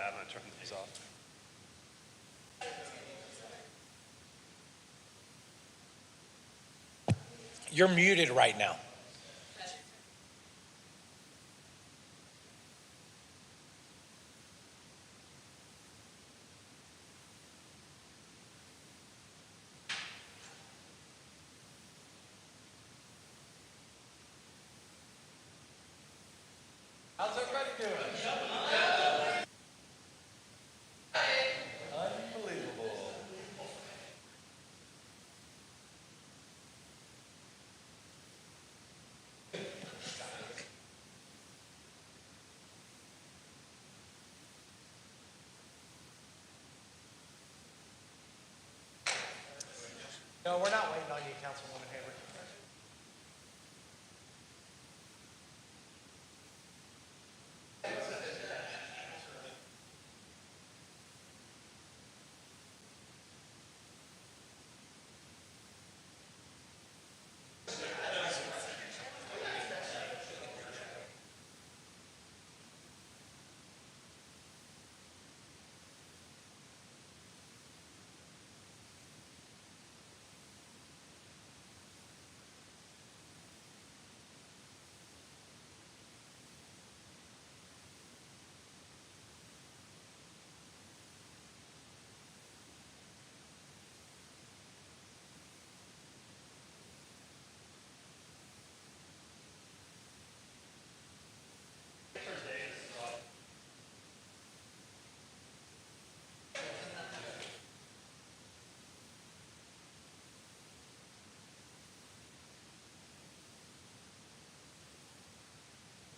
I'm gonna turn these off. You're muted right now. How's everybody doing? Unbelievable. No, we're not waiting on you, Councilwoman Hayward.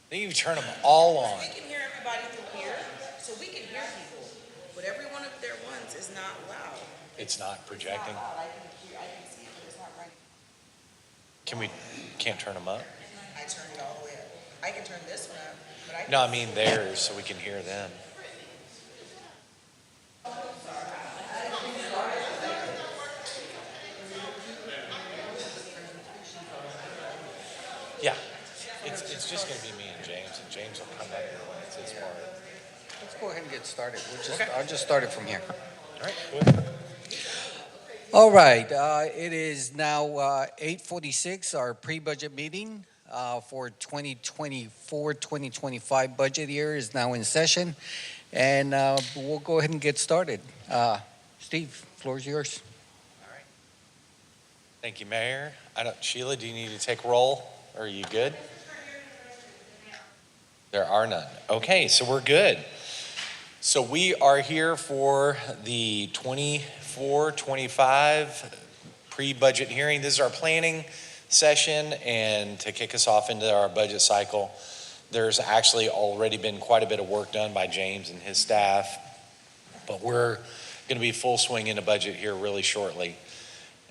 I think you turn them all on. We can hear everybody through here, so we can hear people. But every one of their ones is not loud. It's not projecting. It's not loud. I can see it, but it's not running. Can't turn them up? I turned it all the way up. I can turn this one up, but I can. No, I mean theirs, so we can hear them. Yeah, it's just gonna be me and James will come back here when it's his part. Let's go ahead and get started. Okay. I'll just start it from here. All right, good. All right, it is now 8:46, our pre-budget meeting for 2024-2025 budget year is now in session. And we'll go ahead and get started. Steve, floor is yours. All right. Thank you, Mayor. Sheila, do you need to take roll? Are you good? There are none. Okay, so we're good. So we are here for the 24-25 pre-budget hearing. This is our planning session, and to kick us off into our budget cycle, there's actually already been quite a bit of work done by James and his staff, but we're going to be full swing into budget here really shortly.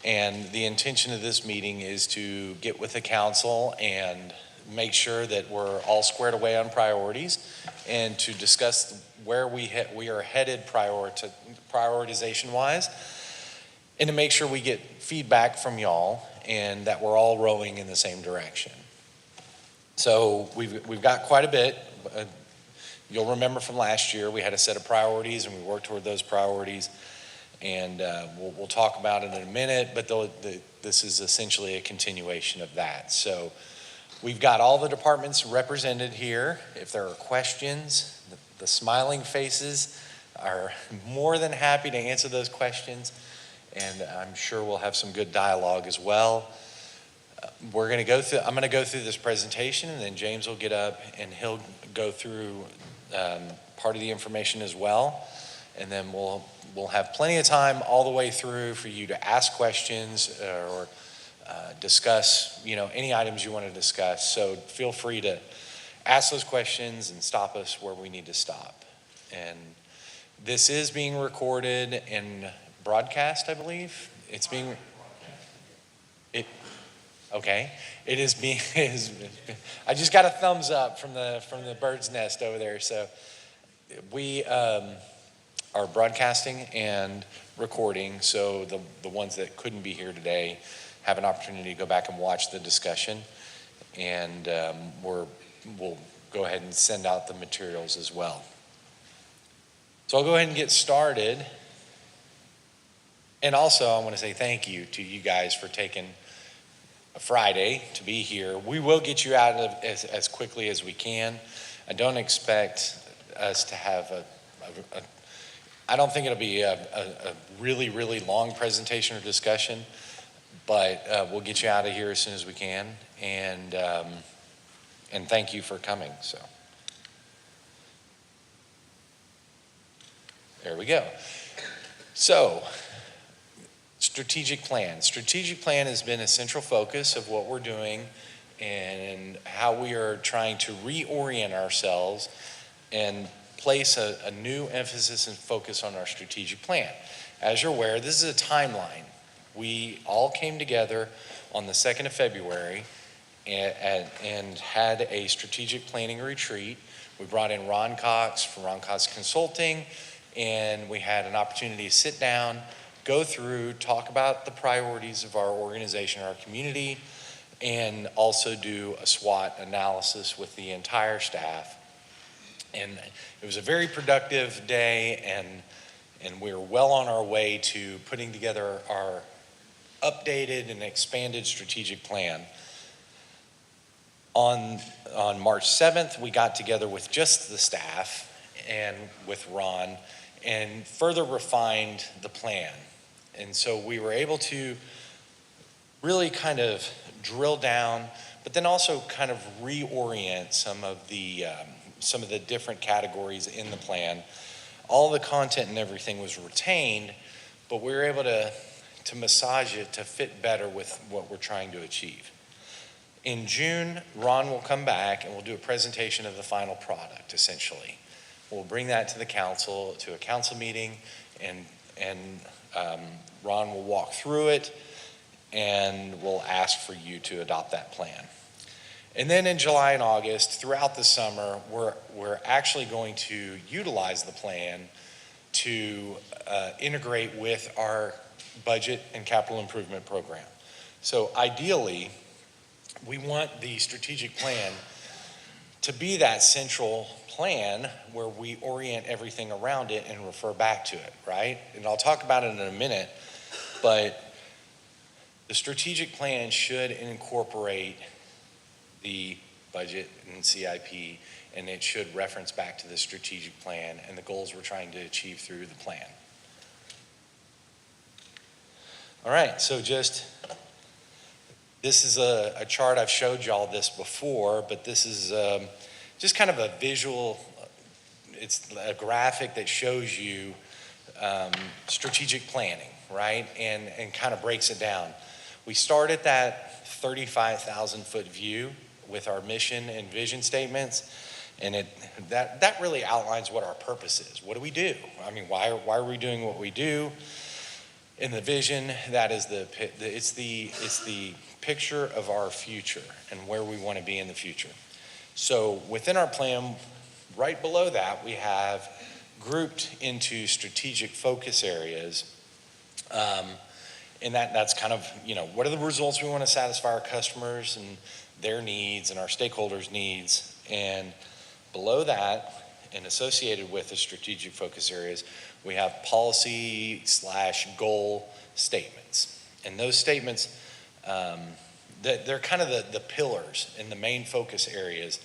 And the intention of this meeting is to get with the council and make sure that we're all squared away on priorities and to discuss where we are headed prioritization wise, and to make sure we get feedback from y'all and that we're all rowing in the same direction. So we've got quite a bit. You'll remember from last year, we had a set of priorities and we worked toward those priorities. And we'll talk about it in a minute, but this is essentially a continuation of that. So we've got all the departments represented here. If there are questions, the smiling faces are more than happy to answer those questions. And I'm sure we'll have some good dialogue as well. I'm going to go through this presentation, and then James will get up and he'll go through part of the information as well. And then we'll have plenty of time all the way through for you to ask questions or discuss, any items you want to discuss. So feel free to ask those questions and stop us where we need to stop. And this is being recorded and broadcast, I believe. Okay. It is being. I just got a thumbs up from the bird's nest over there. So we are broadcasting and recording, so the ones that couldn't be here today have an opportunity to go back and watch the discussion, and we'll go ahead and send out the materials as well. So I'll go ahead and get started. And also, I want to say thank you to you guys for taking a Friday to be here. We will get you out of as quickly as we can. I don't expect us to have I don't think it'll be a really, really long presentation or discussion, but we'll get you out of here as soon as we can. And thank you for coming. So there we go. So strategic plan. Strategic plan has been a central focus of what we're doing and how we are trying to reorient ourselves and place a new emphasis and focus on our strategic plan. As you're aware, this is a timeline. We all came together on the 2nd of February and had a strategic planning retreat. We brought in Ron Cox from Ron Cox Consulting, and we had an opportunity to sit down, go through, talk about the priorities of our organization, our community, and also do a SWOT analysis with the entire staff. And it was a very productive day, and we're well on our way to putting together our updated and expanded strategic plan. On March 7th, we got together with just the staff and with Ron and further refined the plan. And so we were able to really kind of drill down, but then also kind of reorient some of the different categories in the plan. All the content and everything was retained, but we were able to massage it to fit better with what we're trying to achieve. In June, Ron will come back and we'll do a presentation of the final product, essentially. We'll bring that to the council, to a council meeting, and Ron will walk through it, and we'll ask for you to adopt that plan. And then in July and August, throughout the summer, we're actually going to utilize the plan to integrate with our budget and capital improvement program. So ideally, we want the strategic plan to be that central plan where we orient everything around it and refer back to it, right? And I'll talk about it in a minute, but the strategic plan should incorporate the budget and CIP, and it should reference back to the strategic plan and the goals we're trying to achieve through the plan. All right, so this is a chart. I've showed y'all this before, but this is just kind of a visual, it's a graphic that shows you strategic planning, right? And kind of breaks it down. We start at that 35,000 foot view with our mission and vision statements, and that really outlines what our purpose is. What do we do? I mean, why are we doing what we do? In the vision, that is it's the picture of our future and where we want to be in the future. So within our plan, right below that, we have grouped into strategic focus areas. And that's kind of, what are the results we want to satisfy our customers and their needs and our stakeholders' needs. And below that, and associated with the strategic focus areas, we have policy/goal statements. And those statements, they're kind of the pillars and the main focus areas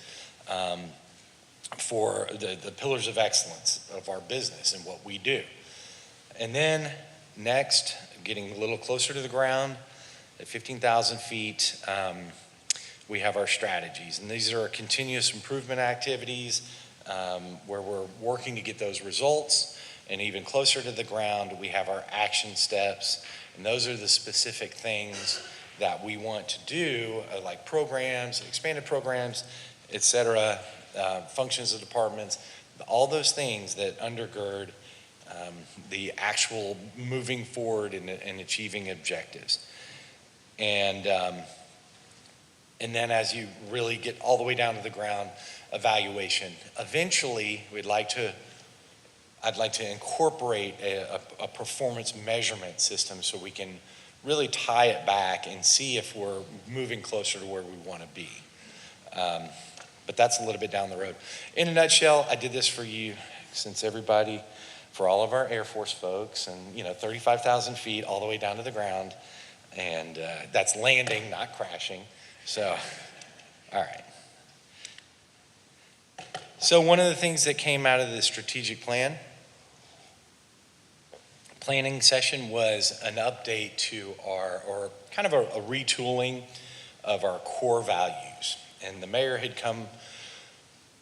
for the pillars of excellence of our business and what we do. And then next, getting a little closer to the ground, at 15,000 feet, we have our strategies. And these are our continuous improvement activities where we're working to get those results. And even closer to the ground, we have our action steps. And those are the specific things that we want to do, like programs, expanded programs, et cetera, functions of departments, all those things that undergird the actual moving forward and achieving objectives. And then as you really get all the way down to the ground, evaluation. Eventually, I'd like to incorporate a performance measurement system so we can really tie it back and see if we're moving closer to where we want to be. But that's a little bit down the road. In a nutshell, I did this for you since everybody for all of our Air Force folks, and 35,000 feet all the way down to the ground, and that's landing, not crashing. So, all right. So one of the things that came out of the strategic planning session was an update to or kind of a retooling of our core values. And the mayor had come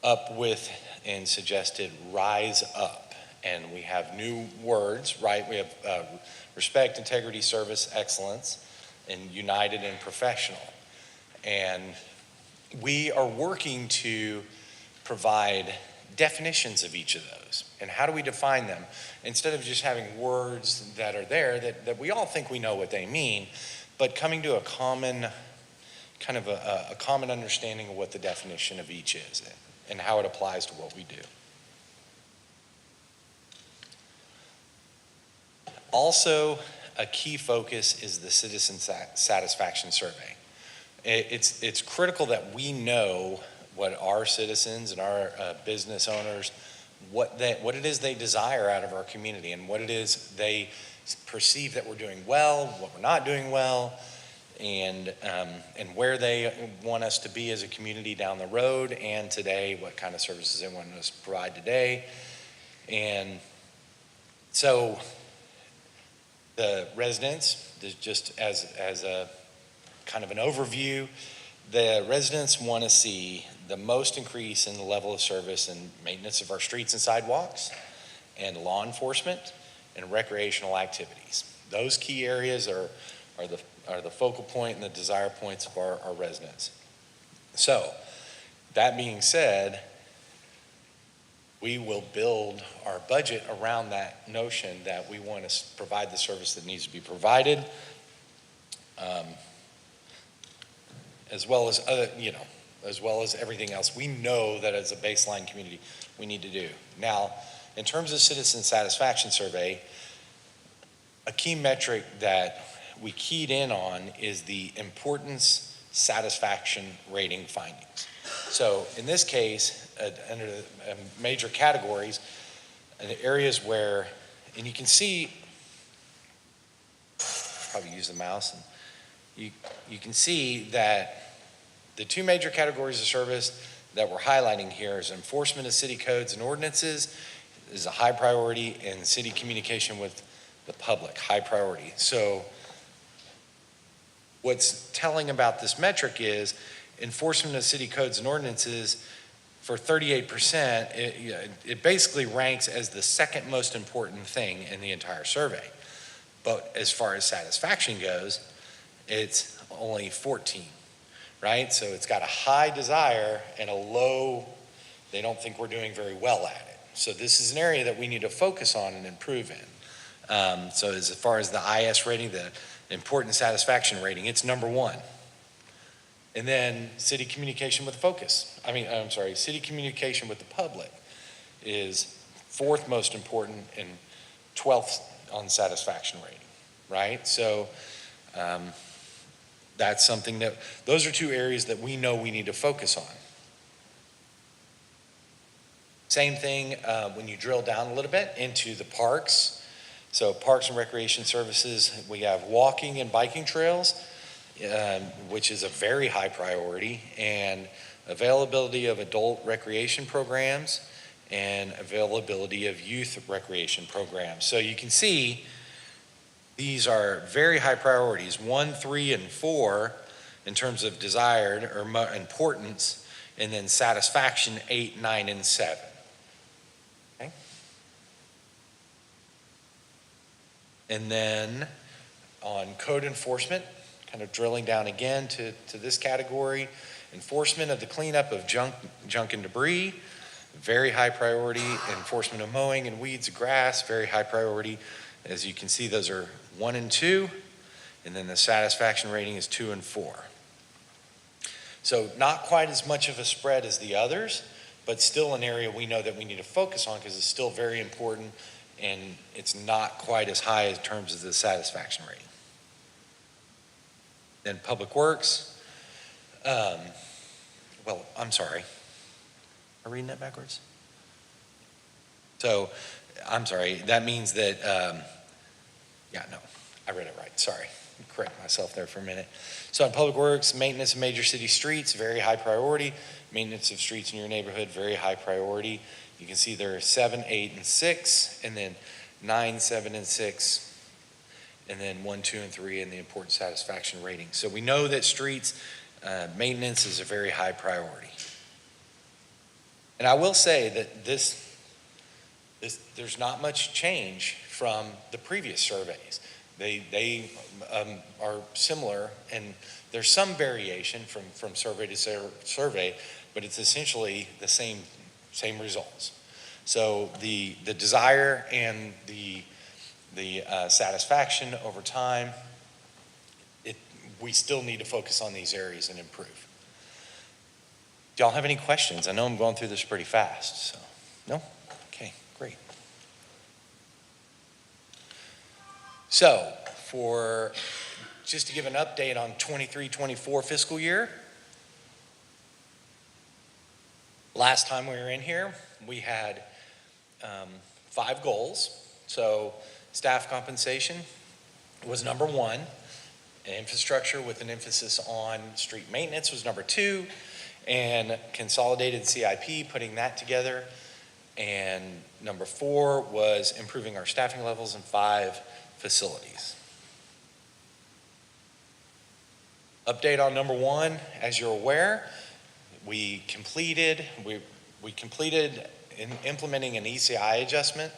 up with and suggested rise up. And we have new words, right? We have respect, integrity, service, excellence, and united and professional. And we are working to provide definitions of each of those. And how do we define them? Instead of just having words that are there that we all think we know what they mean, but coming to a common, kind of a common understanding of what the definition of each is and how it applies to what we do. Also, a key focus is the citizen satisfaction survey. It's critical that we know what our citizens and our business owners, what it is they desire out of our community, and what it is they perceive that we're doing well, what we're not doing well, and where they want us to be as a community down the road and today, what kind of services they want us to provide today. And so the residents, just as a kind of an overview, the residents want to see the most increase in the level of service and maintenance of our streets and sidewalks, and law enforcement and recreational activities. Those key areas are the focal point and the desire points of our residents. So, that being said, we will build our budget around that notion that we want to provide the service that needs to be provided, as well as other, as well as everything else we know that as a baseline community we need to do. Now, in terms of citizen satisfaction survey, a key metric that we keyed in on is the importance satisfaction rating findings. So in this case, under the major categories, the areas where, and you can see, probably use the mouse, and you can see that the two major categories of service that we're highlighting here is enforcement of city codes and ordinances is a high priority, and city communication with the public, high priority. So what's telling about this metric is enforcement of city codes and ordinances for 38%, it basically ranks as the second most important thing in the entire survey. But as far as satisfaction goes, it's only 14. Right? So it's got a high desire and a low, they don't think we're doing very well at it. So this is an area that we need to focus on and improve in. So as far as the IS rating, the important satisfaction rating, it's number 1. And then city communication with focus. City communication with the public is 4th most important and 12th on satisfaction rating, right? So, that's something that, those are 2 areas that we know we need to focus on. Same thing when you drill down a little bit into the parks. So parks and recreation services, we have walking and biking trails, which is a very high priority, and availability of adult recreation programs and availability of youth recreation programs. So you can see these are very high priorities, 1, 3, and 4 in terms of desired or importance, and then satisfaction 8, 9, and 7. Okay. And then on code enforcement, kind of drilling down again to this category, enforcement of the cleanup of junk and debris, very high priority. Enforcement of mowing and weeds, grass, very high priority. As you can see, those are 1 and 2, and then the satisfaction rating is 2 and 4. So not quite as much of a spread as the others, but still an area we know that we need to focus on because it's still very important, and it's not quite as high in terms of the satisfaction rating. Then public works. Am I reading that backwards? So I'm sorry, that means that, yeah, no, I read it right, sorry. Correct myself there for a minute. So in Public Works, maintenance of major city streets, very high priority. Maintenance of streets in your neighborhood, very high priority. You can see there are 7, 8, and 6, and then 9, 7, and 6, and then 1, 2, and 3 in the important satisfaction rating. So we know that streets maintenance is a very high priority. And I will say that there's not much change from the previous surveys. They are similar, and there's some variation from survey to survey, but it's essentially the same results. So the desire and the satisfaction over time, we still need to focus on these areas and improve. Do y'all have any questions? I know I'm going through this pretty fast, so no? Okay, great. So just to give an update on 23-24 fiscal year, last time we were in here, we had 5 goals. So staff compensation was number 1. Infrastructure with an emphasis on street maintenance was number 2. And consolidated CIP, putting that together. And number 4 was improving our staffing levels, and 5, facilities. Update on number 1, as you're aware, we completed in implementing an ECI adjustment,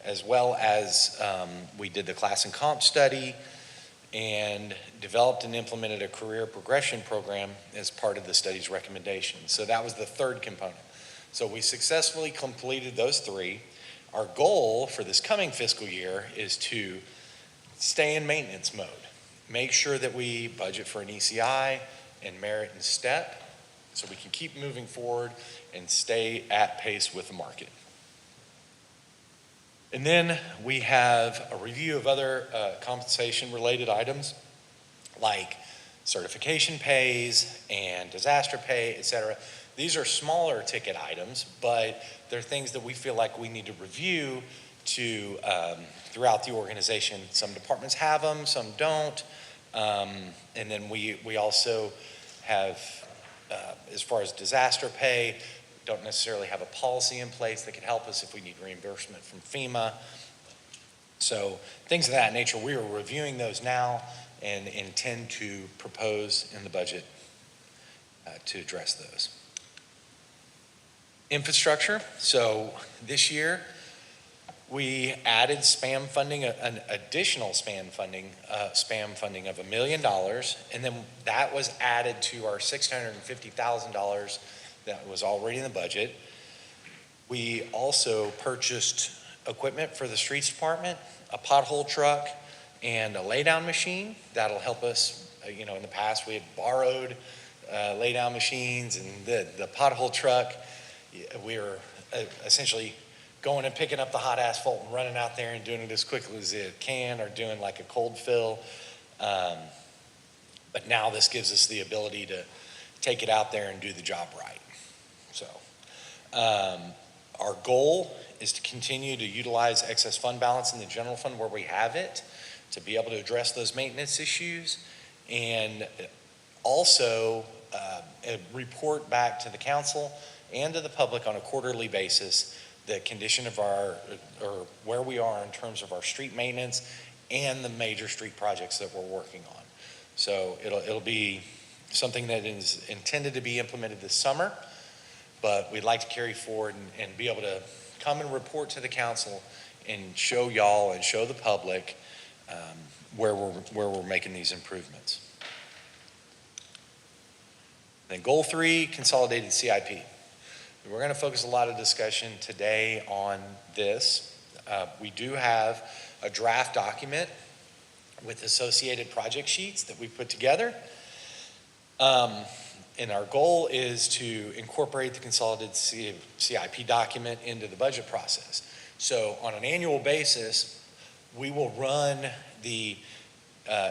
as well as we did the class and comp study and developed and implemented a career progression program as part of the study's recommendations. So that was the 3rd component. So we successfully completed those 3. Our goal for this coming fiscal year is to stay in maintenance mode. Make sure that we budget for an ECI and merit and step so we can keep moving forward and stay at pace with the market. And then we have a review of other compensation-related items like certification pays and disaster pay, et cetera. These are smaller ticket items, but they're things that we feel like we need to review throughout the organization. Some departments have them, some don't. And then we also have, as far as disaster pay, don't necessarily have a policy in place that could help us if we need reimbursement from FEMA. So things of that nature, we are reviewing those now and intend to propose in the budget to address those. Infrastructure, so this year we added spam funding, an additional spam funding of $1 million, and then that was added to our $650,000 that was already in the budget. We also purchased equipment for the streets department, a pothole truck, and a laydown machine. That'll help us, in the past we had borrowed laydown machines, and the pothole truck, we were essentially going and picking up the hot asphalt and running out there and doing it as quickly as it can, or doing like a cold fill. But now this gives us the ability to take it out there and do the job right. So our goal is to continue to utilize excess fund balance in the general fund where we have it to be able to address those maintenance issues, and also report back to the council and to the public on a quarterly basis the condition of or where we are in terms of our street maintenance and the major street projects that we're working on. So it'll be something that is intended to be implemented this summer, but we'd like to carry forward and be able to come and report to the council and show y'all and show the public where we're making these improvements. Then goal 3, consolidated CIP. We're going to focus a lot of discussion today on this. We do have a draft document with associated project sheets that we put together. And our goal is to incorporate the consolidated CIP document into the budget process. So on an annual basis, we will run the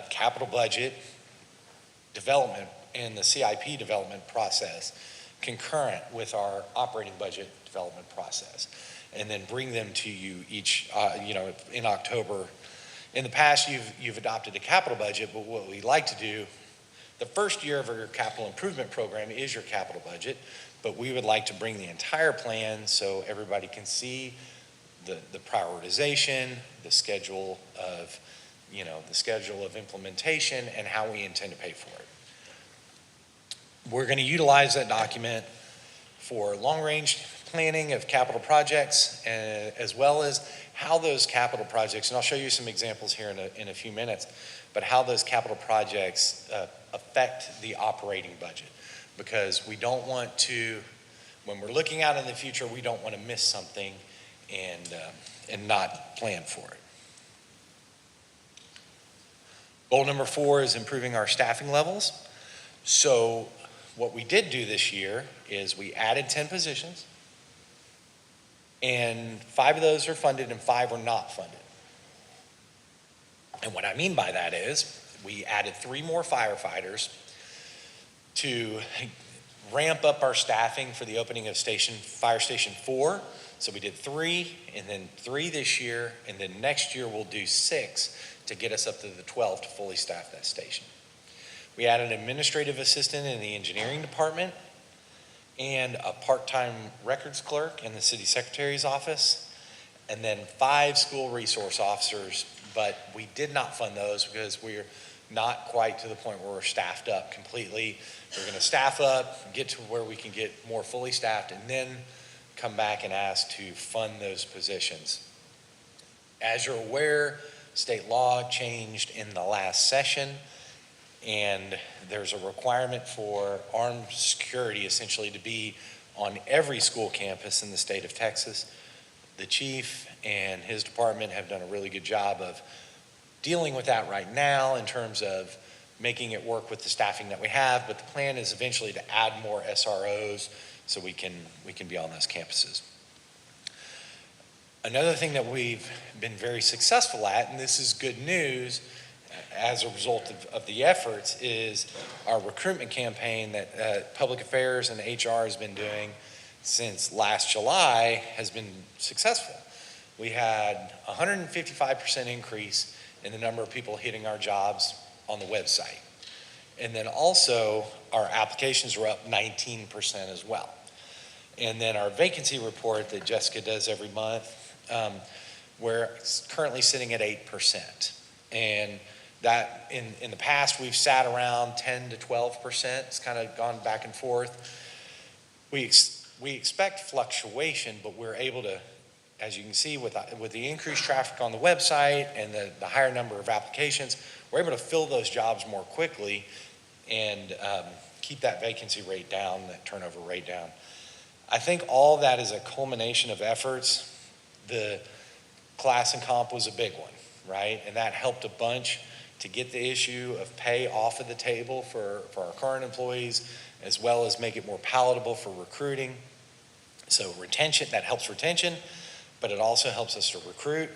capital budget development and the CIP development process concurrent with our operating budget development process, and then bring them to you each, in October. In the past, you've adopted a capital budget, but what we like to do, the first year of your capital improvement program is your capital budget, but we would like to bring the entire plan so everybody can see the prioritization, the schedule of implementation, and how we intend to pay for it. We're going to utilize that document for long-range planning of capital projects, as well as how those capital projects, and I'll show you some examples here in a few minutes, but how those capital projects affect the operating budget. Because we don't want to, when we're looking out in the future, we don't want to miss something and not plan for it. Goal number 4 is improving our staffing levels. So what we did do this year is we added 10 positions, and 5 of those are funded and 5 are not funded. And what I mean by that is we added 3 more firefighters to ramp up our staffing for the opening of Fire Station 4. So we did 3, and then 3 this year, and then next year we'll do 6 to get us up to the 12 to fully staff that station. We added an administrative assistant in the engineering department and a part-time records clerk in the city secretary's office, and then 5 school resource officers, but we did not fund those because we're not quite to the point where we're staffed up completely. We're going to staff up, get to where we can get more fully staffed, and then come back and ask to fund those positions. As you're aware, state law changed in the last session, and there's a requirement for armed security essentially to be on every school campus in the state of Texas. The chief and his department have done a really good job of dealing with that right now in terms of making it work with the staffing that we have, but the plan is eventually to add more SROs so we can be on those campuses. Another thing that we've been very successful at, and this is good news as a result of the efforts, is our recruitment campaign that Public Affairs and HR has been doing since last July has been successful. We had a 155% increase in the number of people hitting our jobs on the website. And then also our applications were up 19% as well. And then our vacancy report that Jessica does every month, we're currently sitting at 8%. And that in the past, we've sat around 10 to 12%. It's kind of gone back and forth. We expect fluctuation, but we're able to, as you can see, with the increased traffic on the website and the higher number of applications, we're able to fill those jobs more quickly and keep that vacancy rate down, that turnover rate down. I think all that is a culmination of efforts. The class and comp was a big one, right? And that helped a bunch to get the issue of pay off of the table for our current employees, as well as make it more palatable for recruiting. So retention, that helps retention, but it also helps us to recruit.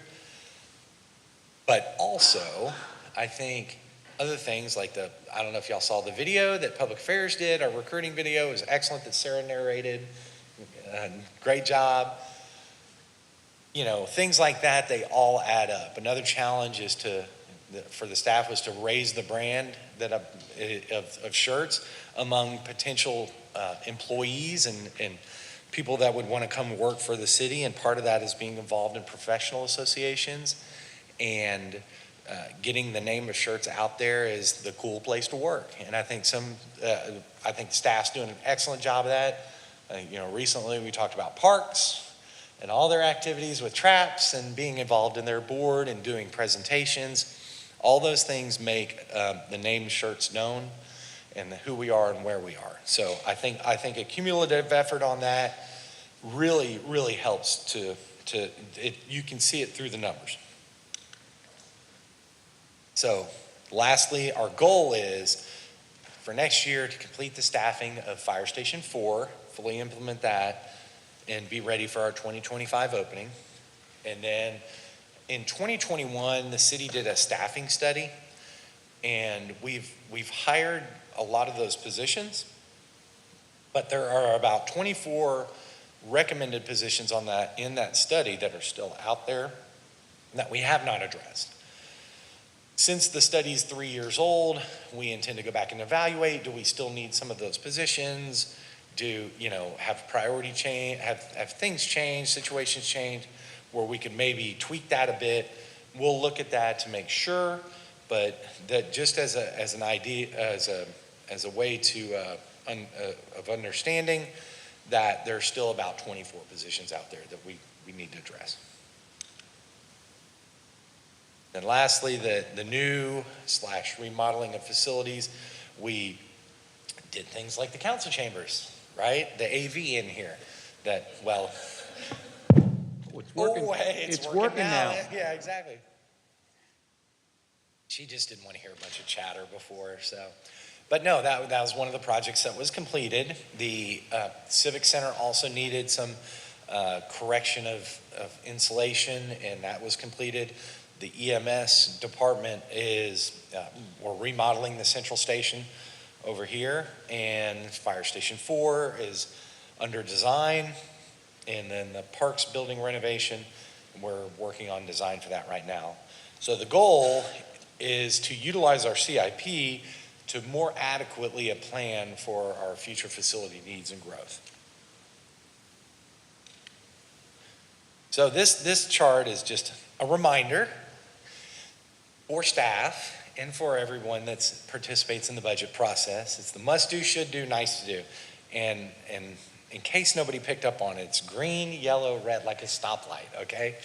But also, I think other things like I don't know if y'all saw the video that Public Affairs did, our recruiting video is excellent that Sarah narrated. Great job. Things like that, they all add up. Another challenge is for the staff was to raise the brand of Schertz among potential employees and people that would want to come work for the city. And part of that is being involved in professional associations and getting the name of Schertz out there is the cool place to work. And I think the staff's doing an excellent job of that. Recently we talked about parks and all their activities with traps and being involved in their board and doing presentations. All those things make the name Schertz known and who we are and where we are. So I think a cumulative effort on that really, really helps you can see it through the numbers. So lastly, our goal is for next year to complete the staffing of Fire Station 4, fully implement that, and be ready for our 2025 opening. And then in 2021, the city did a staffing study, and we've hired a lot of those positions, but there are about 24 recommended positions on that in that study that are still out there that we have not addressed. Since the study's 3 years old, we intend to go back and evaluate. Do we still need some of those positions? Do, have priority change, have things change, situations change, where we could maybe tweak that a bit? We'll look at that to make sure, but that just as an idea, as a way of understanding that there's still about 24 positions out there that we need to address. And lastly, the new / remodeling of facilities. We did things like the council chambers, right? The AV in here that, well, It's working. it's working now. Yeah, exactly. She just didn't want to hear a bunch of chatter before, so. But no, that was one of the projects that was completed. The Civic Center also needed some correction of insulation, and that was completed. The EMS department we're remodeling the central station over here, and Fire Station 4 is under design. And then the Parks building renovation, we're working on design for that right now. So the goal is to utilize our CIP to more adequately plan for our future facility needs and growth. So this chart is just a reminder for staff and for everyone that participates in the budget process. It's the must do, should do, nice to do. And in case nobody picked up on it, it's green, yellow, red, like a stoplight, okay?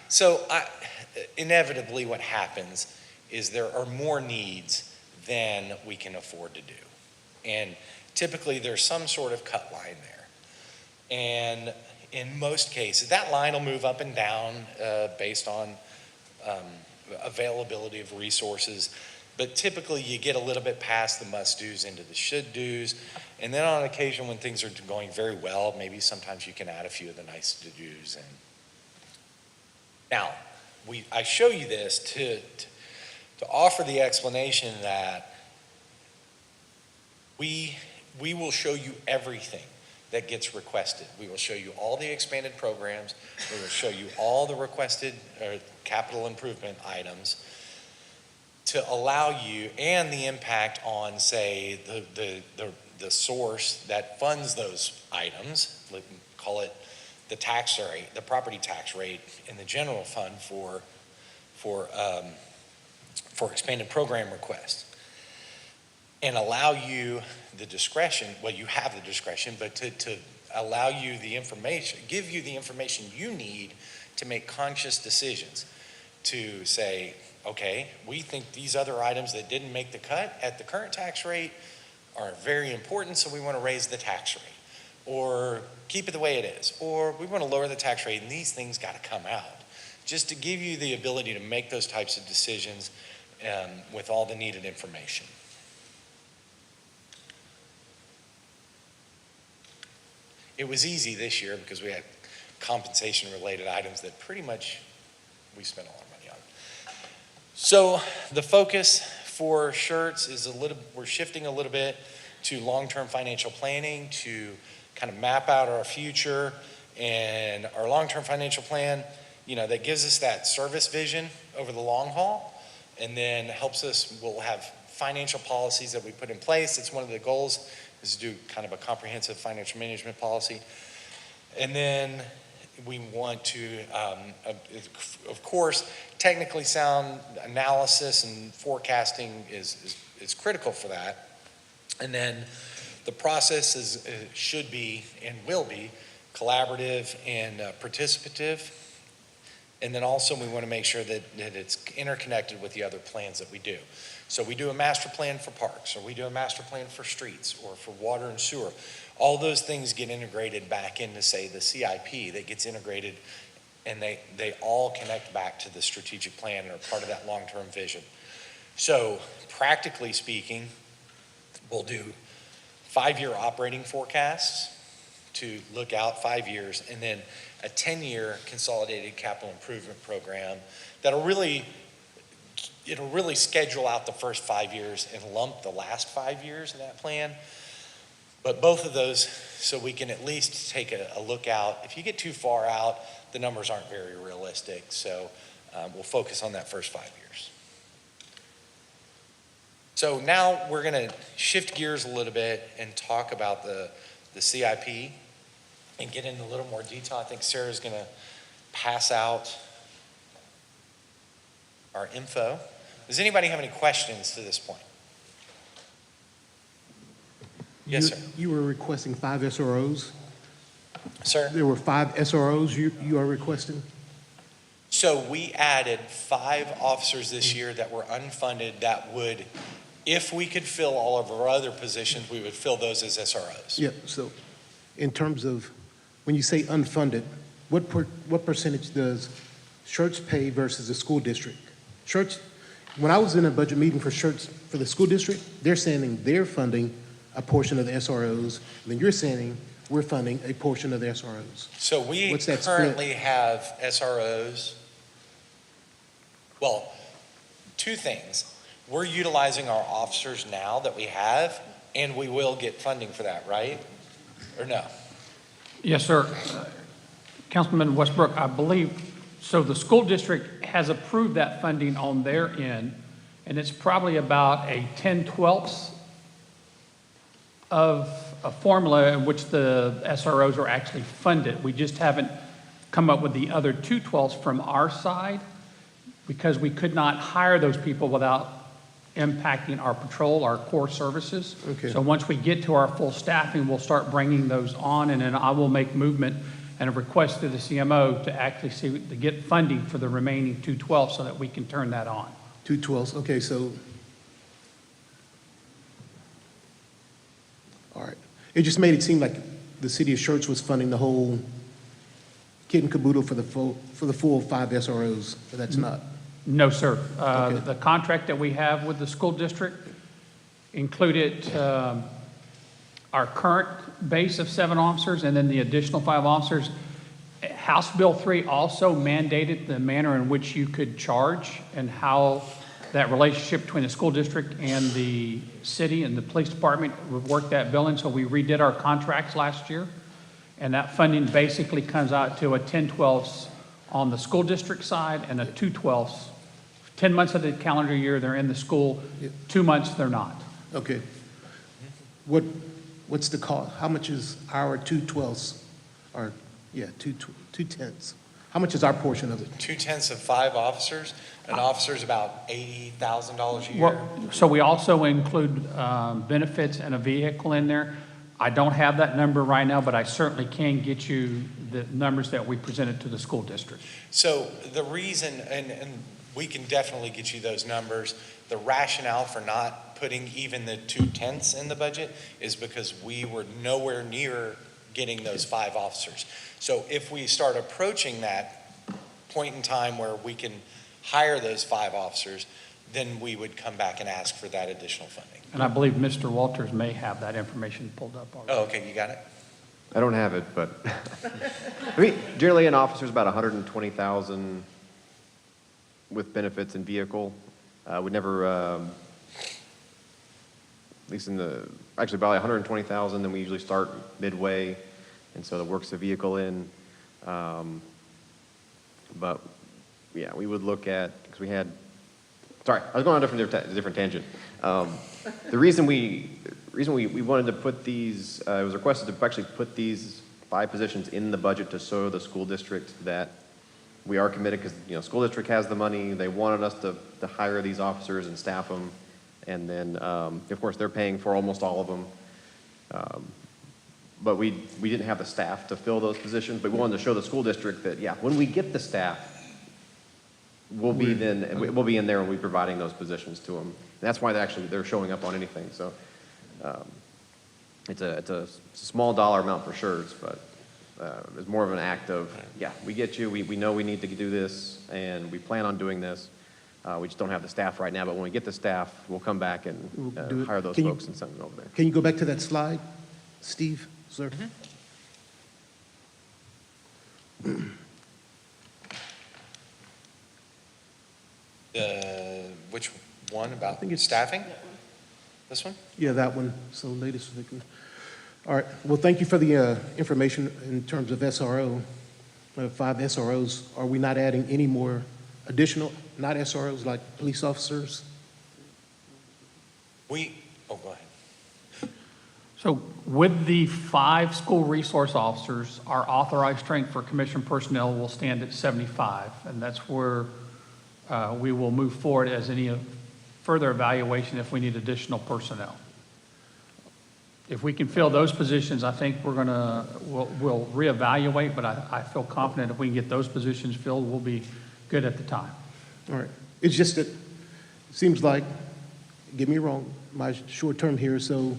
So inevitably what happens is there are more needs than we can afford to do. And typically there's some sort of cut line there. And in most cases, that line will move up and down based on availability of resources. But typically you get a little bit past the must-dos into the should-dos. And then on occasion when things are going very well, maybe sometimes you can add a few of the nice-to-dos in. Now, I show you this to offer the explanation that we will show you everything that gets requested. We will show you all the expanded programs. We will show you all the requested capital improvement items to allow you, and the impact on, say, the source that funds those items, call it the tax rate, the property tax rate in the general fund for expanded program requests, and allow you the discretion. Well, you have the discretion, but to allow you the information, give you the information you need to make conscious decisions to say, okay, we think these other items that didn't make the cut at the current tax rate are very important, so we want to raise the tax rate, or keep it the way it is, or we want to lower the tax rate and these things got to come out. Just to give you the ability to make those types of decisions with all the needed information. It was easy this year because we had compensation related items that pretty much we spent all our money on. So the focus for Schertz is we're shifting a little bit to long-term financial planning to kind of map out our future, and our long-term financial plan, that gives us that service vision over the long haul, and then helps us, we'll have financial policies that we put in place. It's one of the goals is to do kind of a comprehensive financial management policy. And then we want to, of course, technically sound analysis and forecasting is critical for that. And then the process should be and will be collaborative and participative. And then also we want to make sure that it's interconnected with the other plans that we do. So we do a master plan for parks, or we do a master plan for streets, or for water and sewer. All those things get integrated back into, say, the CIP that gets integrated, and they all connect back to the strategic plan and are part of that long-term vision. So practically speaking, we'll do 5-year operating forecasts to look out 5 years, and then a 10-year consolidated capital improvement program that'll really it'll really schedule out the first 5 years and lump the last 5 years of that plan. But both of those, so we can at least take a look out. If you get too far out, the numbers aren't very realistic. So we'll focus on that first 5 years. So now we're going to shift gears a little bit and talk about the CIP and get into a little more detail. I think Sarah's going to pass out our info. Does anybody have any questions to this point? Yes, sir. You were requesting 5 SROs? Sir? There were 5 SROs you are requesting? So we added 5 officers this year that were unfunded that would, if we could fill all of our other positions, we would fill those as SROs. Yeah, so in terms of, when you say unfunded, what percentage does Schertz pay versus the school district? Schertz, when I was in a budget meeting for Schertz, for the school district, they're saying they're funding a portion of the SROs, and then you're saying we're funding a portion of the SROs. So we What's that split? currently have SROs. Well, 2 things. We're utilizing our officers now that we have, and we will get funding for that, right? Or no? Yes, sir. Councilman Westbrook, I believe, so the school district has approved that funding on their end, and it's probably about a 10/12 of a formula in which the SROs are actually funded. We just haven't come up with the other 2/12 from our side because we could not hire those people without impacting our patrol, our core services. Okay. So once we get to our full staffing, we'll start bringing those on, and then I will make movement and a request to the CMO to actually see, to get funding for the remaining 2/12 so that we can turn that on. 2/12, okay, so, all right. It just made it seem like the city of Schertz was funding the whole kit and caboodle for the full 5 SROs, but that's not. No, sir. Okay. The contract that we have with the school district included our current base of 7 officers and then the additional 5 officers. House Bill 3 also mandated the manner in which you could charge and how that relationship between the school district and the city and the police department would work that billing. So we redid our contracts last year. And that funding basically comes out to a 10/12 on the school district side and a 2/12. 10 months of the calendar year, they're in the school. 2 months, they're not. Okay. What's the cost? How much is our 2/12? Or, yeah, 2/10? How much is our portion of it? 2/10 of 5 officers. An officer's about $80,000 a year. Well, so we also include benefits and a vehicle in there. I don't have that number right now, but I certainly can get you the numbers that we presented to the school district. So the reason, and we can definitely get you those numbers, the rationale for not putting even the 2/10 in the budget is because we were nowhere near getting those 5 officers. So if we start approaching that point in time where we can hire those 5 officers, then we would come back and ask for that additional funding. And I believe Mr. Walters may have that information pulled up already. Oh, okay, you got it? I don't have it, but I mean, generally an officer's about 120,000 with benefits and vehicle. We never, at least actually probably 120,000, then we usually start midway, and so that works the vehicle in. But yeah, we would look at, because we had, sorry, I was going on a different tangent. The reason we wanted to put these, it was requested to actually put these 5 positions in the budget to show the school district that we are committed, because, school district has the money. They wanted us to hire these officers and staff them. And then, of course, they're paying for almost all of them. But we didn't have the staff to fill those positions, but we wanted to show the school district that, yeah, when we get the staff, we'll be in there and we'll be providing those positions to them. And that's why they're showing up on anything. So it's a small dollar amount for sure, but it's more of an act of, yeah, we get you, we know we need to do this, and we plan on doing this. We just don't have the staff right now, but when we get the staff, we'll come back and We'll do it. hire those Can you- folks and send them over there. Can you go back to that slide, Steve, sir? The which one about think it's- staffing? This one? Yeah, that one, so latest. All right, well, thank you for the information in terms of SRO, 5 SROs. Are we not adding any more additional, not SROs, like police officers? Oh, go ahead. So with the 5 school resource officers, our authorized strength for commission personnel will stand at 75, and that's where we will move forward as any further evaluation if we need additional personnel. If we can fill those positions, I think we'll reevaluate, but I feel confident if we can get those positions filled, we'll be good at the time. All right, it's just that, it seems like, get me wrong, my short term here, so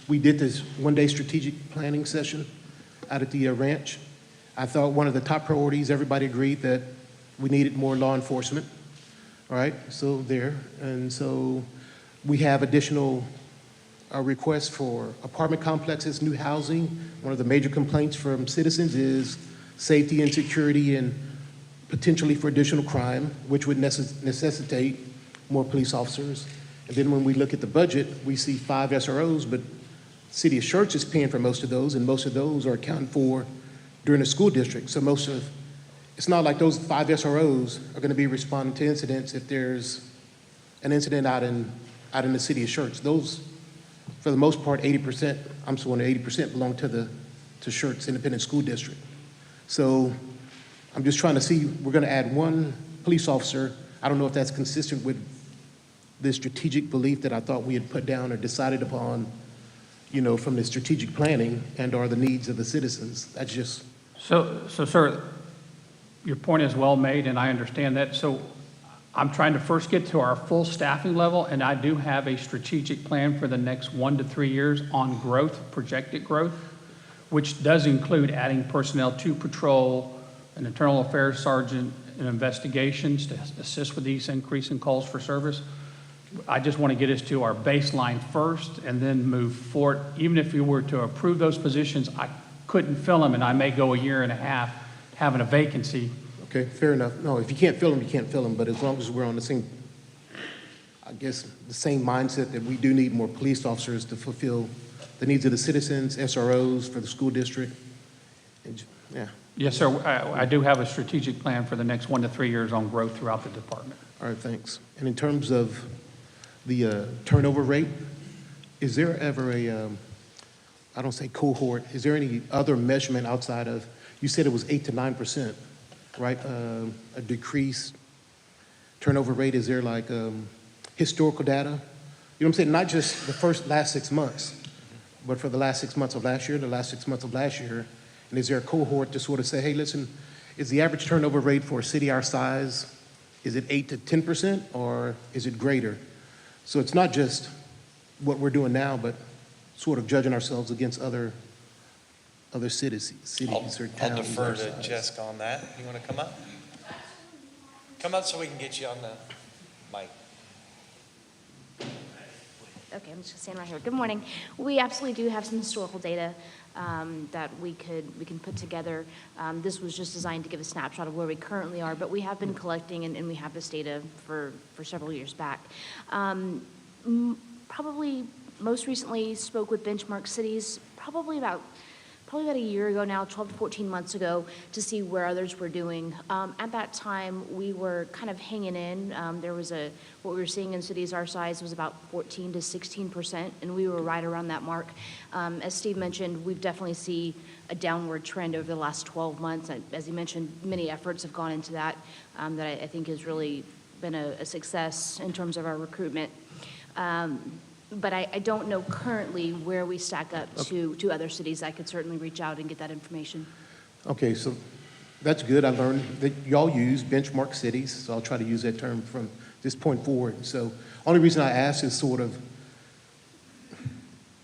we did this one-day strategic planning session out at the ranch. I thought one of the top priorities, everybody agreed that we needed more law enforcement. All right, so there. And so we have additional requests for apartment complexes, new housing. One of the major complaints from citizens is safety and security and potentially for additional crime, which would necessitate more police officers. And then when we look at the budget, we see 5 SROs, but City of Schertz is paying for most of those, and most of those are accounted for during the school district. So it's not like those 5 SROs are going to be responding to incidents if there's an incident out in the City of Schertz. Those, for the most part, 80%, I'm sworn 80% belong to Schertz Independent School District. So I'm just trying to see, we're going to add 1 police officer. I don't know if that's consistent with the strategic belief that I thought we had put down or decided upon, from the strategic planning and are the needs of the citizens. That's just. So, sir, your point is well made, and I understand that. So I'm trying to first get to our full staffing level, and I do have a strategic plan for the next 1 to 3 years on growth, projected growth, which does include adding personnel to patrol, an internal affairs sergeant, and investigations to assist with these increasing calls for service. I just want to get us to our baseline first and then move forward. Even if we were to approve those positions, I couldn't fill them, and I may go a year and a half having a vacancy. Okay, fair enough. No, if you can't fill them, you can't fill them, but as long as we're on the same mindset that we do need more police officers to fulfill the needs of the citizens, SROs for the school district. Yeah, Yes, sir. I do have a strategic plan for the next 1 to 3 years on growth throughout the department. all right, thanks. And in terms of the turnover rate, is there ever I don't say cohort, is there any other measurement outside of, you said it was 8 to 9%, right? A decreased turnover rate, is there like historical data? You know what I'm saying? Not just the last 6 months, but for the last 6 months of last year, the last 6 months of last year. And is there a cohort to sort of say, hey, listen, is the average turnover rate for a city our size, is it 8 to 10% or is it greater? So it's not just what we're doing now, but sort of judging ourselves against other cities or towns. I'll defer our to size. Jessica on that. You want to come up? Come up so we can get you on the mic. Okay, I'm just gonna stand right here. Good morning. We absolutely do have some historical data that we can put together. This was just designed to give a snapshot of where we currently are, but we have been collecting and we have this data for several years back. Probably most recently spoke with Benchmark Cities, probably about a year ago now, 12 to 14 months ago, to see where others were doing. At that time, we were kind of hanging in. What we were seeing in cities our size was about 14 to 16%, and we were right around that mark. As Steve mentioned, we've definitely seen a downward trend over the last 12 months. As he mentioned, many efforts have gone into that, that I think has really been a success in terms of our recruitment. But I don't know currently where we stack up to other cities. I could certainly reach out and get that information. Okay, so that's good. I learned that y'all use benchmark cities, so I'll try to use that term from this point forward. So only reason I ask is sort of,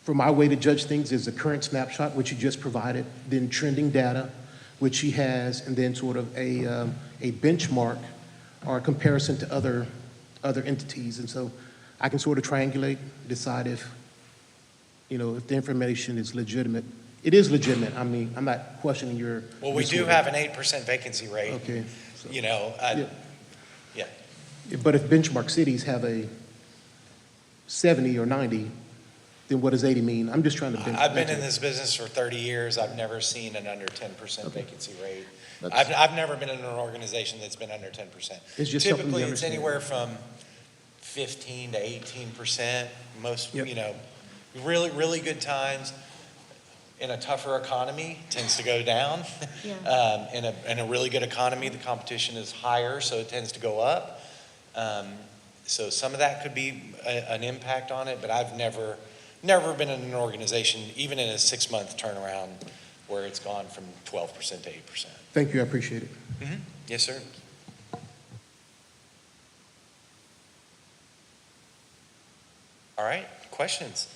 for my way to judge things is the current snapshot, which you just provided, then trending data, which he has, and then sort of a benchmark or a comparison to other entities. And so I can sort of triangulate, decide if the information is legitimate. It is legitimate. I mean, I'm not questioning your. Well, we do have an 8% vacancy rate. Okay. So, Yeah. But if benchmark cities have a 70 or 90, then what does 80 mean? I'm just trying to I've been in this business for 30 years. I've never seen an under 10% Okay. vacancy rate. That's- I've never been in an organization that's been under 10%. It's just something we Typically, it's understand. anywhere from 15 to 18%. Most, Yep. you know, really, really good times in a tougher economy tends to go down. Yeah. In a really good economy, the competition is higher, so it tends to go up. So some of that could be an impact on it, but I've never been in an organization, even in a 6-month turnaround, where it's gone from 12% to 8%. Thank you, I appreciate it. Yes, sir. All right, questions?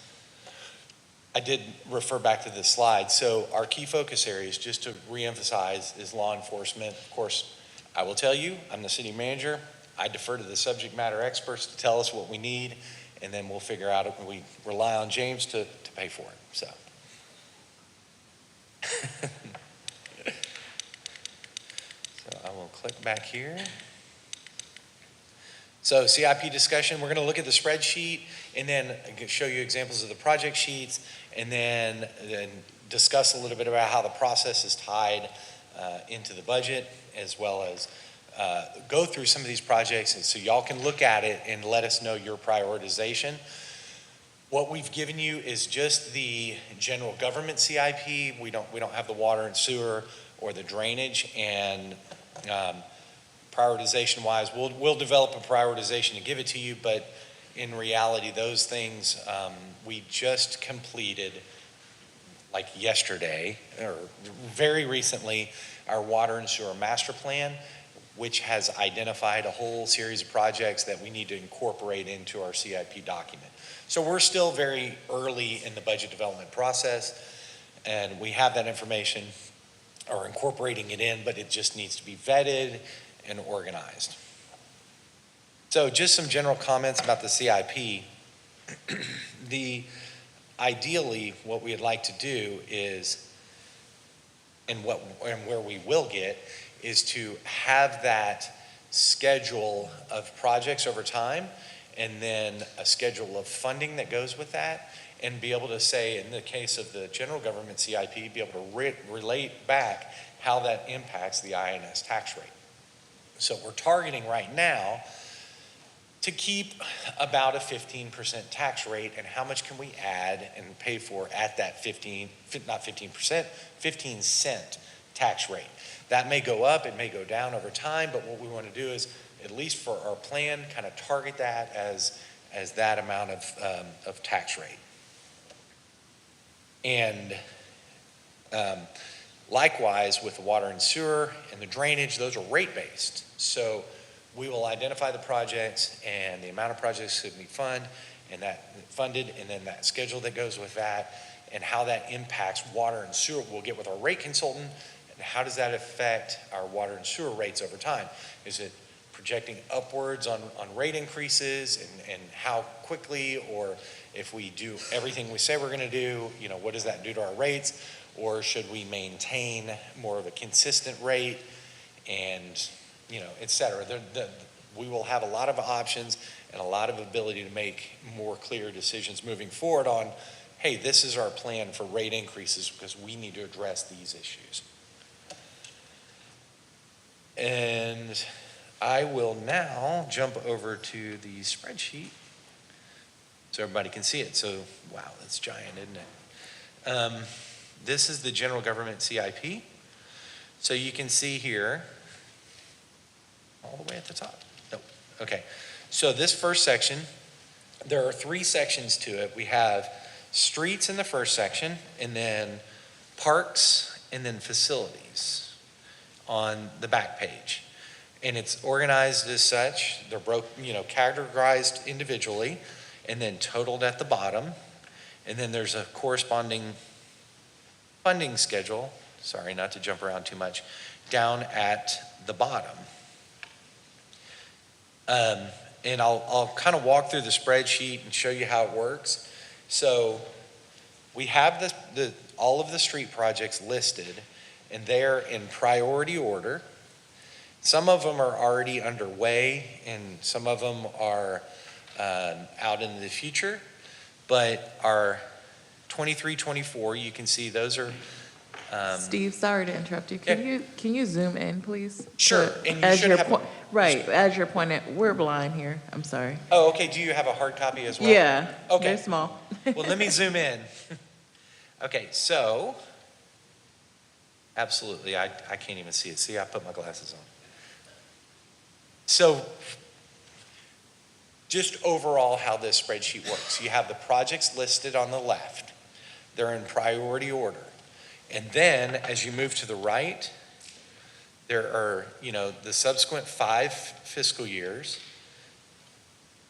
I did refer back to this slide. So our key focus areas, just to reemphasize, is law enforcement. Of course, I will tell you, I'm the city manager. I defer to the subject matter experts to tell us what we need, and then we'll figure out if we rely on James to pay for it, so. So I will click back here. So CIP discussion, we're going to look at the spreadsheet and then show you examples of the project sheets, and then discuss a little bit about how the process is tied into the budget, as well as go through some of these projects, and so y'all can look at it and let us know your prioritization. What we've given you is just the general government CIP. We don't have the water and sewer or the drainage, and prioritization wise, we'll develop a prioritization to give it to you, but in reality, those things we just completed, like yesterday or very recently, our water and sewer master plan, which has identified a whole series of projects that we need to incorporate into our CIP document. So we're still very early in the budget development process, and we have that information, or incorporating it in, but it just needs to be vetted and organized. So just some general comments about the CIP. Ideally, what we'd like to do is, and where we will get, is to have that schedule of projects over time, and then a schedule of funding that goes with that, and be able to say, in the case of the general government CIP, be able to relate back how that impacts the INS tax rate. So we're targeting right now to keep about a 15% tax rate, and how much can we add and pay for at that 15 cent tax rate. That may go up, it may go down over time, but what we want to do is, at least for our plan, kind of target that as that amount of tax rate. And likewise, with the water and sewer and the drainage, those are rate-based. So we will identify the projects and the amount of projects that we fund, and that funded, and then that schedule that goes with that, and how that impacts water and sewer. We'll get with our rate consultant, and how does that affect our water and sewer rates over time? Is it projecting upwards on rate increases, and how quickly, or if we do everything we say we're going to do, you know, what does that do to our rates? Or should we maintain more of a consistent rate, and, you know, et cetera. We will have a lot of options and a lot of ability to make more clear decisions moving forward on, hey, this is our plan for rate increases because we need to address these issues. And I will now jump over to the spreadsheet so everybody can see it. So, wow, that's giant, isn't it? This is the general government CIP. So you can see here, all the way at the top. Nope. Okay. So this first section, there are 3 sections to it. We have streets in the first section, and then parks, and then facilities on the back page. And it's organized as such. They're categorized individually, and then totaled at the bottom. And then there's a corresponding funding schedule, sorry, not to jump around too much, down at the bottom. And I'll kind of walk through the spreadsheet and show you how it works. So we have all of the street projects listed, and they're in priority order. Some of them are already underway, and some of them are out into the future. But our 23, 24, you can see those are. Steve, sorry to interrupt you. Can you zoom in, please? Sure, To- and you as should you're have. po- Right, as you're pointing, we're blind here. I'm sorry. Oh, okay, do you have a hard copy as well? Yeah, Okay. they're small. Well, let me zoom in. Okay, so, absolutely, I can't even see it. See, I put my glasses on. So, just overall how this spreadsheet works. You have the projects listed on the left. They're in priority order. And then, as you move to the right, there are, the subsequent 5 fiscal years.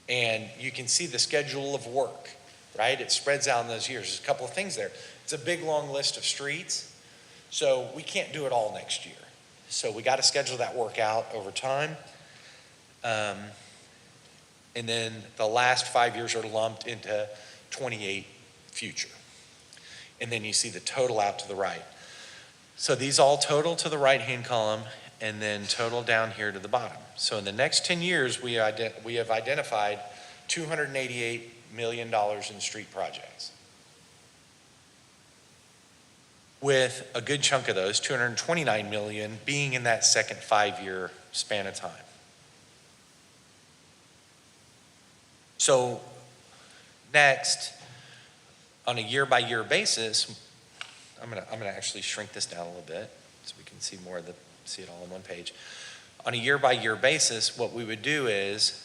And you can see the schedule of work, right? It spreads out in those years. There's a couple of things there. It's a big, long list of streets. So we can't do it all next year. So we got to schedule that work out over time. And then the last 5 years are lumped into 28 future. And then you see the total out to the right. So these all total to the right-hand column and then total down here to the bottom. So in the next 10 years, we have identified $288 million in street projects. With a good chunk of those, $229 million, being in that second 5-year span of time. So next, on a year-by-year basis, I'm gonna actually shrink this down a little bit so we can see see it all on one page. On a year-by-year basis, what we would do is,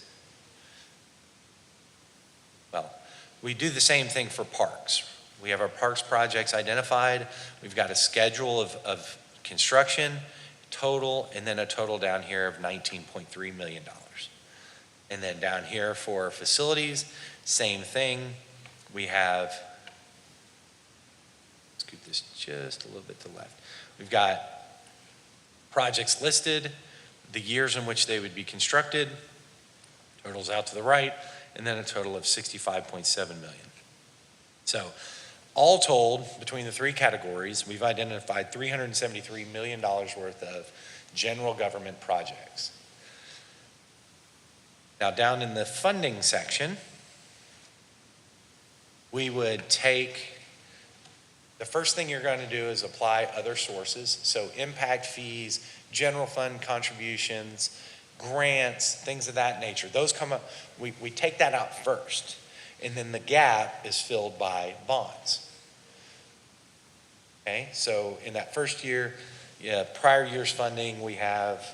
we do the same thing for parks. We have our parks projects identified. We've got a schedule of construction, total, and then a total down here of $19.3 million. And then down here for facilities, same thing. We have, scoot this just a little bit to the left. We've got projects listed, the years in which they would be constructed, totals out to the right, and then a total of $65.7 million. So all told, between the 3 categories, we've identified $373 million worth of general government projects. Now down in the funding section, we would take, the first thing you're going to do is apply other sources. So impact fees, general fund contributions, grants, things of that nature. Those come up, we take that out first. And then the gap is filled by bonds. Okay, so in that first year, prior year's funding, we have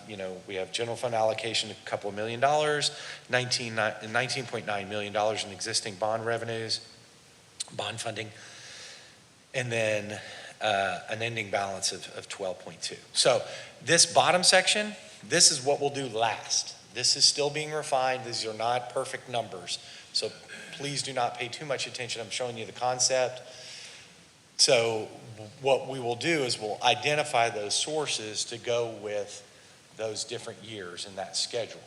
general fund allocation, a couple of $1 million, $19.9 million in existing bond revenues, bond funding, and then an ending balance of 12.2. So this bottom section, this is what we'll do last. This is still being refined. These are not perfect numbers. So please do not pay too much attention. I'm showing you the concept. So what we will do is we'll identify those sources to go with those different years in that schedule.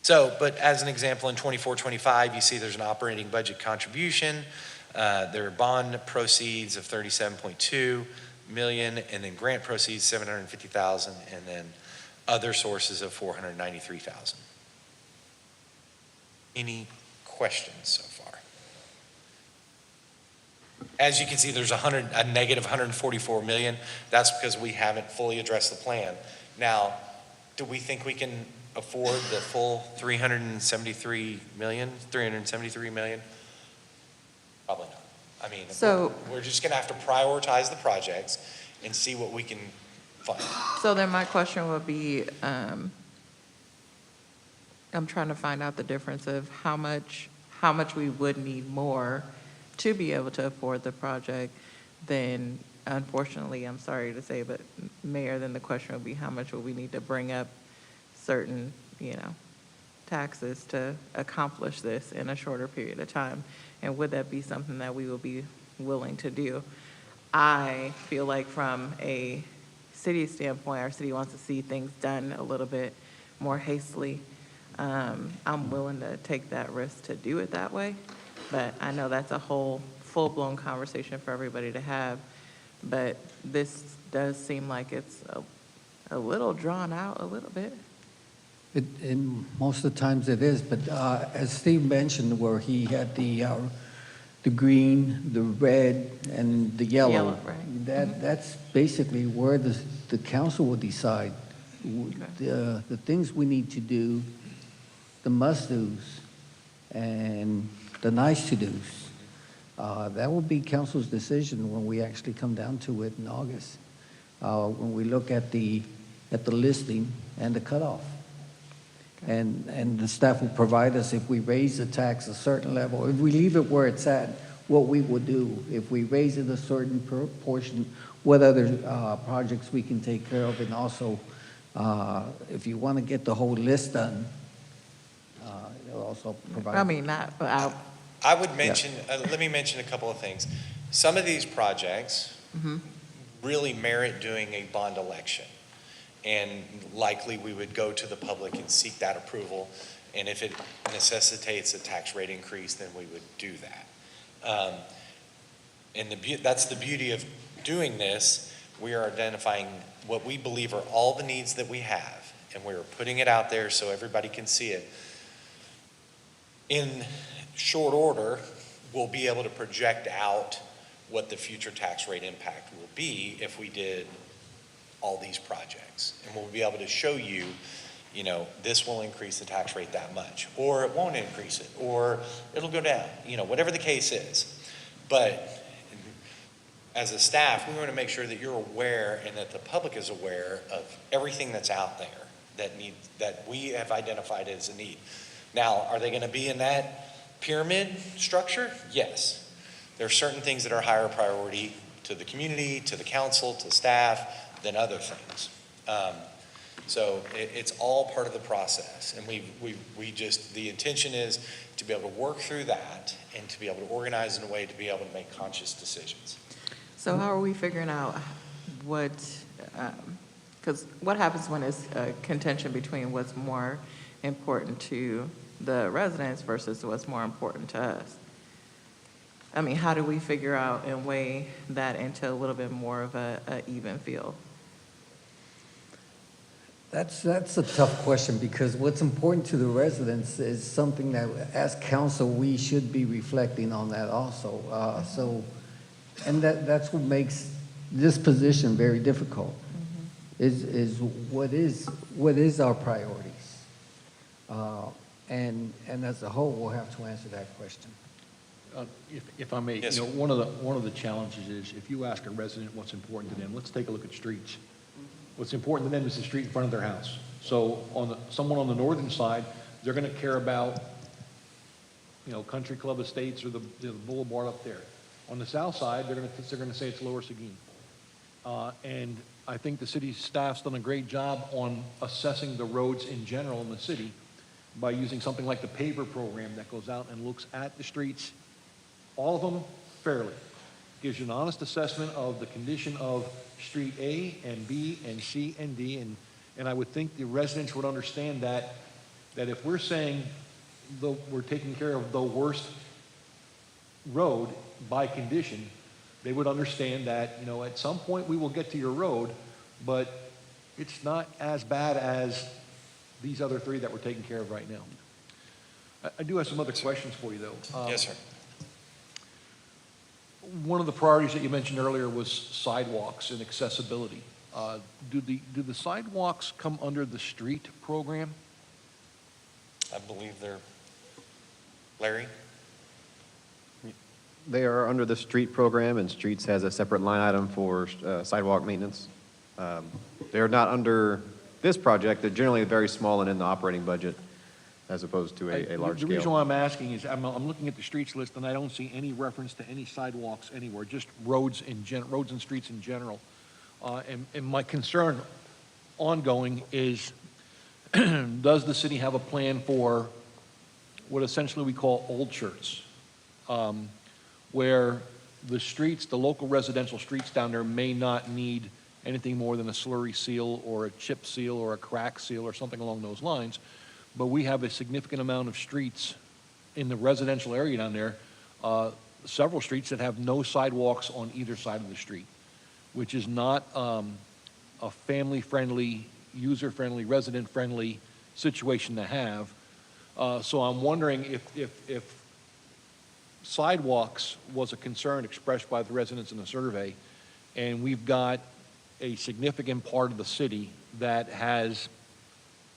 So, but as an example, in 24-25, you see there's an operating budget contribution. There are bond proceeds of $37.2 million, and then grant proceeds $750,000, and then other sources of $493,000. Any questions so far? As you can see, there's a negative $144 million. That's because we haven't fully addressed the plan. Now, do we think we can afford the full $373 million? Probably not. I mean, So- we're just gonna have to prioritize the projects and see what we can fund. So then my question would be, I'm trying to find out the difference of how much we would need more to be able to afford the project. Then, unfortunately, I'm sorry to say, but Mayor, then the question would be how much would we need to bring up certain, taxes to accomplish this in a shorter period of time? And would that be something that we would be willing to do? I feel like from a city standpoint, our city wants to see things done a little bit more hastily. I'm willing to take that risk to do it that way, but I know that's a whole full-blown conversation for everybody to have. But this does seem like it's a little drawn out a little bit. And most of the times it is, but as Steve mentioned, where he had the green, the red, and the yellow. Yellow, right. That's basically where the council will decide the things we need to do, the must-dos, and the nice-to-dos. That will be council's decision when we actually come down to it in August, when we look at the listing and the cutoff. And the staff will provide us, if we raise the tax a certain level, if we leave it where it's at, what we will do. If we raise it a certain portion, what other projects we can take care of, and also, if you want to get the whole list done, it'll also provide. I mean, not, but I, I would mention, let me mention a couple of things. Some of these projects really merit doing a bond election. And likely we would go to the public and seek that approval. And if it necessitates a tax rate increase, then we would do that. And that's the beauty of doing this. We are identifying what we believe are all the needs that we have, and we're putting it out there so everybody can see it. In short order, we'll be able to project out what the future tax rate impact will be if we did all these projects. And we'll be able to show you, you know, this will increase the tax rate that much, or it won't increase it, or it'll go down, you know, whatever the case is. But as a staff, we want to make sure that you're aware and that the public is aware of everything that's out there that we have identified as a need. Now, are they going to be in that pyramid structure? Yes. There are certain things that are higher priority to the community, to the council, to staff, than other things. So it's all part of the process. And we just, the intention is to be able to work through that and to be able to organize in a way to be able to make conscious decisions. so how are we figuring out what, because what happens when it's a contention between what's more important to the residents versus what's more important to us? I mean, how do we figure out and weigh that into a little bit more of a even feel? That's a tough question, because what's important to the residents is something that, as council, we should be reflecting on that also. And that's what makes this position very difficult, is what is our priorities? And as a whole, we'll have to answer that question. If I may, Yes, you know, one of the challenges is, if you ask a resident what's important to them, let's take a look at streets. What's important to them is the street in front of their house. So someone on the northern side, they're going to care about, you know, Country Club Estates or the boulevard up there. On the south side, they're going to say it's Lower Seguin. And I think the city staff's done a great job on assessing the roads in general in the city by using something like the paver program that goes out and looks at the streets, all of them fairly. Gives you an honest assessment of the condition of Street A and B and C and D, and I would think the residents would understand that if we're saying we're taking care of the worst road by condition, they would understand that, you know, at some point we will get to your road, but it's not as bad as these other three that we're taking care of right now. I do have some other questions for you, though. Yes, sir. One of the priorities that you mentioned earlier was sidewalks and accessibility. Do the sidewalks come under the street program? I believe they're, Larry? They are under the street program, and streets has a separate line item for sidewalk maintenance. They are not under this project. They're generally very small and in the operating budget, as opposed to a large The reason scale. why I'm asking is I'm looking at the streets list and I don't see any reference to any sidewalks anywhere, just roads and streets in general. And my concern ongoing is, does the city have a plan for what essentially we call old Schertz, where the streets, the local residential streets down there may not need anything more than a slurry seal or a chip seal or a crack seal or something along those lines. But we have a significant amount of streets in the residential area down there, several streets that have no sidewalks on either side of the street, which is not a family-friendly, user-friendly, resident-friendly situation to have. So I'm wondering if sidewalks was a concern expressed by the residents in the survey, and we've got a significant part of the city that has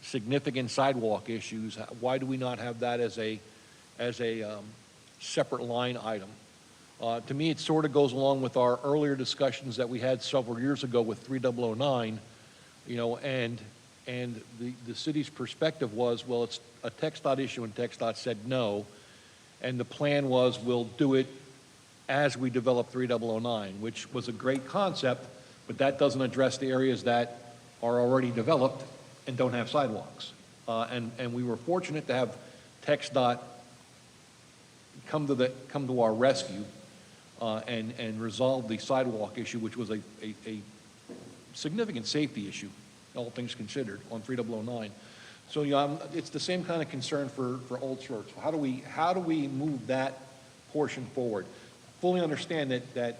significant sidewalk issues, why do we not have that as a separate line item? To me, it sort of goes along with our earlier discussions that we had several years ago with 3009, you know, and the city's perspective was, well, it's a TxDOT issue, and TxDOT said no, and the plan was we'll do it as we develop 3009, which was a great concept, but that doesn't address the areas that are already developed and don't have sidewalks. And we were fortunate to have TxDOT come to our rescue and resolve the sidewalk issue, which was a significant safety issue, all things considered, on 3009. So yeah, it's the same kind of concern for Old Schertz. How do we move that portion forward? Fully understand that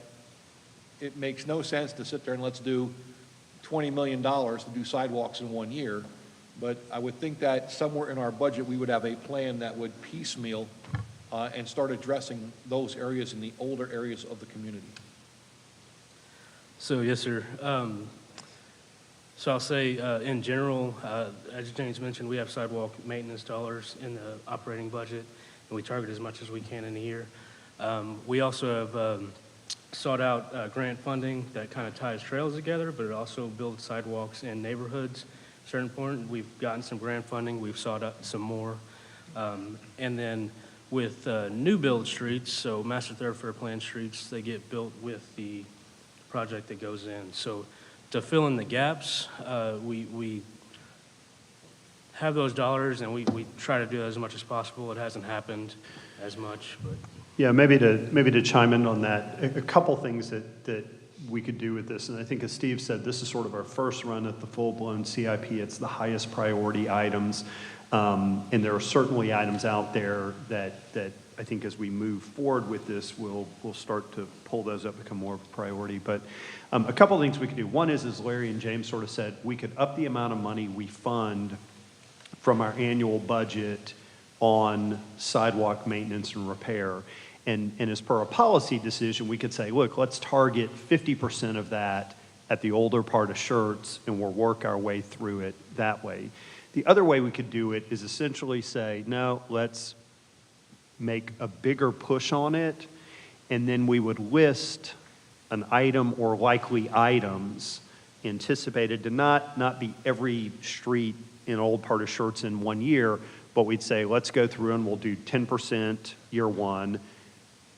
it makes no sense to sit there and let's do $20 million to do sidewalks in 1 year, but I would think that somewhere in our budget we would have a plan that would piecemeal and start addressing those areas in the older areas of the community. So, yes, sir. So I'll say, in general, as James mentioned, we have sidewalk maintenance dollars in the operating budget, and we target as much as we can in a year. We also have sought out grant funding that kind of ties trails together, but it also builds sidewalks in neighborhoods. Certain point, we've gotten some grant funding. We've sought out some more. And then with new build streets, so master thoroughfare plan streets, they get built with the project that goes in. So to fill in the gaps, we have those dollars, and we try to do that as much as possible. It hasn't happened as much, but. Yeah, maybe to chime in on that, a couple things that we could do with this, and I think as Steve said, this is sort of our first run at the full-blown CIP. It's the highest priority items, and there are certainly items out there that I think as we move forward with this, we'll start to pull those up, become more of a priority. But a couple things we could do. One is, as Larry and James sort of said, we could up the amount of money we fund from our annual budget on sidewalk maintenance and repair. And as per a policy decision, we could say, look, let's target 50% of that at the older part of Schertz, and we'll work our way through it that way. The other way we could do it is essentially say, no, let's make a bigger push on it, and then we would list an item or likely items anticipated to not be every street in old part of Schertz in 1 year, but we'd say, let's go through and we'll do 10% year one,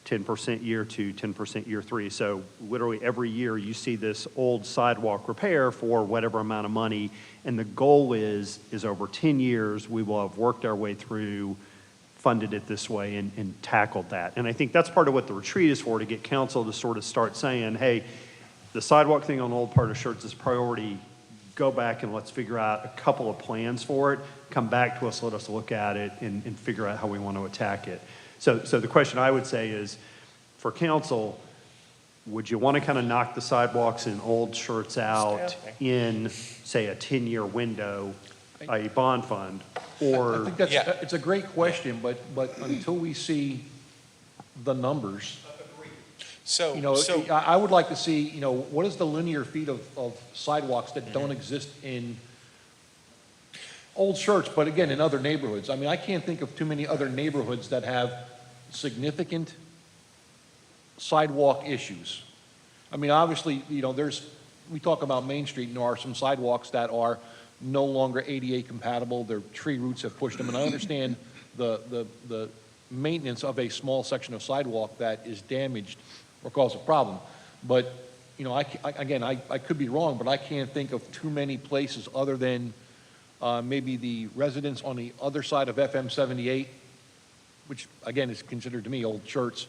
10% year two, 10% year three. So literally every year you see this old sidewalk repair for whatever amount of money, and the goal is over 10 years we will have worked our way through, funded it this way, and tackled that. And I think that's part of what the retreat is for, to get council to sort of start saying, hey, the sidewalk thing on the old part of Schertz is priority. Go back and let's figure out a couple of plans for it. Come back to us, let us look at it and figure out how we want to attack it. So the question I would say is, for council, would you want to kind of knock the sidewalks in old Schertz out in, say, a 10-year window, a bond fund, or? I think it's a great question, but until we see the numbers, So, you know, I would like to see, you know, what is the linear feet of sidewalks that don't exist in Old Schertz, but again, in other neighborhoods? I mean, I can't think of too many other neighborhoods that have significant sidewalk issues. I mean, obviously, you know, we talk about Main Street, and there are some sidewalks that are no longer ADA compatible. Their tree roots have pushed them, and I understand the maintenance of a small section of sidewalk that is damaged or cause a problem. But, you know, I could be wrong, but I can't think of too many places other than maybe the residents on the other side of FM 78, which again is considered to me Old Schertz.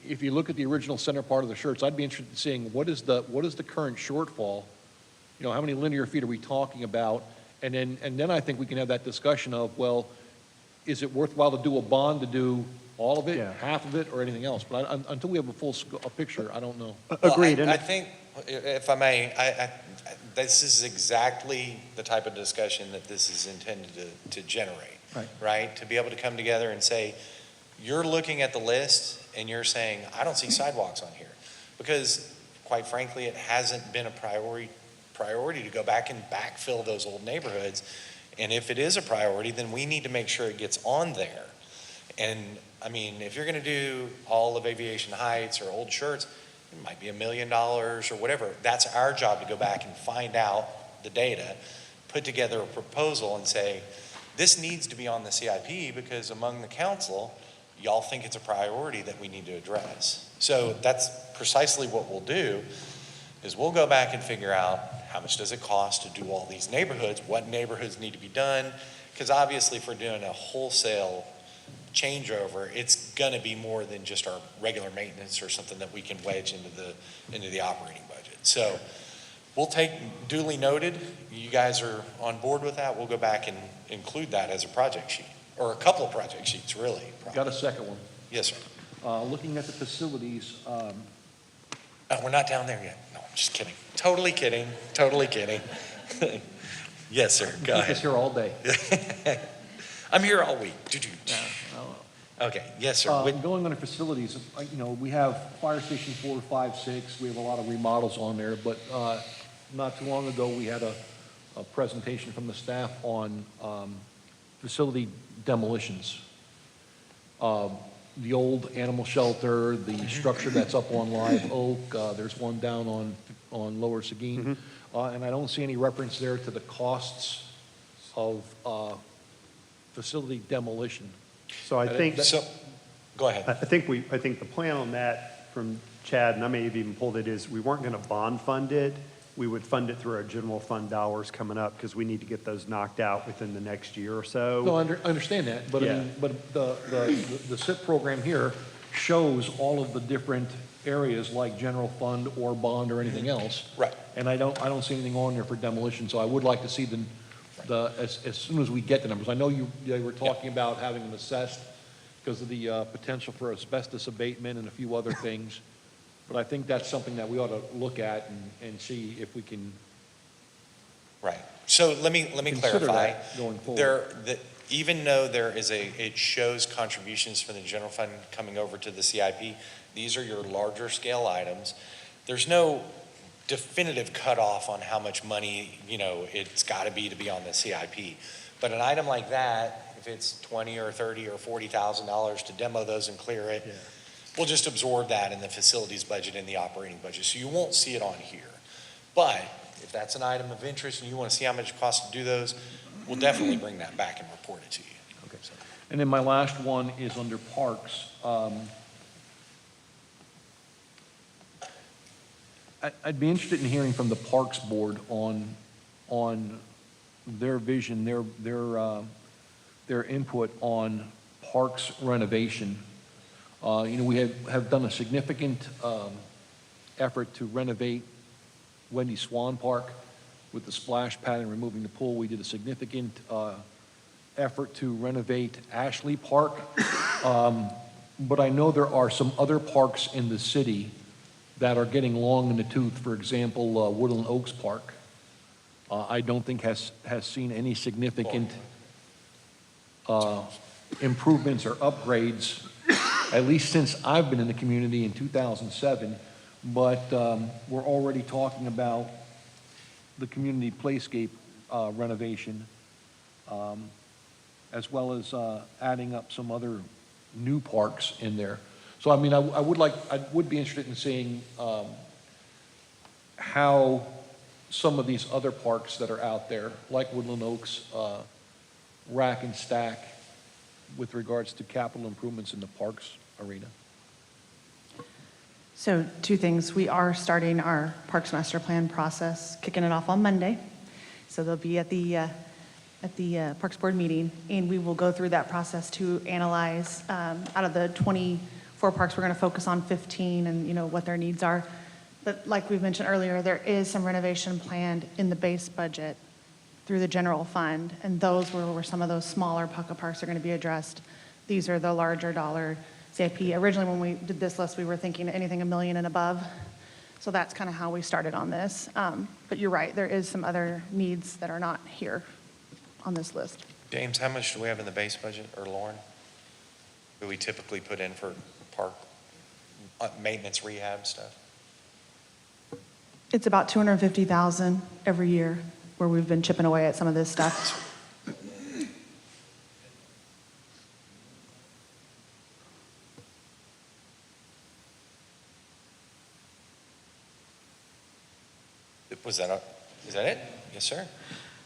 If you look at the original center part of the Schertz, I'd be interested in seeing what is the current shortfall. You know, how many linear feet are we talking about? And then I think we can have that discussion of, well, is it worthwhile to do a bond to do all of it, half of it, or anything else? But until we have a full picture, I don't know. Agreed. Well, I think If I may, this is exactly the type of discussion that this is intended to generate. Right. Right? To be able to come together and say, you're looking at the list and you're saying, I don't see sidewalks on here. Because quite frankly, it hasn't been a priority to go back and backfill those old neighborhoods. And if it is a priority, then we need to make sure it gets on there. And I mean, if you're gonna do all of Aviation Heights or Old Schertz, it might be $1 million or whatever. That's our job to go back and find out the data, put together a proposal and say, this needs to be on the CIP because among the council, y'all think it's a priority that we need to address. So that's precisely what we'll do, is we'll go back and figure out how much does it cost to do all these neighborhoods, what neighborhoods need to be done, because obviously if we're doing a wholesale changeover, it's gonna be more than just our regular maintenance or something that we can wedge into the operating budget. So we'll take duly noted. You guys are on board with that. We'll go back and include that as a project sheet, or a couple of project sheets, really. Got a second one. Yes, sir. Looking at the facilities, We're not down there yet. No, I'm just kidding. Totally kidding. Totally kidding. Yes, sir. Go keep us ahead. here all day. I'm here all week. Okay. Yes, sir. Going on to facilities, we have Fire Station 4, 5, 6, we have a lot of remodels on there, but not too long ago, we had a presentation from the staff on facility demolitions. The old animal shelter, the structure that's up on Live Oak, there's one down on Lower Seguin, and I don't see any reference there to the costs of facility demolition. So I think, Go ahead. I think the plan on that from Chad, and I may have even pulled it, is we weren't going to bond fund it. We would fund it through our general fund dollars coming up because we need to get those knocked out within the next year or so. No, I understand that, but I Yeah. mean, but the SIP program here shows all of the different areas like general fund or bond or anything else. Right. And I don't see anything on there for demolition, so I would like to see as soon as we get the numbers. I know you were talking about having them assessed because of the potential for asbestos abatement and a few other things. But I think that's something that we ought to look at and see if we can Right. So let me consider clarify. that going forward. Even though it shows contributions from the general fund coming over to the CIP, these are your larger scale items. There's no definitive cutoff on how much money, it's got to be on the CIP. But an item like that, if it's $20 or $30 or $40,000 to demo those and clear it, we'll just absorb that in the facilities budget and the operating budget. So you won't see it on here. But if that's an item of interest and you want to see how much it costs to do those, we'll definitely bring that back and report it to you. Okay. And then my last one is under parks. I'd be interested in hearing from the Parks Board on their vision, their input on parks renovation. We have done a significant effort to renovate Wendy Swan Park with the splash pad and removing the pool. We did a significant effort to renovate Ashley Park. But I know there are some other parks in the city that are getting long in the tooth. For example, Woodland Oaks Park, I don't think has seen any significant improvements or upgrades, at least since I've been in the community in 2007. But we're already talking about the community playscape renovation, as well as adding up some other new parks in there. So I mean, I would be interested in seeing how some of these other parks that are out there, like Woodland Oaks, rack and stack with regards to capital improvements in the parks arena. So two things. We are starting our Parks Master Plan process, kicking it off on Monday. So they'll be at the Parks Board meeting, and we will go through that process to analyze out of the 24 parks, we're going to focus on 15 and what their needs are. But like we've mentioned earlier, there is some renovation planned in the base budget through the general fund, and those were where some of those smaller pocket parks are going to be addressed. These are the larger dollar CIP. Originally, when we did this list, we were thinking anything $1 million and above. So that's kind of how we started on this. But you're right, there is some other needs that are not here on this list. James, how much do we have in the base budget, or Lauren? Do we typically put in for park maintenance rehab stuff? It's about 250,000 every year where we've been chipping away at some of this stuff. Is that it? Yes, sir.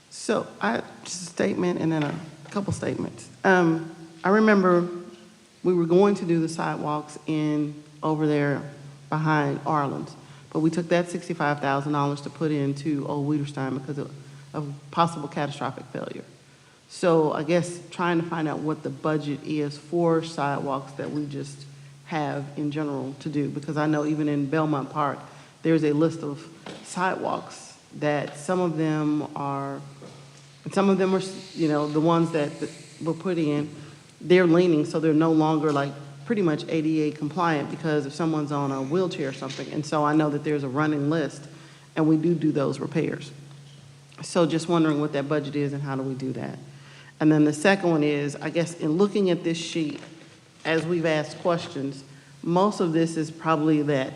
So just a statement and then a couple statements. I remember we were going to do the sidewalks over there behind Arlen's, but we took that $65,000 to put into Old Weiderstein because of possible catastrophic failure. So I guess trying to find out what the budget is for sidewalks that we just have in general to do, because I know even in Belmont Park, there's a list of sidewalks that some of them are, you know, the ones that were put in, they're leaning, so they're no longer like pretty much ADA compliant because if someone's on a wheelchair or something. And so I know that there's a running list and we do those repairs. So just wondering what that budget is and how do we do that? And then the second one is, I guess in looking at this sheet, as we've asked questions, most of this is probably that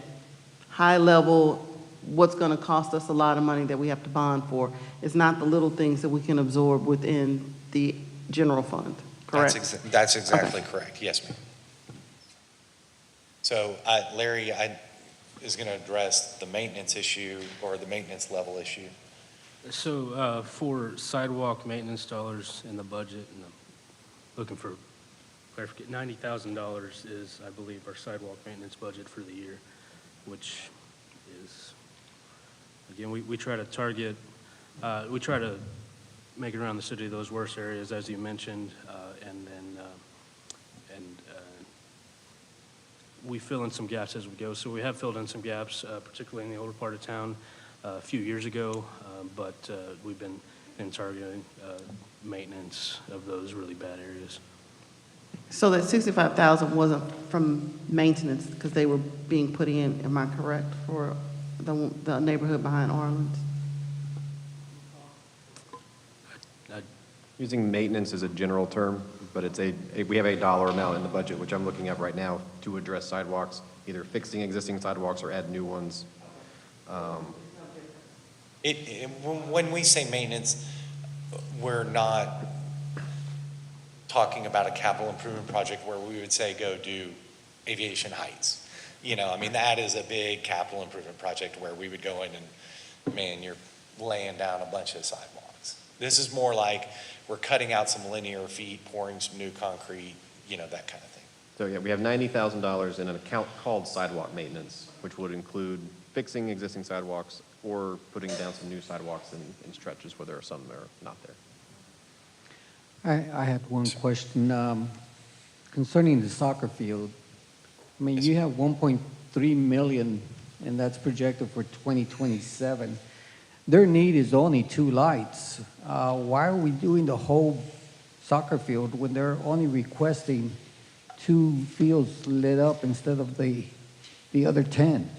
high level, what's going to cost us a lot of money that we have to bond for. It's not the little things that we can absorb within the general fund, correct? That's exactly correct. Yes, ma'am. So Larry is going to address the maintenance issue or the maintenance level issue. So for sidewalk maintenance dollars in the budget, and I'm looking for clarification, $90,000 is, I believe, our sidewalk maintenance budget for the year, which is, again, we try to target, we try to make it around the city, those worst areas, as you mentioned, and then we fill in some gaps as we go. So we have filled in some gaps, particularly in the older part of town a few years ago, but we've been targeting maintenance of those really bad areas. So that 65,000 wasn't from maintenance because they were being put in, am I correct, for the neighborhood behind Arlen's? Using maintenance as a general term, but we have a dollar amount in the budget, which I'm looking at right now, to address sidewalks, either fixing existing sidewalks or add new ones. When we say maintenance, we're not talking about a capital improvement project where we would say go do Aviation Heights. You know, I mean, that is a big capital improvement project where we would go in and, man, you're laying down a bunch of sidewalks. This is more like we're cutting out some linear feet, pouring some new concrete, you know, that kind of thing. So yeah, we have $90,000 in an account called sidewalk maintenance, which would include fixing existing sidewalks or putting down some new sidewalks in stretches where there are some that are not there. I had one question concerning the soccer field. I mean, you have 1.3 million, and that's projected for 2027. Their need is only 2 lights. Why are we doing the whole soccer field when they're only requesting 2 fields lit up instead of the other 10?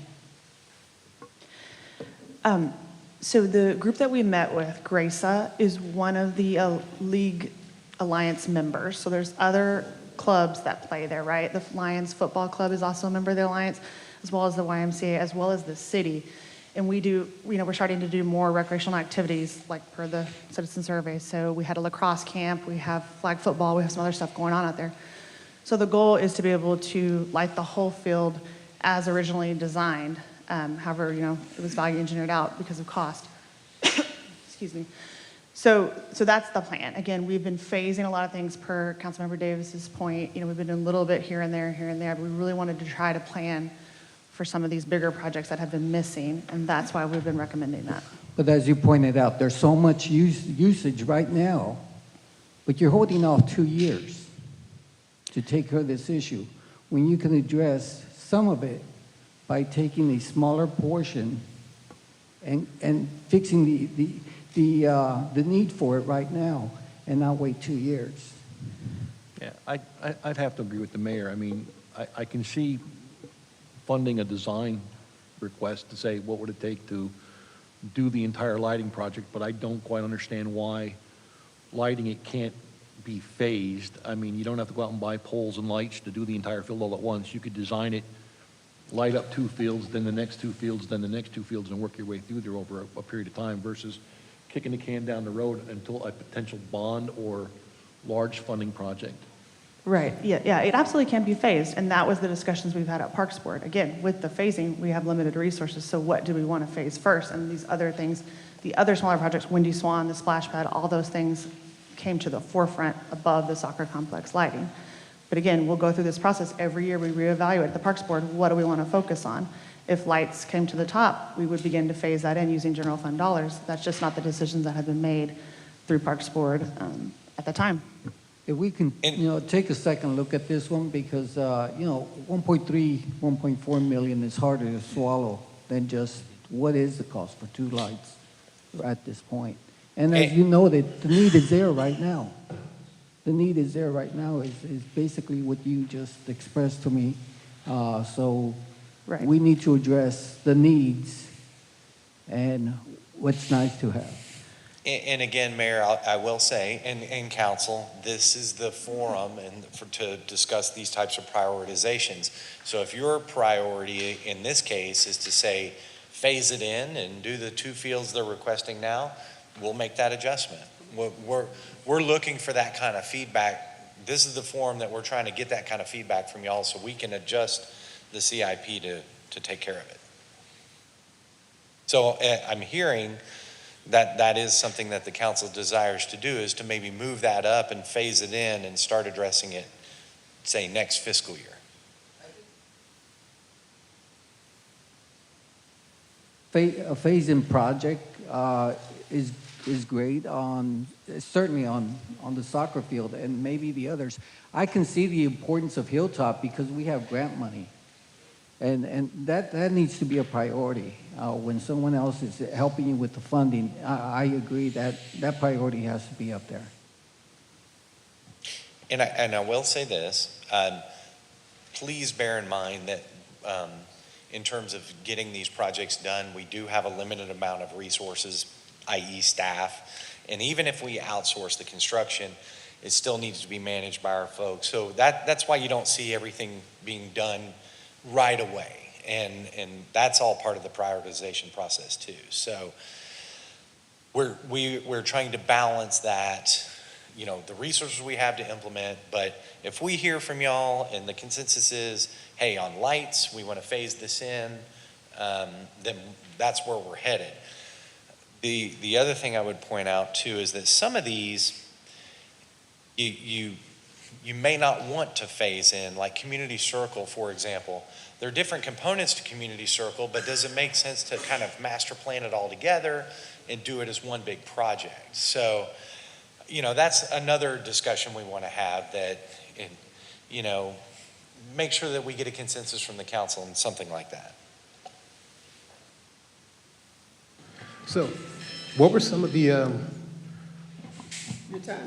So the group that we met with, Graca, is one of the League Alliance members. So there's other clubs that play there, right? The Lions Football Club is also a member of the Alliance, as well as the YMCA, as well as the city. And we do, you know, we're starting to do more recreational activities, like per the citizen survey. So we had a lacrosse camp, we have flag football, we have some other stuff going on out there. So the goal is to be able to light the whole field as originally designed. However, you know, it was value engineered out because of cost. Excuse me. So that's the plan. Again, we've been phasing a lot of things per Councilmember Davis's point. You know, we've been doing a little bit here and there, but we really wanted to try to plan for some of these bigger projects that have been missing, and that's why we've been recommending that. But as you pointed out, there's so much usage right now, but you're holding off 2 years to take care of this issue when you can address some of it by taking a smaller portion and fixing the need for it right now and not wait 2 years. Yeah, I'd have to agree with the mayor. I mean, I can see funding a design request to say, what would it take to do the entire lighting project? But I don't quite understand why lighting it can't be phased. I mean, you don't have to go out and buy poles and lights to do the entire field all at once. You could design it, light up 2 fields, then the next 2 fields, then the next 2 fields, and work your way through there over a period of time versus kicking the can down the road until a potential bond or large funding project. Right, yeah, it absolutely can be phased, and that was the discussions we've had at Parks Board. Again, with the phasing, we have limited resources, so what do we want to phase first? And these other things, the other smaller projects, Windy Swan, the splash pad, all those things came to the forefront above the soccer complex lighting. But again, we'll go through this process. Every year we reevaluate at the Parks Board, what do we want to focus on? If lights came to the top, we would begin to phase that in using general fund dollars. That's just not the decisions that have been made through Parks Board at the time. If we can, take a second look at this one, because, 1.3, 1.4 million is harder to swallow than just what is the cost for 2 lights at this point. And as you know, that the need is there right now. The need is there right now is basically what you just expressed to me. So Right. we need to address the needs and what's nice to have. And again, Mayor, I will say, and council, this is the forum to discuss these types of prioritizations. So if your priority in this case is to say, phase it in and do the 2 fields they're requesting now, we'll make that adjustment. We're looking for that kind of feedback. This is the forum that we're trying to get that kind of feedback from y'all so we can adjust the CIP to take care of it. So I'm hearing that is something that the council desires to do, is to maybe move that up and phase it in and start addressing it, say, next fiscal year. A phase-in project is great certainly on the soccer field and maybe the others. I can see the importance of Hilltop because we have grant money. And that needs to be a priority. When someone else is helping you with the funding, I agree that priority has to be up there. And I will say this, please bear in mind that in terms of getting these projects done, we do have a limited amount of resources, i.e. staff. And even if we outsource the construction, it still needs to be managed by our folks. So that's why you don't see everything being done right away. And that's all part of the prioritization process too. So we're trying to balance that, the resources we have to implement, but if we hear from y'all and the consensus is, hey, on lights, we want to phase this in, then that's where we're headed. The other thing I would point out too is that some of these, you may not want to phase in, like Community Circle, for example. There are different components to Community Circle, but does it make sense to kind of master plan it all together and do it as one big project? So, that's another discussion we want to have, that, make sure that we get a consensus from the council on something like that. So, what were some of the,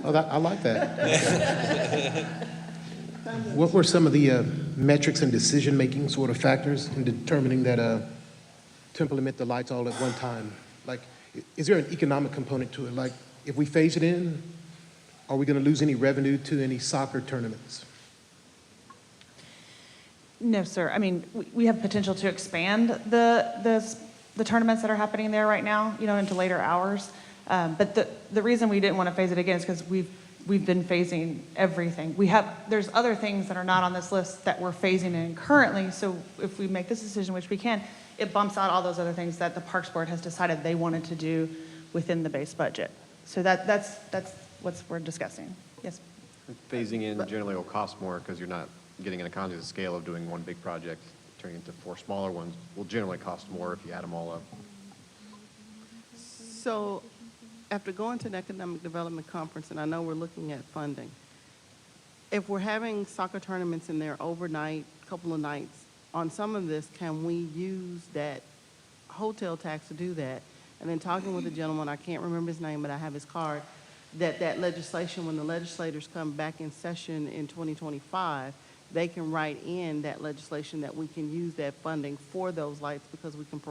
I like that. What were some of the metrics and decision-making sort of factors in determining that to implement the lights all at one time? Like, is there an economic component to it? Like, if we phase it in, are we going to lose any revenue to any soccer tournaments? No, sir. I mean, we have potential to expand the tournaments that are happening there right now, into later hours. But the reason we didn't want to phase it again is because we've been phasing everything. There's other things that are not on this list that we're phasing in currently. So if we make this decision, which we can, it bumps out all those other things that the Parks Board has decided they wanted to do within the base budget. So that's what we're discussing. Yes. Phasing in generally will cost more because you're not getting an economy of scale of doing one big project, turning into 4 smaller ones will generally cost more if you add them all up. So after going to the Economic Development Conference, and I know we're looking at funding, if we're having soccer tournaments in there overnight, couple of nights, on some of this, can we use that hotel tax to do that? And then talking with the gentleman, I can't remember his name, but I have his card, that legislation, when the legislators come back in session in 2025, they can write in that legislation that we can use that funding for those lights because we can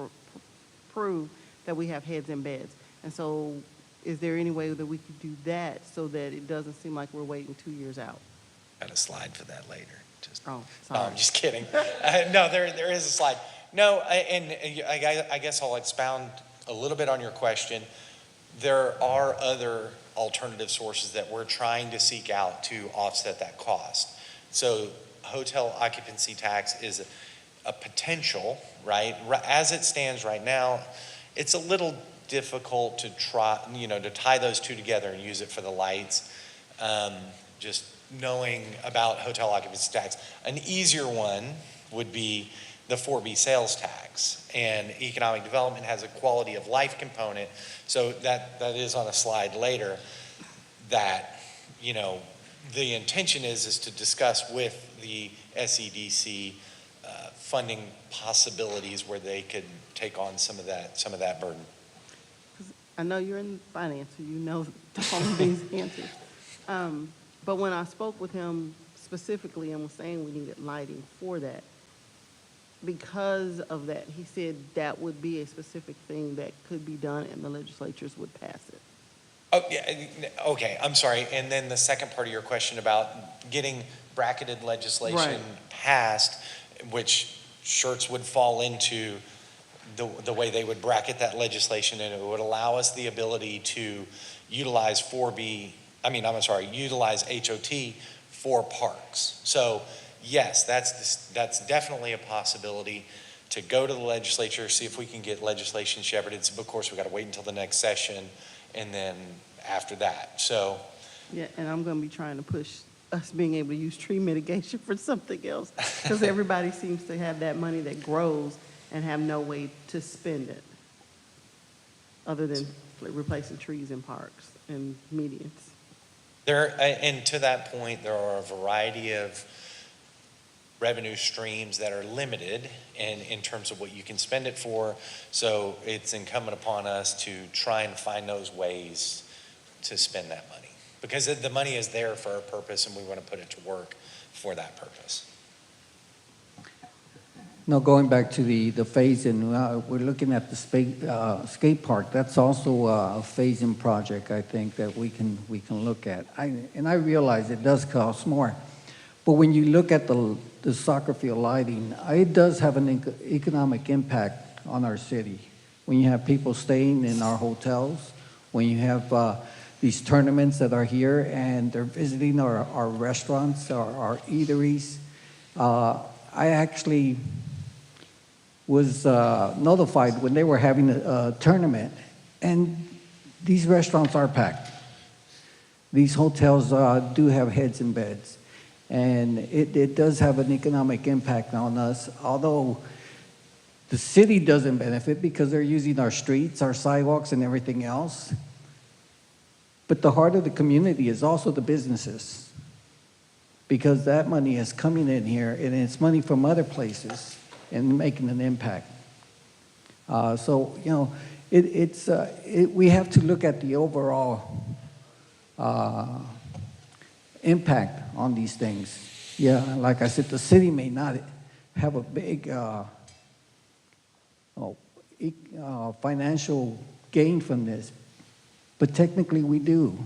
prove that we have heads in beds. And so is there any way that we could do that so that it doesn't seem like we're waiting 2 years out? Got a slide for that later. Just, Oh, no, sorry. I'm just kidding. No, there is a slide. No, I guess I'll expound a little bit on your question. There are other alternative sources that we're trying to seek out to offset that cost. So hotel occupancy tax is a potential, right? As it stands right now, it's a little difficult to try, to tie those two together and use it for the lights. Just knowing about hotel occupancy tax. An easier one would be the 4B sales tax. And economic development has a quality of life component. So that is on a slide later that, the intention is to discuss with the SEDC funding possibilities where they could take on some of that burden. I know you're in finance, so you know all of these answers. But when I spoke with him specifically and was saying we needed lighting for that, because of that, he said that would be a specific thing that could be done and the legislatures would pass it. Oh, yeah, okay, I'm sorry. And then the second part of your question about getting bracketed legislation Right. passed, which Schertz would fall into the way they would bracket that legislation, and it would allow us the ability to utilize utilize HOT for parks. So yes, that's definitely a possibility to go to the legislature, see if we can get legislation shepherded. Of course, we got to wait until the next session, and then after that. So Yeah, and I'm going to be trying to push us being able to use tree mitigation for something else because everybody seems to have that money that grows and have no way to spend it other than replacing trees in parks and medians. and to that point, there are a variety of revenue streams that are limited in terms of what you can spend it for. So it's incumbent upon us to try and find those ways to spend that money, because the money is there for a purpose and we want to put it to work for that purpose. No, going back to the phase-in, we're looking at the skate park. That's also a phase-in project, I think, that we can look at. And I realize it does cost more. But when you look at the soccer field lighting, it does have an economic impact on our city. When you have people staying in our hotels, when you have these tournaments that are here and they're visiting our restaurants, our eateries. I actually was notified when they were having a tournament, and these restaurants are packed. These hotels do have heads in beds, and it does have an economic impact on us, although the city doesn't benefit because they're using our streets, our sidewalks, and everything else. But the heart of the community is also the businesses, because that money is coming in here, and it's money from other places and making an impact. So, we have to look at the overall impact on these things. Yeah, like I said, the city may not have a big financial gain from this, but technically we do.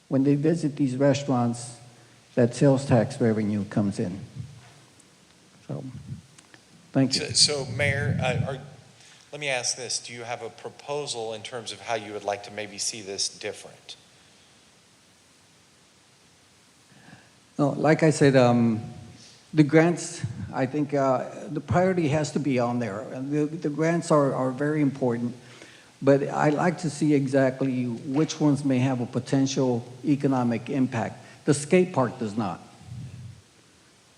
When they visit these restaurants, that sales tax revenue comes in. So, thank you. So Mayor, let me ask this. Do you have a proposal in terms of how you would like to maybe see this different? No, like I said, the grants, I think the priority has to be on there. The grants are very important, but I like to see exactly which ones may have a potential economic impact. The skate park does not.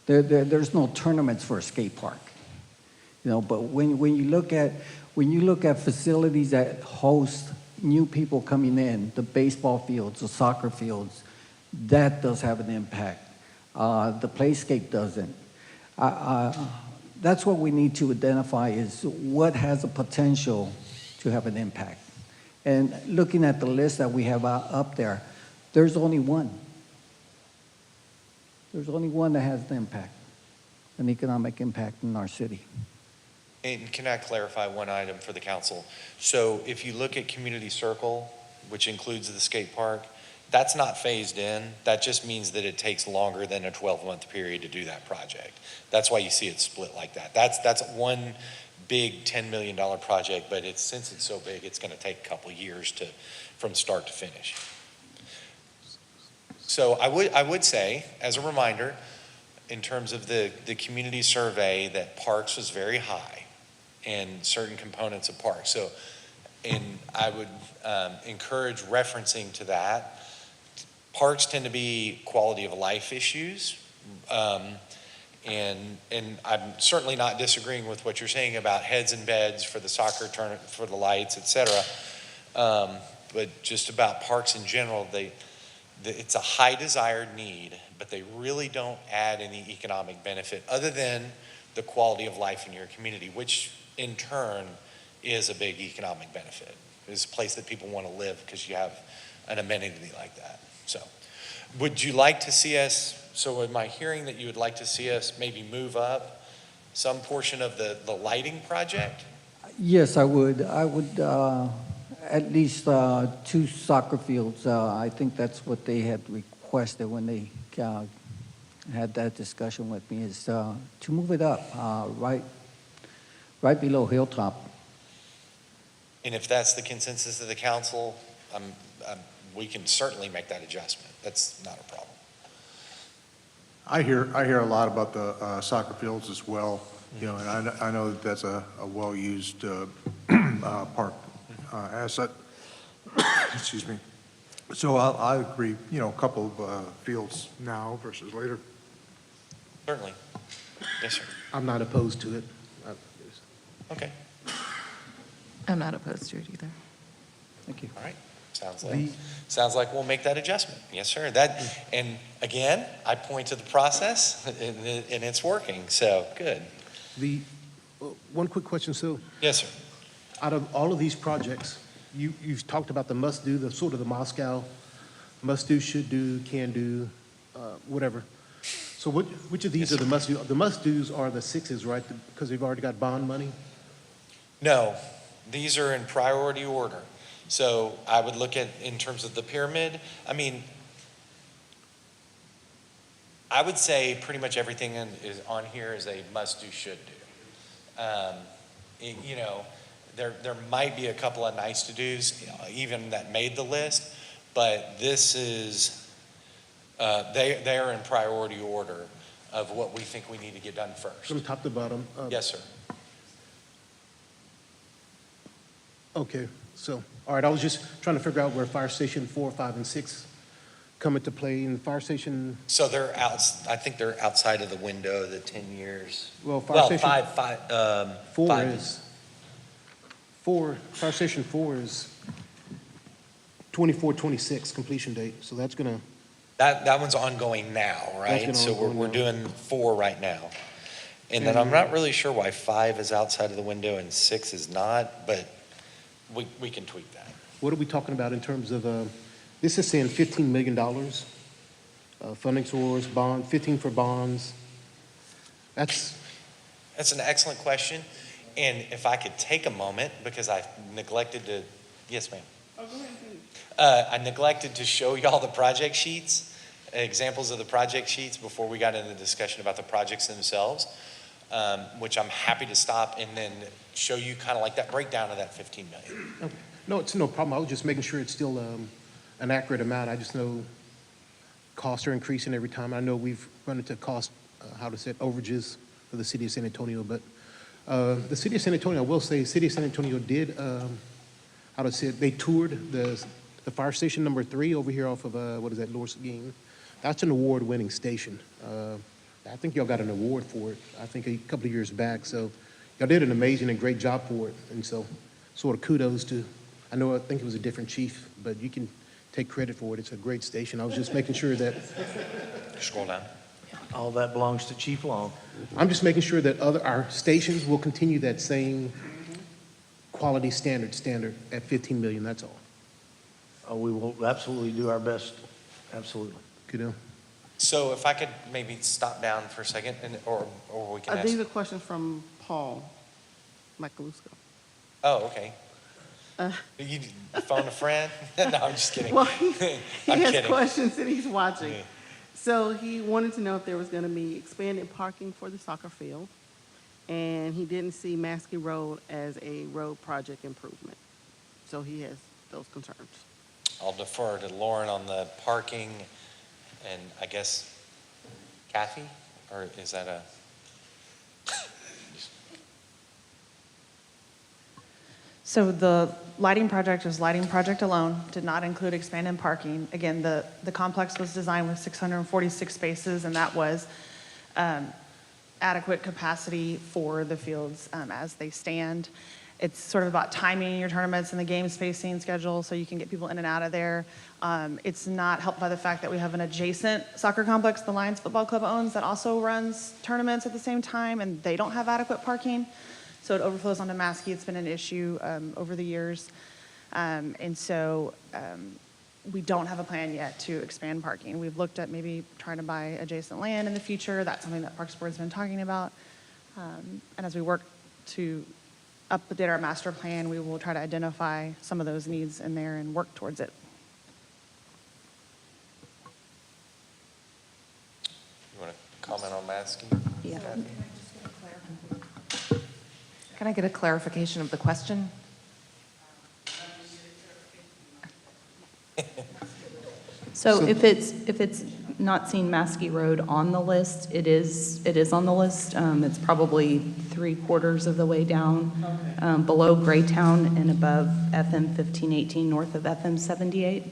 There's no tournaments for a skate park, But when you look at facilities that host new people coming in, the baseball fields, the soccer fields, that does have an impact. The playscape doesn't. That's what we need to identify is what has a potential to have an impact. And looking at the list that we have up there, there's only one. There's only one that has an impact, an economic impact in our city. And can I clarify one item for the council? So if you look at Community Circle, which includes the skate park, that's not phased in. That just means that it takes longer than a 12-month period to do that project. That's why you see it split like that. That's one big $10 million project, but since it's so big, it's going to take a couple years from start to finish. So I would say, as a reminder, in terms of the community survey, that Parks was very high in certain components of Parks. So, and I would encourage referencing to that. Parks tend to be quality of life issues. And I'm certainly not disagreeing with what you're saying about heads and beds for the soccer tournament, for the lights, et cetera. But just about parks in general, it's a high desired need, but they really don't add any economic benefit other than the quality of life in your community, which in turn is a big economic benefit. It's a place that people want to live because you have an amenity like that. So would you like to see us, so am I hearing that you would like to see us maybe move up some portion of the lighting project? Yes, I would. I would, at least 2 soccer fields. I think that's what they had requested when they had that discussion with me, is to move it up right below Hilltop. And if that's the consensus of the council, we can certainly make that adjustment. That's not a problem. I hear a lot about the soccer fields as well, you know, and I know that that's a well-used park asset. Excuse me. So I agree, you know, a couple of fields now versus later. Certainly. Yes, sir. I'm not opposed to it. Okay. I'm not opposed to it either. Thank you. All right. Sounds like we'll make that adjustment. Yes, sir. And again, I point to the process and it's working. So good. One quick question, Sue. Yes, sir. Out of all of these projects, you've talked about the must-do, the sort of the Moscow must-do, should-do, can-do, whatever. So which of these are the must-do? The must-dos are the 6s, right? Because they've already got bond money? No, these are in priority order. So I would look at, in terms of the pyramid, I mean, I would say pretty much everything is on here is a must-do, should-do. You know, there might be a couple of nice-to-dos, even that made the list, but this is, they are in priority order of what we think we need to get done first. From top to bottom? Yes, sir. Okay, so, all right, I was just trying to figure out where Fire Station 4, 5, and 6 come into play. In Fire Station... So they're out, I think they're outside of the window, the 10 years. Well, Fire Station... Fire Station 4 is 24-26 completion date, so that's gonna... That one's ongoing now, right? So we're doing 4 right now. And then I'm not really sure why 5 is outside of the window and 6 is not, but we can tweak that. What are we talking about in terms of, this is saying $15 million, funding source, bond, 15 for bonds. That's an excellent question. And if I could take a moment, because I neglected to, yes, ma'am. Oh, go ahead. I neglected to show y'all the project sheets, examples of the project sheets before we got into the discussion about the projects themselves, which I'm happy to stop and then show you kind of like that breakdown of that 15 million. okay. No, it's no problem. I was just making sure it's still an accurate amount. I just know costs are increasing every time. I know we've run into cost, overages for the city of San Antonio, but the city of San Antonio, I will say, city of San Antonio did, they toured the fire station number 3 over here off of, Lower Seguin. That's an award-winning station. I think y'all got an award for it, I think a couple of years back. So y'all did an amazing and great job for it. And so sort of kudos to, I think it was a different chief, but you can take credit for it. It's a great station. I was just making sure that. Scroll down. All that belongs to Chief Long. I'm just making sure that our stations will continue that same quality standard at 15 million, that's all. We will absolutely do our best, absolutely. Good. So if I could maybe stop down for a second, or we can ask. These are questions from Paul Michaelusko. Oh, okay. You phone a friend? No, I'm just kidding. Well, he I'm has kidding. questions that he's watching. Yeah. So he wanted to know if there was going to be expanded parking for the soccer field, and he didn't see Maskey Road as a road project improvement. So he has those concerns. I'll defer to Lauren on the parking, and I guess Kathy, or is that a? So the lighting project is lighting project alone, did not include expanded parking. Again, the complex was designed with 646 spaces, and that was adequate capacity for the fields as they stand. It's sort of about timing your tournaments and the game spacing schedule so you can get people in and out of there. It's not helped by the fact that we have an adjacent soccer complex the Lions Football Club owns that also runs tournaments at the same time, and they don't have adequate parking. So it overflows onto Maskey. It's been an issue over the years. And so we don't have a plan yet to expand parking. We've looked at maybe trying to buy adjacent land in the future. That's something that Parks Board's been talking about. And as we work to update our master plan, we will try to identify some of those needs in there and work towards it. You want to comment on Maskey? Yeah. Can I get a clarification of the question? So if it's not seen Maskey Road on the list, it is on the list. It's probably 3/4 of the way down, below Graytown and above FM 1518, north of FM 78.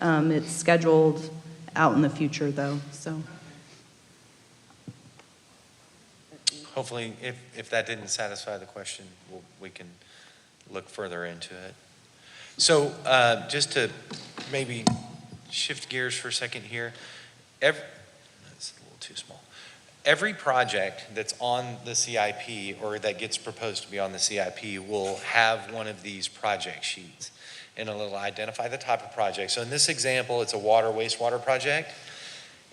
It's scheduled out in the future though, so. Hopefully, if that didn't satisfy the question, we can look further into it. So just to maybe shift gears for a second here, that's a little too small. Every project that's on the CIP or that gets proposed to be on the CIP will have one of these project sheets, and it'll identify the type of project. So in this example, it's a wastewater project.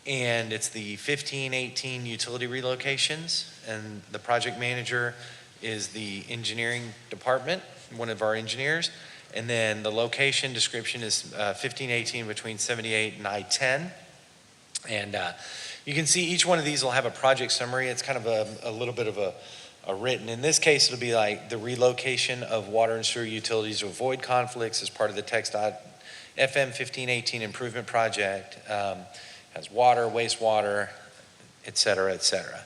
And it's the 1518 utility relocations, and the project manager is the engineering department, one of our engineers, and then the location description is 1518 between 78 and I-10. And you can see each one of these will have a project summary. It's kind of a little bit of a written. In this case, it'll be like the relocation of water and sewer utilities to avoid conflicts as part of the TxDOT FM 1518 improvement project. Has water, wastewater, et cetera, et cetera.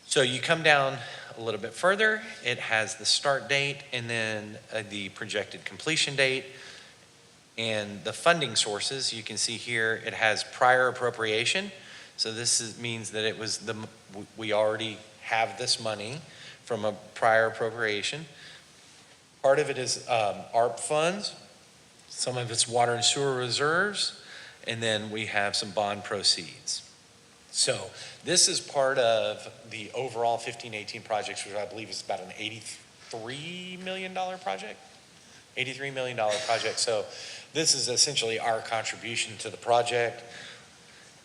So you come down a little bit further, it has the start date and then the projected completion date and the funding sources. You can see here it has prior appropriation. So this means that it was we already have this money from a prior appropriation. Part of it is ARP funds, some of it's water and sewer reserves, and then we have some bond proceeds. So this is part of the overall 1518 projects, which I believe is about an $83 million project. $83 million project. So this is essentially our contribution to the project.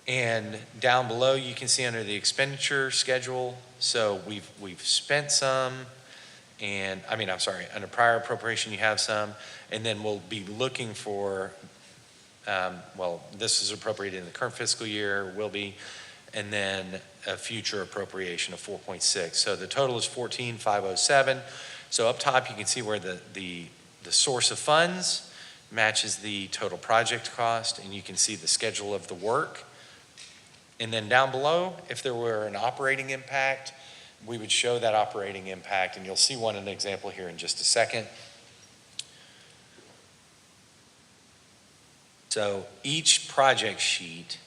And down below, you can see under the expenditure schedule. So we've spent some, and under prior appropriation, you have some, and then we'll be looking for this is appropriated in the current fiscal year, will be, and then a future appropriation of 4.6. So the total is 14,507. So up top, you can see where the source of funds matches the total project cost, and you can see the schedule of the work. And then down below, if there were an operating impact, we would show that operating impact, and you'll see an example here in just a second. So each project sheet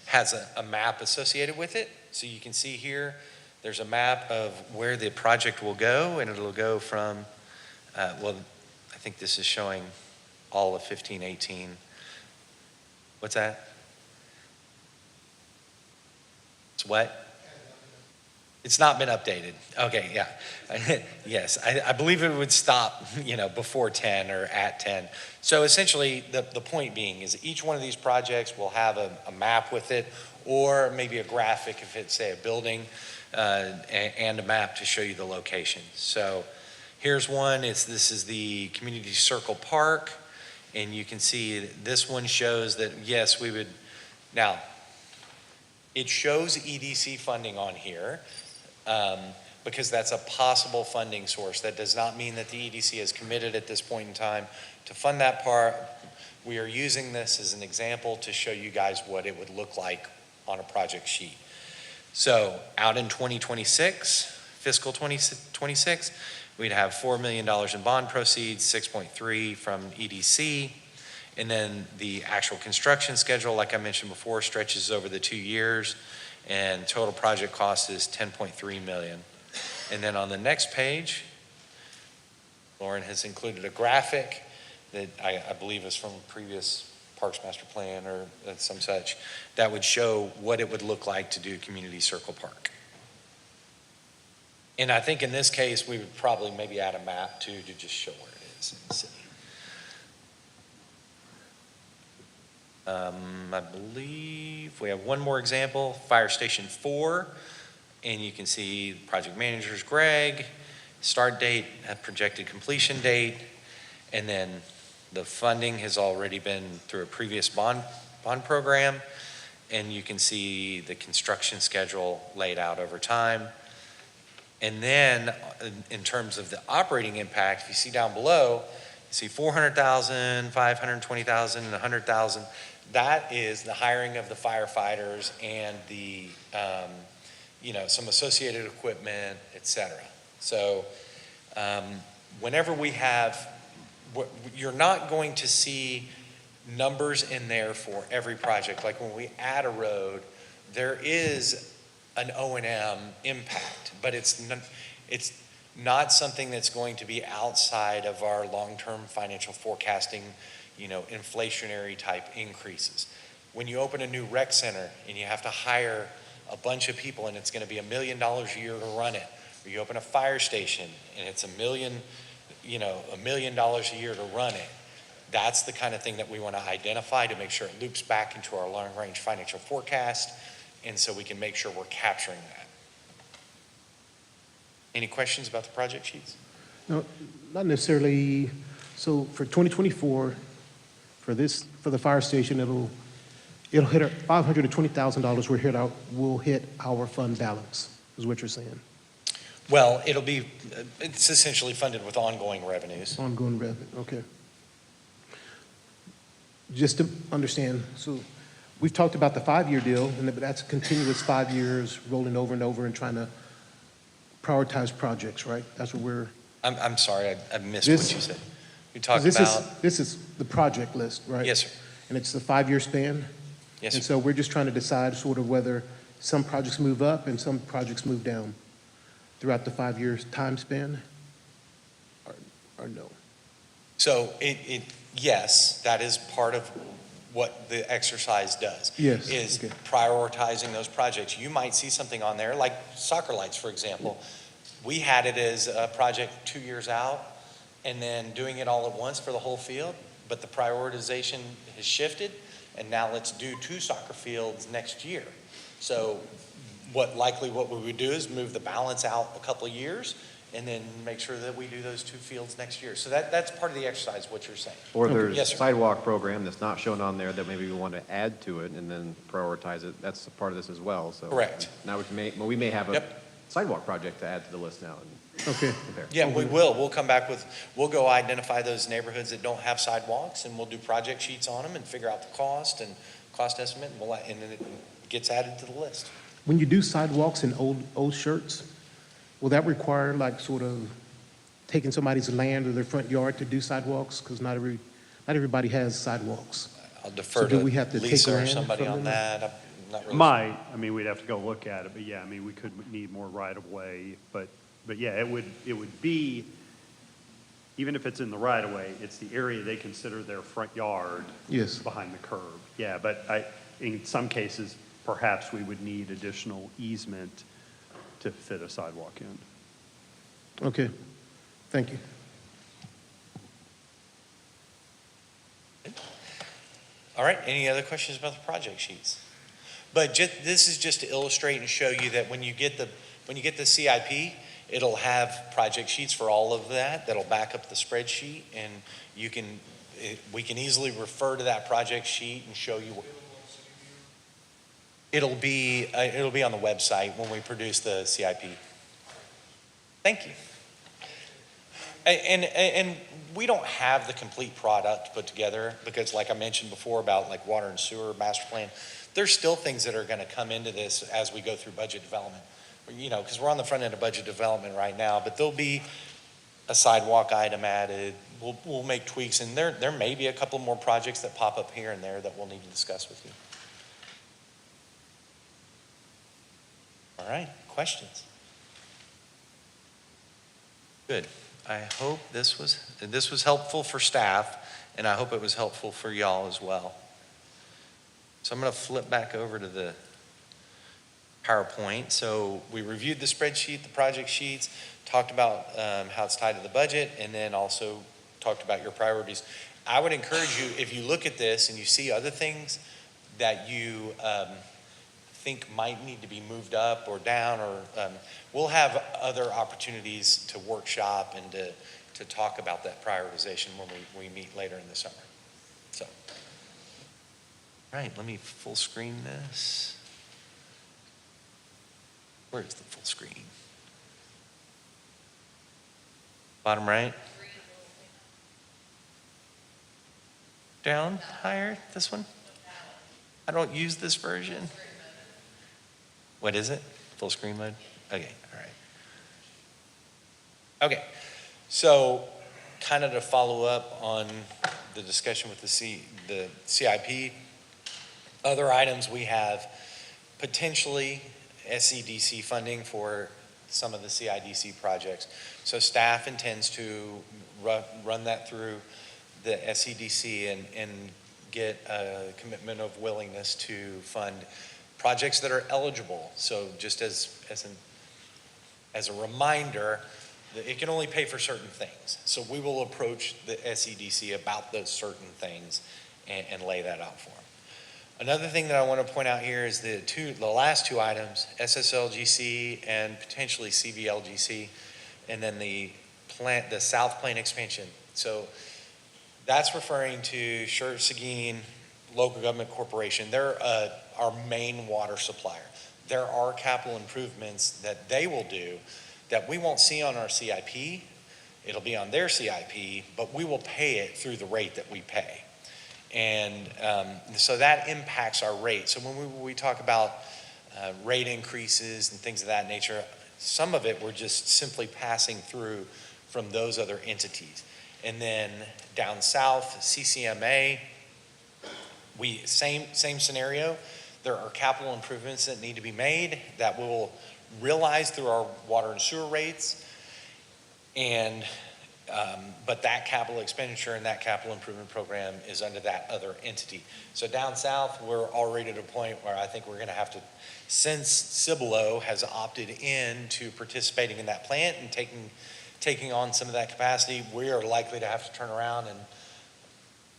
has a map associated with it. So you can see here, there's a map of where the project will go, and it'll go from, I think this is showing all of 1518. What's that? It's what? It's not been updated. Okay, yeah. Yes, I believe it would stop, before 10 or at 10. So essentially, the point being is each one of these projects will have a map with it, or maybe a graphic if it's, say, a building, and a map to show you the location. So here's one. This is the Community Circle Park, and you can see this one shows that, yes, we would, now, it shows EDC funding on here, because that's a possible funding source. That does not mean that the EDC is committed at this point in time to fund that part. We are using this as an example to show you guys what it would look like on a project sheet. So out in 2026, fiscal 2026, we'd have $4 million in bond proceeds, 6.3 from EDC. And then the actual construction schedule, like I mentioned before, stretches over the 2 years, and total project cost is $10.3 million. And then on the next page, Lauren has included a graphic that I believe is from a previous Parks Master Plan or some such, that would show what it would look like to do Community Circle Park. And I think in this case, we would probably maybe add a map too to just show where it is in the city. I believe we have one more example, Fire Station 4, and you can see project manager's Greg, start date, projected completion date, and then the funding has already been through a previous bond program, and you can see the construction schedule laid out over time. And then in terms of the operating impact, if you see down below, you see 400,000, 520,000, and 100,000. That is the hiring of the firefighters and the, some associated equipment, et cetera. So whenever we have, you're not going to see numbers in there for every project. Like when we add a road, there is an O&M impact, but it's not something that's going to be outside of our long-term financial forecasting, inflationary type increases. When you open a new rec center and you have to hire a bunch of people and it's going to be $1 million a year to run it, or you open a fire station and it's $1 million a year to run it, that's the kind of thing that we want to identify to make sure it loops back into our long-range financial forecast, and so we can make sure we're capturing that. Any questions about the project sheets? No, not necessarily. So for 2024, for the fire station, it'll hit $520,000. We'll hit our fund balance, is what you're saying. Well, it's essentially funded with ongoing revenues. Ongoing revenue, okay. Just to understand, so we've talked about the 5-year deal, and that's a continuous 5 years rolling over and over and trying to prioritize projects, right? That's what we're. I'm sorry, I missed what you said. You talked about. This is the project list, right? Yes, sir. And it's the 5-year span? Yes, And sir. so we're just trying to decide sort of whether some projects move up and some projects move down throughout the 5-year time span, or no? So yes, that is part of what the exercise does. Yes, Is okay. prioritizing those projects. You might see something on there, like soccer lights, for example. We had it as a project 2 years out, and then doing it all at once for the whole field, but the prioritization has shifted, and now let's do 2 soccer fields next year. So what we would do is move the balance out a couple of years, and then make sure that we do those 2 fields next year. So that's part of the exercise, what you're saying. Or there's Yes, sir. sidewalk program that's not shown on there that maybe we want to add to it and then prioritize it. That's a part of this as well, so. Correct. Now we may have a Yep. sidewalk project to add to the list now. Okay. Compare. Yeah, we will. We'll come back we'll go identify those neighborhoods that don't have sidewalks, and we'll do project sheets on them and figure out the cost and cost estimate, and then it gets added to the list. When you do sidewalks in old Schertz, will that require like sort of taking somebody's land or their front yard to do sidewalks? Because not everybody has sidewalks. I'll defer So do to we have to take Lisa or land somebody from on them? that. I'm not really. We'd have to go look at it, but yeah, we could need more right-of-way, but yeah, it would be, even if it's in the right-of-way, it's the area they consider their front yard. Yes. Behind the curb, yeah, but in some cases, perhaps we would need additional easement to fit a sidewalk in. Okay, thank you. All right, any other questions about the project sheets? But this is just to illustrate and show you that when you get the CIP, it'll have project sheets for all of that. That'll back up the spreadsheet, and we can easily refer to that project sheet and show you. It'll be on the website when we produce the CIP. Thank you. And we don't have the complete product put together because, like I mentioned before about like water and sewer master plan, there's still things that are going to come into this as we go through budget development. You know, because we're on the front end of budget development right now, but there'll be a sidewalk item added. We'll make tweaks, and there may be a couple more projects that pop up here and there that we'll need to discuss with you. All right, questions? Good. I hope this was helpful for staff, and I hope it was helpful for y'all as well. So I'm going to flip back over to the PowerPoint. So we reviewed the spreadsheet, the project sheets, talked about how it's tied to the budget, and then also talked about your priorities. I would encourage you, if you look at this and you see other things that you think might need to be moved up or down, or we'll have other opportunities to workshop and to talk about that prioritization when we meet later in the summer. So, all right, let me full screen this. Where's the full screen? Bottom right? Down higher, this one? I don't use this version. What is it? Full screen mode? Okay, all right. Okay, so kind of to follow up on the discussion with the CIP, other items we have potentially SCDC funding for some of the CIDC projects. So staff intends to run that through the SCDC and get a commitment of willingness to fund projects that are eligible. So just as a reminder, it can only pay for certain things. So we will approach the SCDC about those certain things and lay that out for them. Another thing that I want to point out here is the last two items, SSLGC and potentially CVLGC, and then the South Plain expansion. So that's referring to Schertz Local Government Corporation. They're our main water supplier. There are capital improvements that they will do that we won't see on our CIP. It'll be on their CIP, but we will pay it through the rate that we pay. And so that impacts our rate. So when we talk about rate increases and things of that nature, some of it we're just simply passing through from those other entities. And then down south, CCMA, same scenario. There are capital improvements that need to be made that we'll realize through our water and sewer rates. And but that capital expenditure and that capital improvement program is under that other entity. So down south, we're already at a point where I think we're going to have to, since Cibolo has opted in to participating in that plant and taking on some of that capacity, we are likely to have to turn around and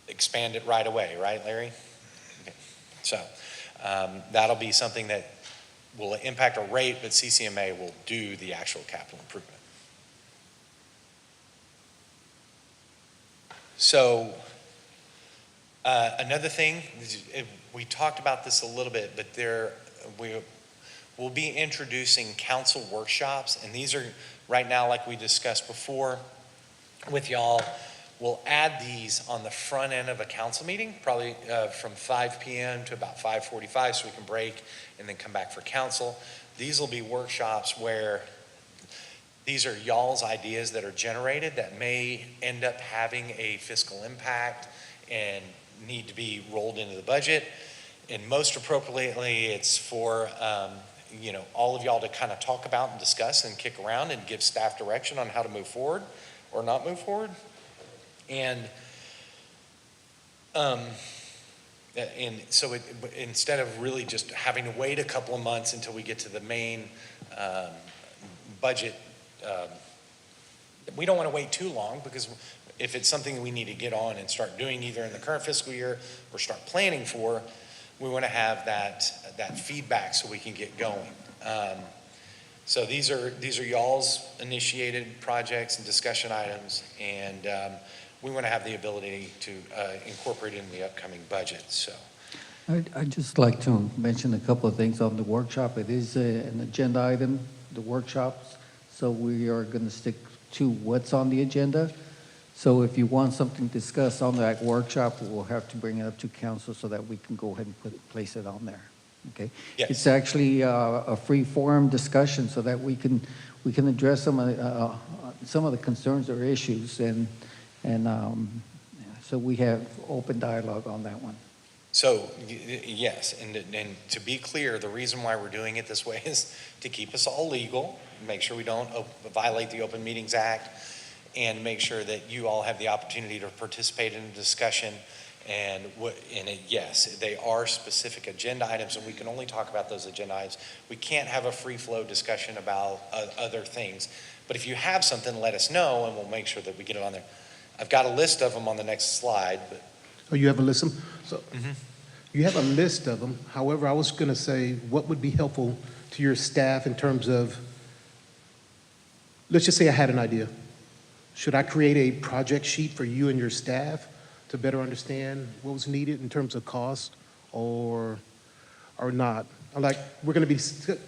expand it right away, right, Larry? Okay. So that'll be something that will impact our rate, but CCMA will do the actual capital improvement. So another thing, we talked about this a little bit, but we'll be introducing council workshops, and these are right now, like we discussed before with y'all, we'll add these on the front end of a council meeting, probably from 5 p.m. to about 5:45, so we can break and then come back for council. These will be workshops where these are y'all's ideas that are generated that may end up having a fiscal impact and need to be rolled into the budget. And most appropriately, it's for all of y'all to kind of talk about and discuss and kick around and give staff direction on how to move forward or not move forward. And so instead of really just having to wait a couple of months until we get to the main budget, we don't want to wait too long, because if it's something that we need to get on and start doing either in the current fiscal year or start planning for, we want to have that feedback so we can get going. So these are y'all's initiated projects and discussion items, and we want to have the ability to incorporate it in the upcoming budget, so. I'd just like to mention a couple of things on the workshop. It is an agenda item, the workshops, so we are going to stick to what's on the agenda. So if you want something discussed on that workshop, we'll have to bring it up to council so that we can go ahead and place it on there, okay? Yes. It's actually a free forum discussion so that we can address some of the concerns or issues, and so we have open dialogue on that one. So, yes, and to be clear, the reason why we're doing it this way is to keep us all legal, make sure we don't violate the Open Meetings Act, and make sure that you all have the opportunity to participate in the discussion. And yes, they are specific agenda items, and we can only talk about those agenda items. We can't have a free-flow discussion about other things. But if you have something, let us know, and we'll make sure that we get it on there. I've got a list of them on the next slide, but. Oh, you have a list of them? So you have a list of them. However, I was going to say, what would be helpful to your staff in terms of, let's just say I had an idea. Should I create a project sheet for you and your staff to better understand what was needed in terms of cost, or not? Like, we're going to be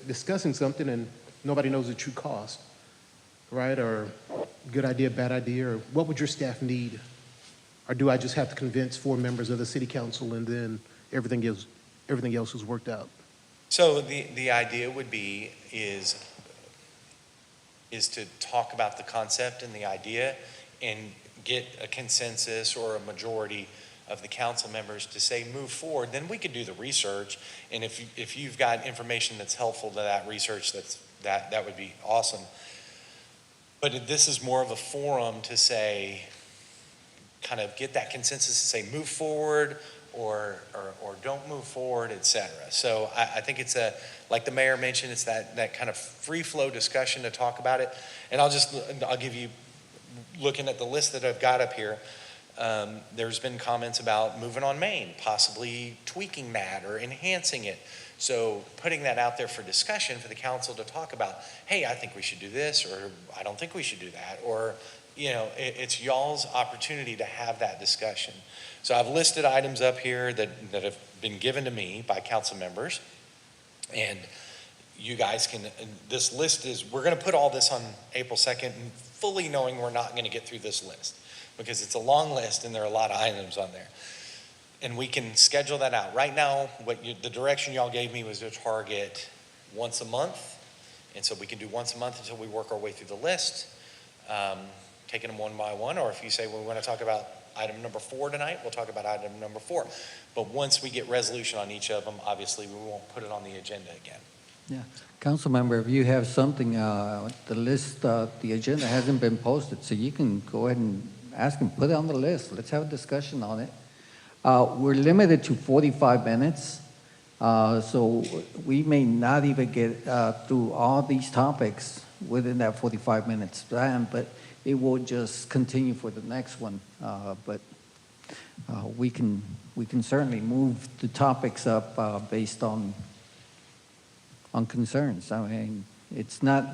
discussing something and nobody knows the true cost, right? Or good idea, bad idea, or what would your staff need? Or do I just have to convince 4 members of the city council and then everything else is worked out? So the idea would be is to talk about the concept and the idea and get a consensus or a majority of the council members to say move forward. Then we could do the research, and if you've got information that's helpful to that research, that would be awesome. But this is more of a forum to say, kind of get that consensus to say move forward or don't move forward, et cetera. So I think it's like the mayor mentioned, it's that kind of free flow discussion to talk about it. And I'll give you, looking at the list that I've got up here, there's been comments about moving on Main, possibly tweaking that or enhancing it. So putting that out there for discussion for the council to talk about, hey, I think we should do this, or I don't think we should do that, or it's y'all's opportunity to have that discussion. So I've listed items up here that have been given to me by council members, and you guys can, this list is, we're going to put all this on April 2nd, fully knowing we're not going to get through this list, because it's a long list and there are a lot of items on there. And we can schedule that out. Right now, the direction y'all gave me was to target once a month, and so we can do once a month until we work our way through the list. Taking them one by one, or if you say, well, we want to talk about item number 4 tonight, we'll talk about item number 4. But once we get resolution on each of them, obviously we won't put it on the agenda again. Yeah, council member, if you have something, the list, the agenda hasn't been posted, so you can go ahead and ask them, put it on the list. Let's have a discussion on it. We're limited to 45 minutes, so we may not even get through all these topics within that 45 minutes plan, but it will just continue for the next one. But we can certainly move the topics up based on concerns. I mean, it's not,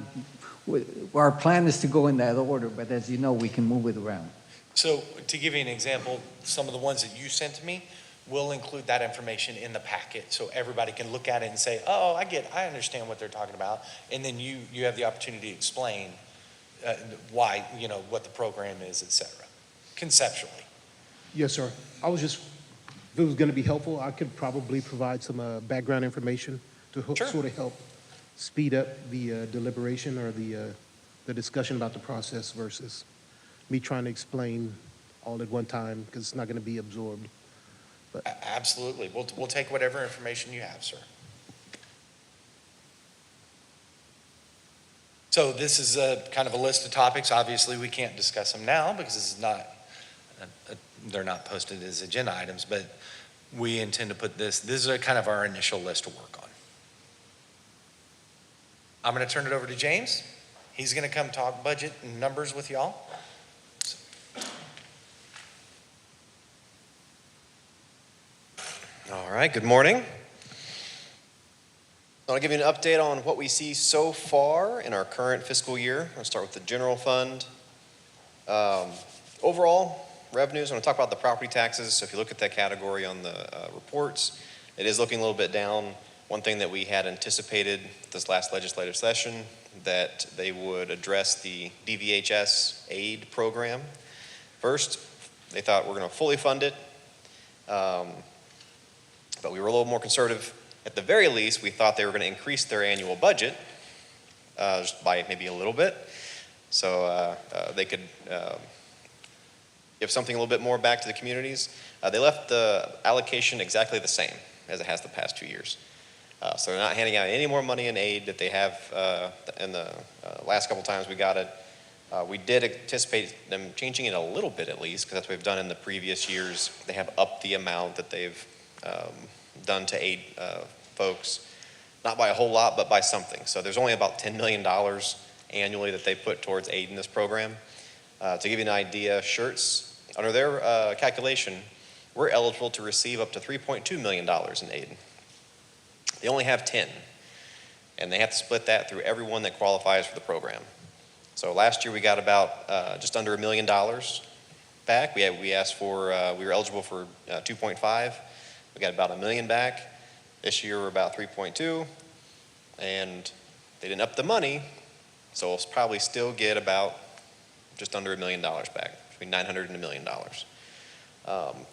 our plan is to go in that order, but as you know, we can move it around. So to give you an example, some of the ones that you sent to me, we'll include that information in the packet so everybody can look at it and say, oh, I understand what they're talking about. And then you have the opportunity to explain why, what the program is, et cetera, conceptually. Yes, sir. I was just, if it was going to be helpful, I could probably provide some background information to sort of help speed up the deliberation or the discussion about the process versus me trying to explain all at one time, because it's not going to be absorbed. But absolutely. We'll take whatever information you have, sir. So this is kind of a list of topics. Obviously, we can't discuss them now because this is not, they're not posted as agenda items, but we intend to put this is kind of our initial list to work on. I'm going to turn it over to James. He's going to come talk budget and numbers with y'all. All right, good morning. I want to give you an update on what we see so far in our current fiscal year. I'll start with the general fund. Overall revenues, I'm going to talk about the property taxes. So if you look at that category on the reports, it is looking a little bit down. One thing that we had anticipated this last legislative session, that they would address the DVHS aid program. First, they thought we're going to fully fund it, but we were a little more conservative. At the very least, we thought they were going to increase their annual budget just by maybe a little bit, so they could give something a little bit more back to the communities. They left the allocation exactly the same as it has the past 2 years. So they're not handing out any more money in aid that they have in the last couple times we got it. We did anticipate them changing it a little bit at least, because that's what we've done in the previous years. They have upped the amount that they've done to aid folks, not by a whole lot, but by something. So there's only about $10 million annually that they put towards aid in this program. To give you an idea, Schertz, under their calculation, we're eligible to receive up to $3.2 million in aid. They only have 10, and they have to split that through everyone that qualifies for the program. So last year we got about just under $1 million back. We asked for, we were eligible for 2.5. We got about $1 million back. This year we're about 3.2, and they didn't up the money, so we'll probably still get about just under $1 million back, between $900 and $1 million.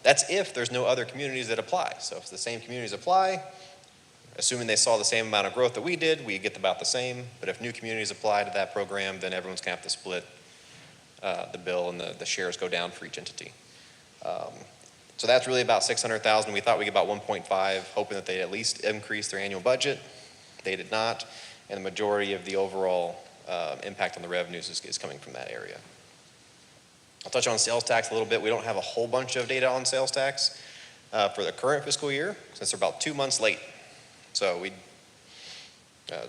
That's if there's no other communities that apply. So if the same communities apply, assuming they saw the same amount of growth that we did, we get about the same. But if new communities apply to that program, then everyone's going to have to split the bill, and the shares go down for each entity. So that's really about $600,000. We thought we'd get about 1.5, hoping that they'd at least increase their annual budget. They did not, and the majority of the overall impact on the revenues is coming from that area. I'll touch on sales tax a little bit. We don't have a whole bunch of data on sales tax for the current fiscal year, since they're about 2 months late. So we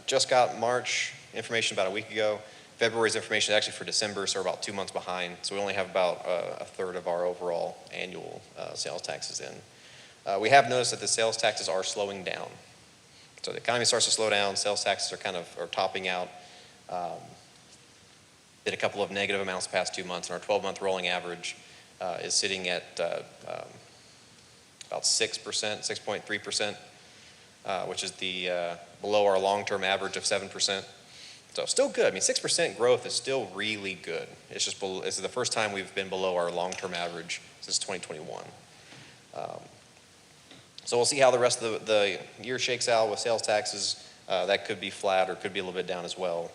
just got March information about a week ago. February's information is actually for December, so we're about 2 months behind. So we only have about a third of our overall annual sales taxes in. We have noticed that the sales taxes are slowing down. So the economy starts to slow down, sales taxes are topping out. Did a couple of negative amounts the past 2 months, and our 12-month rolling average is sitting at about 6%, 6.3%. Which is below our long-term average of 7%. So still good. I mean, 6% growth is still really good. It's just this is the first time we've been below our long-term average since 2021. So we'll see how the rest of the year shakes out with sales taxes. That could be flat or could be a little bit down as well.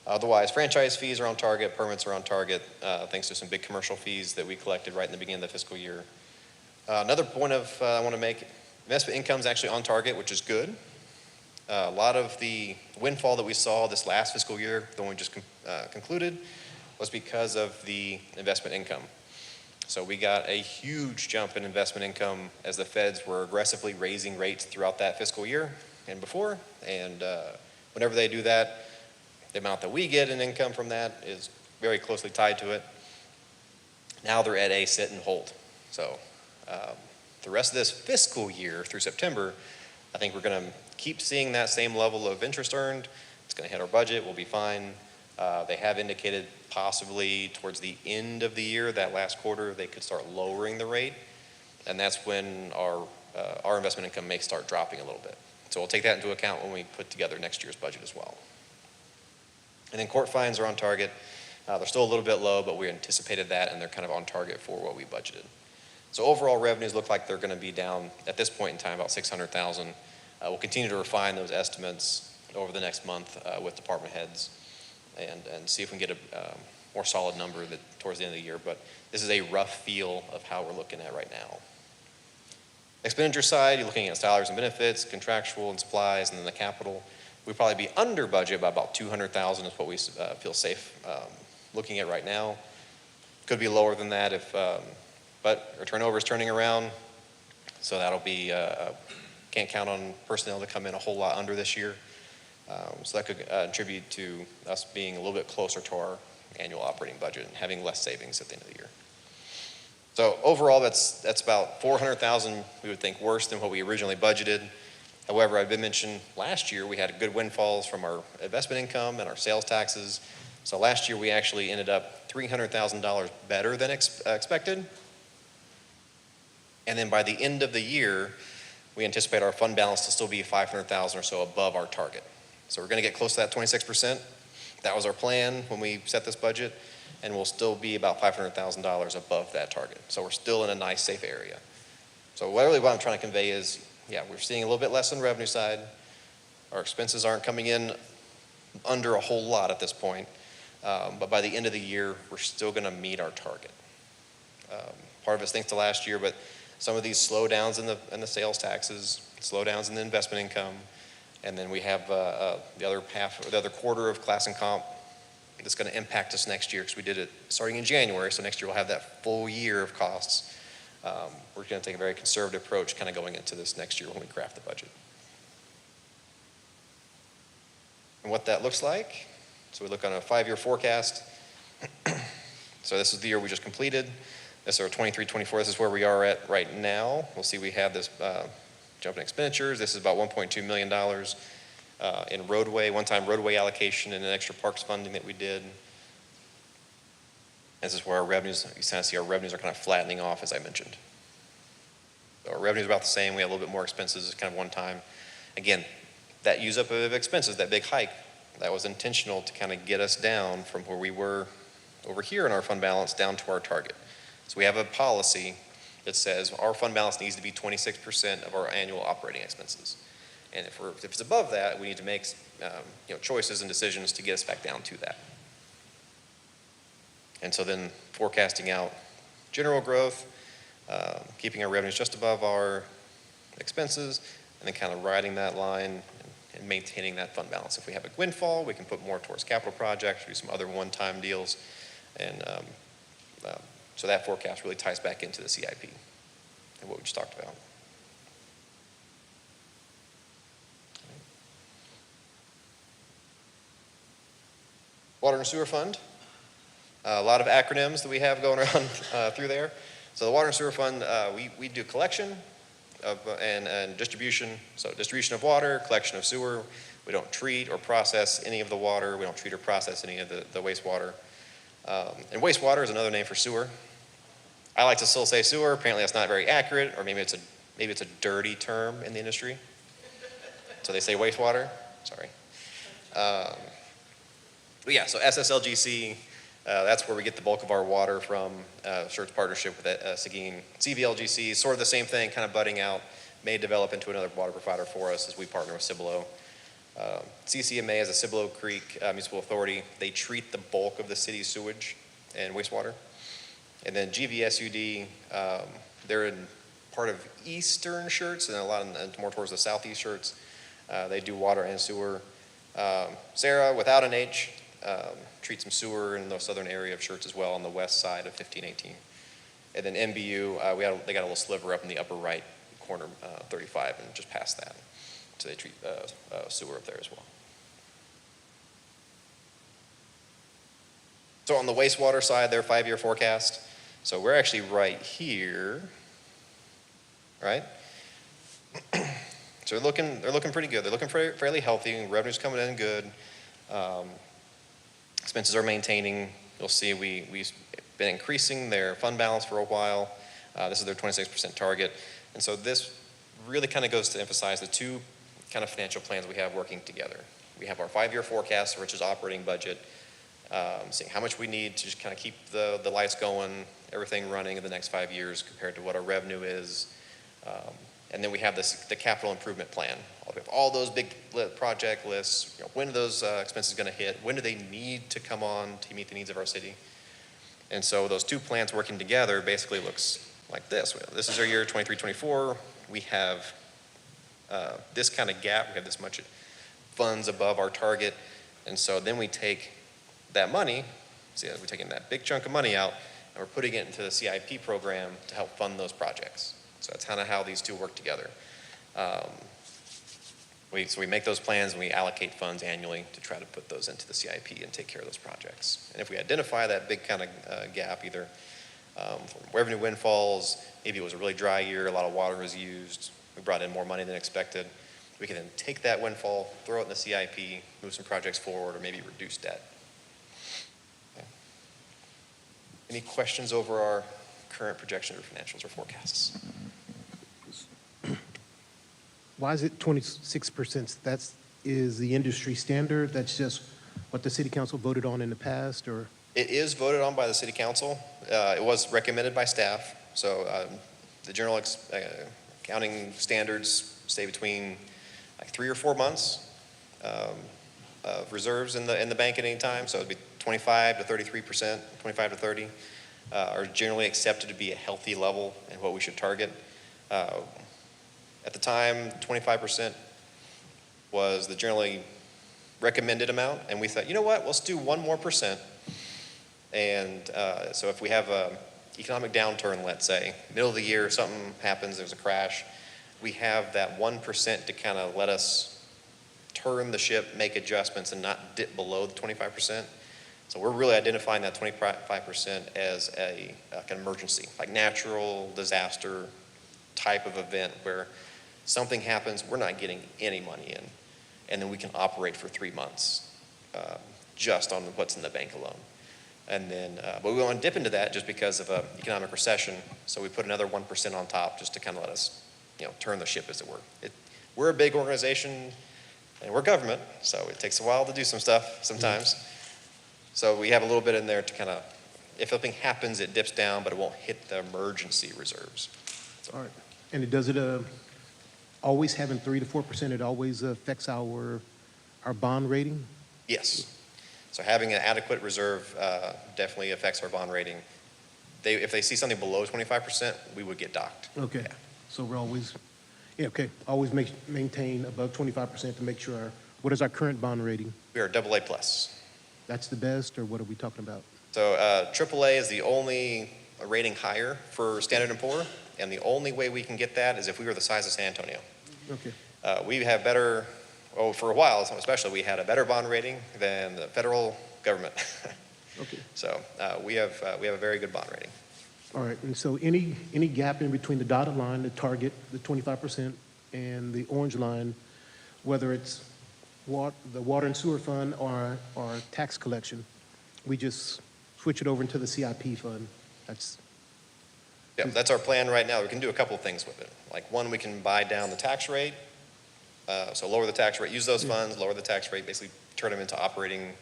Otherwise, franchise fees are on target, permits are on target, thanks to some big commercial fees that we collected right in the beginning of the fiscal year. Another point I want to make, investment income is actually on target, which is good. A lot of the windfall that we saw this last fiscal year, the one we just concluded, was because of the investment income. So we got a huge jump in investment income as the feds were aggressively raising rates throughout that fiscal year and before. And whenever they do that, the amount that we get in income from that is very closely tied to it. Now they're at a sit and hold. So the rest of this fiscal year through September, I think we're going to keep seeing that same level of interest earned. It's going to hit our budget. We'll be fine. They have indicated possibly towards the end of the year, that last quarter, they could start lowering the rate. And that's when our investment income may start dropping a little bit. So we'll take that into account when we put together next year's budget as well. And then court fines are on target. They're still a little bit low, but we anticipated that, and they're kind of on target for what we budgeted. So overall revenues look like they're going to be down at this point in time about $600,000. We'll continue to refine those estimates over the next month with department heads and see if we can get a more solid number towards the end of the year. But this is a rough feel of how we're looking at right now. Expenditure side, you're looking at salaries and benefits, contractual and supplies, and then the capital. We'd probably be under budget by about $200,000 is what we feel safe looking at right now. Could be lower than that but our turnover is turning around, so that'll be, can't count on personnel to come in a whole lot under this year. So that could contribute to us being a little bit closer to our annual operating budget and having less savings at the end of the year. So overall, that's about 400,000, we would think, worse than what we originally budgeted. However, I've been mentioned last year, we had good windfalls from our investment income and our sales taxes. So last year, we actually ended up $300,000 better than expected. And then by the end of the year, we anticipate our fund balance to still be 500,000 or so above our target. So we're going to get close to that 26%. That was our plan when we set this budget, and we'll still be about $500,000 above that target. So we're still in a nice, safe area. So what I'm trying to convey is, yeah, we're seeing a little bit less on the revenue side. Our expenses aren't coming in under a whole lot at this point, but by the end of the year, we're still going to meet our target. Part of it's thanks to last year, but some of these slowdowns in the sales taxes, slowdowns in the investment income, and then we have the other quarter of class and comp that's going to impact us next year because we did it starting in January, so next year we'll have that full year of costs. We're going to take a very conservative approach kind of going into this next year when we craft the budget. And what that looks like, so we look on a 5-year forecast. So this is the year we just completed. This is our 23-24. This is where we are at right now. We'll see we have this jump in expenditures. This is about $1.2 million in roadway, one-time roadway allocation and an extra parks funding that we did. This is where our revenues, you kind of see our revenues are kind of flattening off, as I mentioned. So our revenues are about the same. We have a little bit more expenses. It's kind of one time. Again, that use up of expenses, that big hike, that was intentional to kind of get us down from where we were over here in our fund balance down to our target. So we have a policy that says our fund balance needs to be 26% of our annual operating expenses. And if it's above that, we need to make choices and decisions to get us back down to that. And so then forecasting out general growth, keeping our revenues just above our expenses, and then kind of riding that line and maintaining that fund balance. If we have a windfall, we can put more towards capital projects, do some other one-time deals. And so that forecast really ties back into the CIP and what we just talked about. Water and sewer fund. A lot of acronyms that we have going around through there. So the water and sewer fund, we do collection of, and distribution. So distribution of water, collection of sewer. We don't treat or process any of the water. We don't treat or process any of the wastewater. And wastewater is another name for sewer. I like to still say sewer. Apparently that's not very accurate, or maybe it's a dirty term in the industry. So they say wastewater. Sorry. But yeah, so SSLGC, that's where we get the bulk of our water from. Schertz partnership with Seguin. CVLGC, sort of the same thing, kind of budding out, may develop into another water provider for us as we partner with Cibolo. CCMA is a Cibolo Creek Municipal Authority. They treat the bulk of the city's sewage and wastewater. And then GVSUD, they're in part of eastern Schertz and a lot more towards the southeast Schertz. They do water and sewer. Sarah, without an H, treats some sewer in the southern area of Schertz as well on the west side of 1518. And then MBU, they got a little sliver up in the upper right corner, 35, and just past that. So they treat sewer up there as well. So on the wastewater side, their 5-year forecast. So we're actually right here, right? So they're looking pretty good. They're looking fairly healthy. Revenue's coming in good. Expenses are maintaining. You'll see we've been increasing their fund balance for a while. This is their 26% target. And so this really kind of goes to emphasize the two kind of financial plans we have working together. We have our 5-year forecast, which is operating budget, seeing how much we need to just kind of keep the lights going, everything running in the next 5 years compared to what our revenue is. And then we have the capital improvement plan. We have all those big project lists. When are those expenses going to hit? When do they need to come on to meet the needs of our city? And so those two plans working together basically looks like this. This is our year 23-24. We have this kind of gap. We have this much funds above our target. And so then we take that money, see, we're taking that big chunk of money out, and we're putting it into the CIP program to help fund those projects. So that's kind of how these two work together. So we make those plans and we allocate funds annually to try to put those into the CIP and take care of those projects. And if we identify that big kind of gap, either from revenue windfalls, maybe it was a really dry year, a lot of water was used, we brought in more money than expected, we can then take that windfall, throw it in the CIP, move some projects forward, or maybe reduce debt. Okay. Any questions over our current projections or financials or forecasts? Why is it 26%? That's, is the industry standard? That's just what the city council voted on in the past, or? It is voted on by the city council. It was recommended by staff. So the general accounting standards stay between like 3 or 4 months of reserves in the bank at any time. So it'd be 25 to 33%, 25 to 30 are generally accepted to be a healthy level and what we should target. At the time, 25% was the generally recommended amount, and we thought, you know what, let's do 1 more %. And so if we have an economic downturn, let's say, middle of the year, something happens, there's a crash, we have that 1% to kind of let us turn the ship, make adjustments, and not dip below the 25%. So we're really identifying that 25% as an emergency, like natural disaster type of event where something happens, we're not getting any money in, and then we can operate for 3 months just on what's in the bank alone. And then, but we want to dip into that just because of an economic recession, so we put another 1% on top just to kind of let us, turn the ship, as it were. We're a big organization, and we're government, so it takes a while to do some stuff sometimes. So we have a little bit in there to kind of, if something happens, it dips down, but it won't hit the emergency reserves. So. All right. And does it always having 3 to 4%, it always affects our bond rating? Yes. So having an adequate reserve definitely affects our bond rating. If they see something below 25%, we would get docked. Okay. Yeah. So we're always, always maintain above 25% to make sure what is our current bond rating? We are AA plus. That's the best, or what are we talking about? So AAA is the only rating higher for Standard & Poor's, and the only way we can get that is if we were the size of San Antonio. Okay. We have better, for a while especially, we had a better bond rating than the federal government. Okay. So we have a very good bond rating. All right, and so any gap in between the dotted line, the target, the 25%, and the orange line, whether it's the water and sewer fund or tax collection, we just switch it over into the CIP fund. That's our plan right now. We can do a couple of things with it. Like one, we can buy down the tax rate, so lower the tax rate, use those funds, lower the tax rate, basically turn them into operating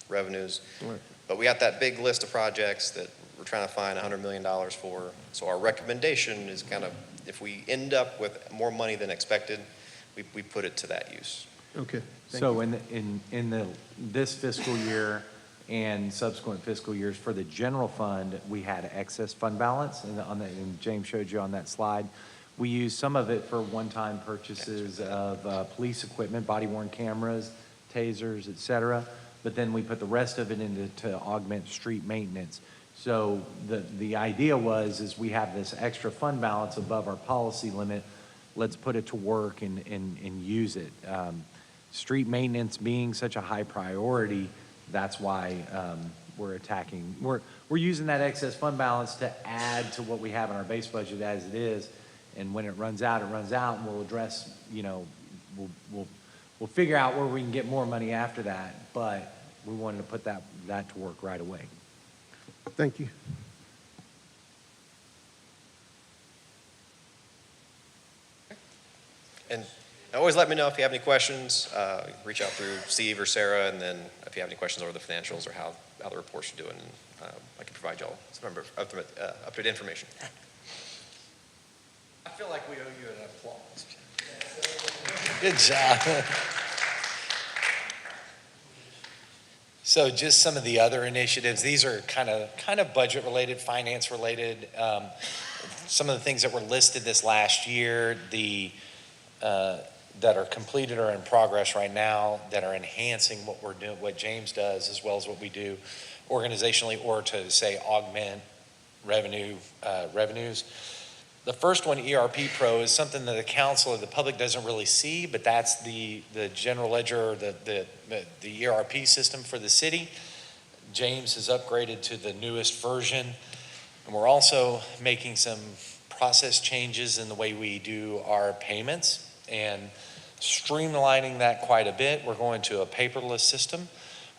revenues. Right. But we got that big list of projects that we're trying to find $100 million for. So our recommendation is kind of, if we end up with more money than expected, we put it to that use. Okay. Thank So you. in this fiscal year and subsequent fiscal years for the general fund, we had excess fund balance, and James showed you on that slide. We used some of it for one-time purchases of police equipment, body-worn cameras, tasers, et cetera. But then we put the rest of it to augment street maintenance. So the idea is we have this extra fund balance above our policy limit. Let's put it to work and use it. Street maintenance being such a high priority, that's why we're using that excess fund balance to add to what we have in our base budget as it is. And when it runs out, and we'll address, we'll figure out where we can get more money after that. But we wanted to put that to work right away. Thank you. And always let me know if you have any questions. Reach out through Steve or Sarah, and then if you have any questions over the financials or how the reports are doing, I can provide y'all some up-to-date information. I feel like we owe you an applause. Good job. So just some of the other initiatives, these are kind of budget related, finance related. Some of the things that were listed this last year, that are completed or in progress right now, that are enhancing what we're doing, what James does, as well as what we do organizationally, or to say augment revenues. The first one, ERP Pro, is something that the council or the public doesn't really see, but that's the general ledger or the ERP system for the city. James has upgraded to the newest version. And we're also making some process changes in the way we do our payments and streamlining that quite a bit. We're going to a paperless system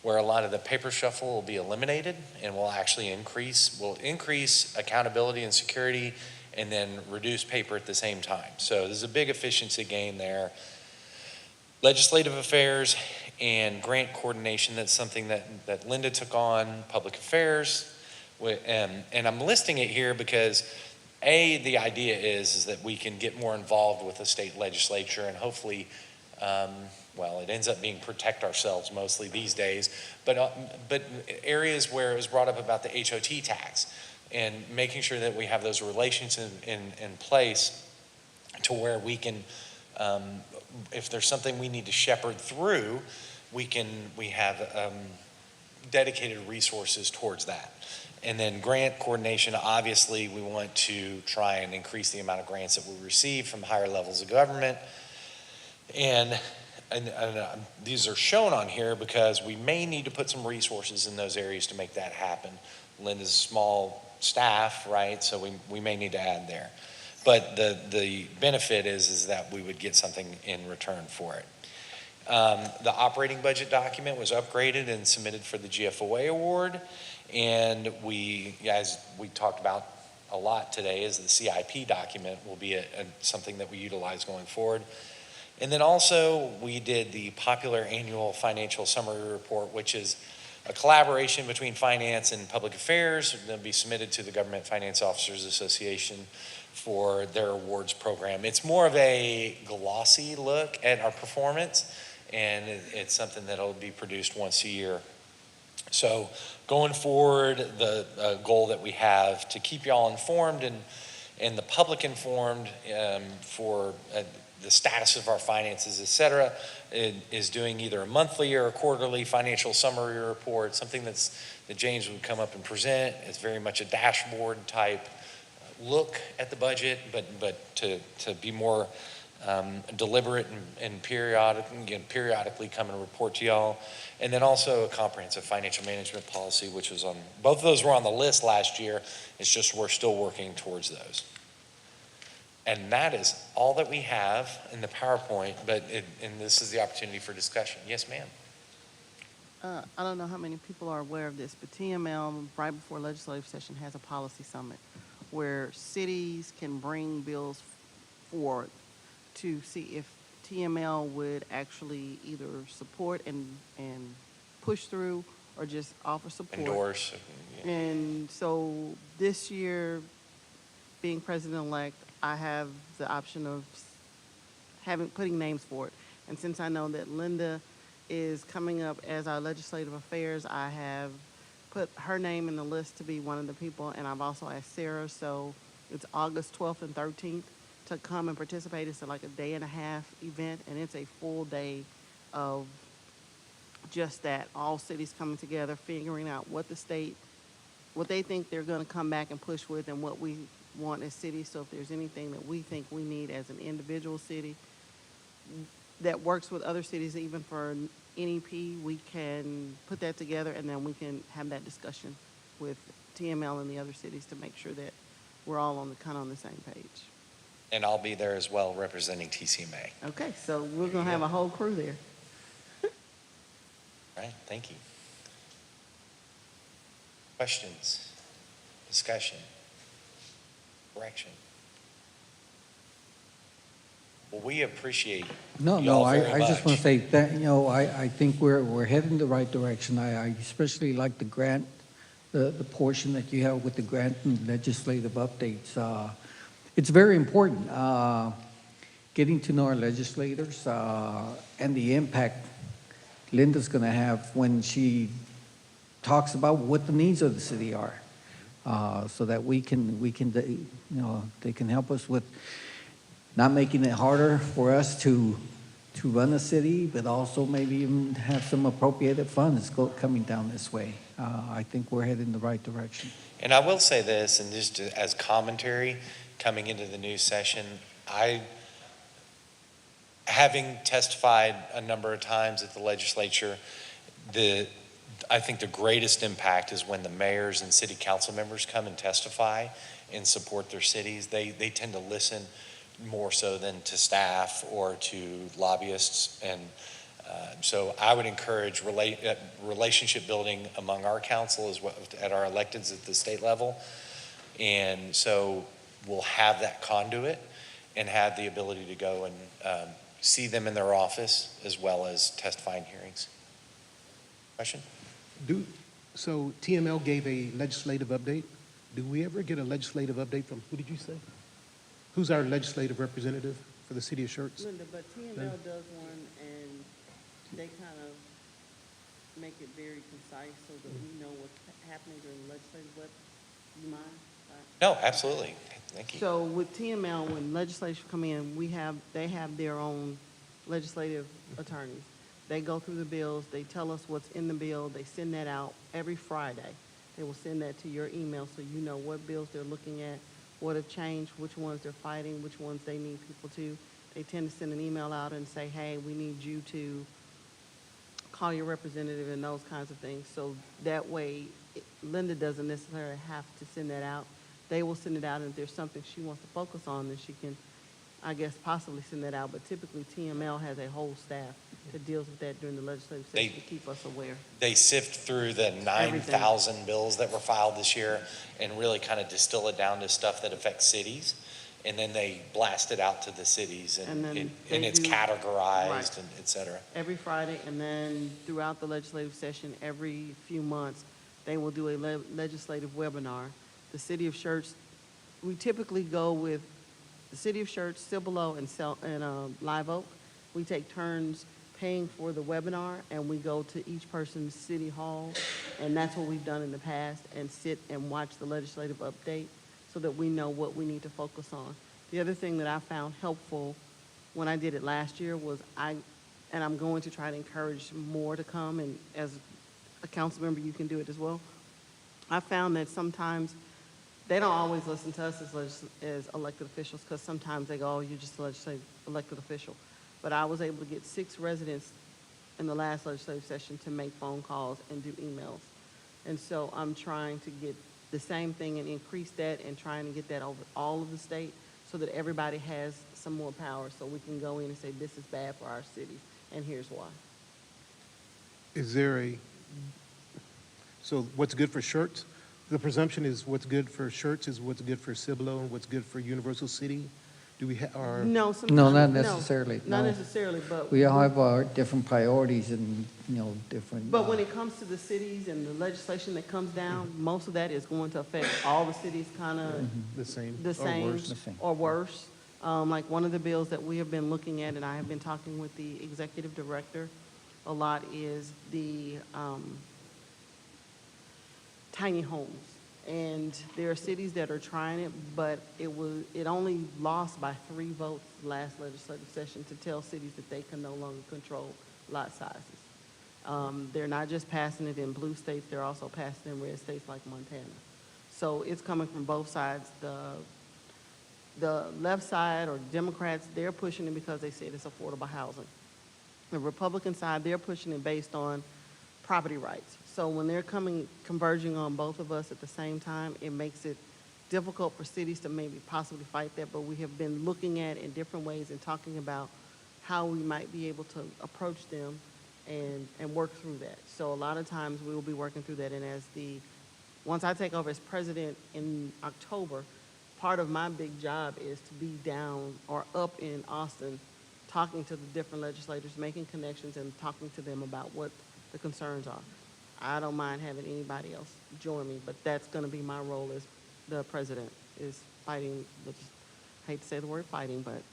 where a lot of the paper shuffle will be eliminated and will actually increase accountability and security and then reduce paper at the same time. So there's a big efficiency gain there. Legislative affairs and grant coordination, that's something that Linda took on, public affairs. And I'm listing it here because the idea is that we can get more involved with the state legislature and hopefully, it ends up being protect ourselves mostly these days, but areas where it was brought up about the HOT tax and making sure that we have those relations in place to where we can, if there's something we need to shepherd through, we have dedicated resources towards that. And then grant coordination, obviously we want to try and increase the amount of grants that we receive from higher levels of government. And these are shown on here because we may need to put some resources in those areas to make that happen. Linda's small staff, right? So we may need to add there. But the benefit is that we would get something in return for it. The operating budget document was upgraded and submitted for the GFOA award. And as we talked about a lot today, is the CIP document will be something that we utilize going forward. And then also we did the popular annual financial summary report, which is a collaboration between finance and public affairs. It'll be submitted to the Government Finance Officers Association for their awards program. It's more of a glossy look at our performance, and it's something that'll be produced once a year. So going forward, the goal that we have to keep y'all informed and the public informed for the status of our finances, et cetera, is doing either a monthly or a quarterly financial summary report, something that James would come up and present. It's very much a dashboard type look at the budget, but to be more deliberate and periodically come and report to y'all. And then also a comprehensive financial management policy, which was both of those were on the list last year. It's just we're still working towards those. And that is all that we have in the PowerPoint, and this is the opportunity for discussion. Yes, ma'am. I don't know how many people are aware of this, but TML, right before legislative session, has a policy summit where cities can bring bills forward to see if TML would actually either support and push through or just offer support. Endorse. Yeah. And so this year, being president-elect, I have the option of putting names for it. And since I know that Linda is coming up as our legislative affairs, I have put her name in the list to be one of the people, and I've also asked Sarah, so it's August 12th and 13th to come and participate. It's like a day-and-a-half event, and it's a full day of just that, all cities coming together, figuring out what they think they're going to come back and push with and what we want as cities. So if there's anything that we think we need as an individual city that works with other cities, even for NEP, we can put that together and then we can have that discussion with TML and the other cities to make sure that we're all on the same page. And I'll be there as well representing TCMA. Okay, so we're going to have a whole crew there. All right, thank you. Questions, discussion, correction? Well, we appreciate y'all very I just want much. to say that, I think we're heading in the right direction. I especially like the grant, the portion that you have with the grant and legislative updates. It's very important, getting to know our legislators and the impact Linda's going to have when she talks about what the needs of the city are, so that we can, they can help us with not making it harder for us to run a city, but also maybe even have some appropriated funds coming down this way. I think we're headed in the right direction. And I will say this, and just as commentary, coming into the new session. Having testified a number of times at the legislature, I think the greatest impact is when the mayors and city council members come and testify and support their cities. They tend to listen more so than to staff or to lobbyists. And so I would encourage relationship building among our council as well at our electeds at the state level. And so we'll have that conduit and have the ability to go and see them in their office as well as testifying hearings. Question? So TML gave a legislative update. Do we ever get a legislative update from, who did you say? Who's our legislative representative for the city of Schertz? Linda, but TML does one, and they kind of make it very concise so that we know what's happening during the legislative, but you mind? No, absolutely. Thank you. So with TML, when legislation come in, they have their own legislative attorneys. They go through the bills, they tell us what's in the bill, they send that out every Friday. They will send that to your email so you know what bills they're looking at, what have changed, which ones they're fighting, which ones they need people to. They tend to send an email out and say, hey, we need you to call your representative and those kinds of things. So that way, Linda doesn't necessarily have to send that out. They will send it out, and if there's something she wants to focus on, then she can, I guess, possibly send that out. But typically, TML has a whole staff that deals with that during the legislative session to keep us aware. They sift through the 9,000 bills that were filed this year and really kind of distill it down to stuff that affects cities. And then they blast it out to the cities, and it's categorized, and et cetera. Every Friday, and then throughout the legislative session, every few months, they will do a legislative webinar. The city of Schertz, we typically go with the city of Schertz, Cibolo, and Live Oak. We take turns paying for the webinar, and we go to each person's city hall, and that's what we've done in the past, and sit and watch the legislative update so that we know what we need to focus on. The other thing that I found helpful when I did it last year was and I'm going to try to encourage more to come, and as a council member, you can do it as well. I found that sometimes they don't always listen to us as elected officials, because sometimes they go, oh, you're just a legislative elected official. But I was able to get 6 residents in the last legislative session to make phone calls and do emails. And so I'm trying to get the same thing and increase that, and trying to get that over all of the state so that everybody has some more power, so we can go in and say, this is bad for our city, and here's why. Is there so what's good for Schertz? The presumption is what's good for Schertz is what's good for Cibolo and what's good for Universal City? Do we have, or? No, No, not necessarily. Not no. necessarily, but. We all have our different priorities and, different. But when it comes to the cities and the legislation that comes down, most of that is going to affect all the cities kind of The same. the or same worse? or worse. Like one of the bills that we have been looking at, and I have been talking with the executive director a lot, is the tiny homes. And there are cities that are trying it, but it only lost by 3 votes last legislative session to tell cities that they can no longer control lot sizes. They're not just passing it in blue states, they're also passing it in red states like Montana. So it's coming from both sides. The left side, or Democrats, they're pushing it because they say it's affordable housing. The Republican side, they're pushing it based on property rights. So when they're converging on both of us at the same time, it makes it difficult for cities to maybe possibly fight that, but we have been looking at in different ways and talking about how we might be able to approach them and work through that. So a lot of times we will be working through that, and once I take over as president in October, part of my big job is to be down or up in Austin, talking to the different legislators, making connections and talking to them about what the concerns are. I don't mind having anybody else join me, but that's going to be my role as the president, is fighting. I hate to say the word fighting, but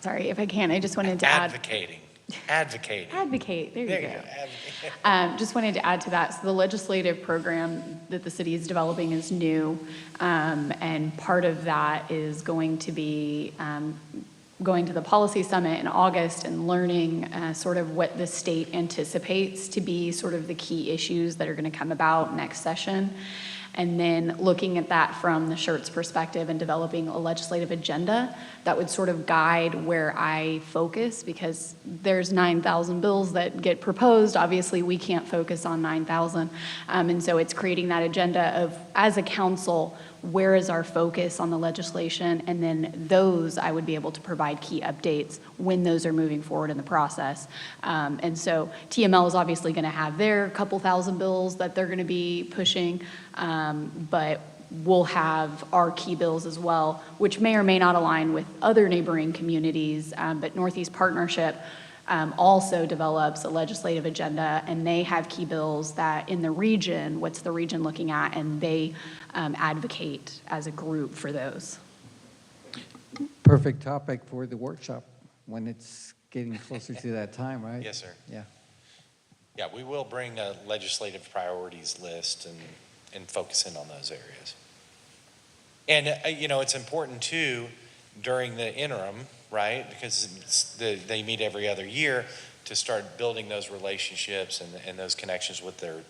Sorry, if I can, I just wanted to add. Advocating. Advocate, there you go. Advocate. Just wanted to add to that. So the legislative program that the city is developing is new, and part of that is going to be going to the policy summit in August and learning sort of what the state anticipates to be sort of the key issues that are going to come about next session. and then looking at that from the Schertz perspective and developing a legislative agenda that would sort of guide where I focus, because there's 9,000 bills that get proposed. Obviously, we can't focus on 9,000. And so it's creating that agenda of, as a council, where is our focus on the legislation? And then those, I would be able to provide key updates when those are moving forward in the process. And so TML is obviously going to have their couple thousand bills that they're going to be pushing, but we'll have our key bills as well, which may or may not align with other neighboring communities. But Northeast Partnership also develops a legislative agenda, and they have key bills that in the region, what's the region looking at, and they advocate as a group for those. Perfect topic for the workshop when it's getting closer to that time, right? Yes, sir. Yeah. Yeah, we will bring a legislative priorities list and focus in on those areas. And, it's important too, during the interim, right? Because they meet every other year, to start building those relationships and those connections with the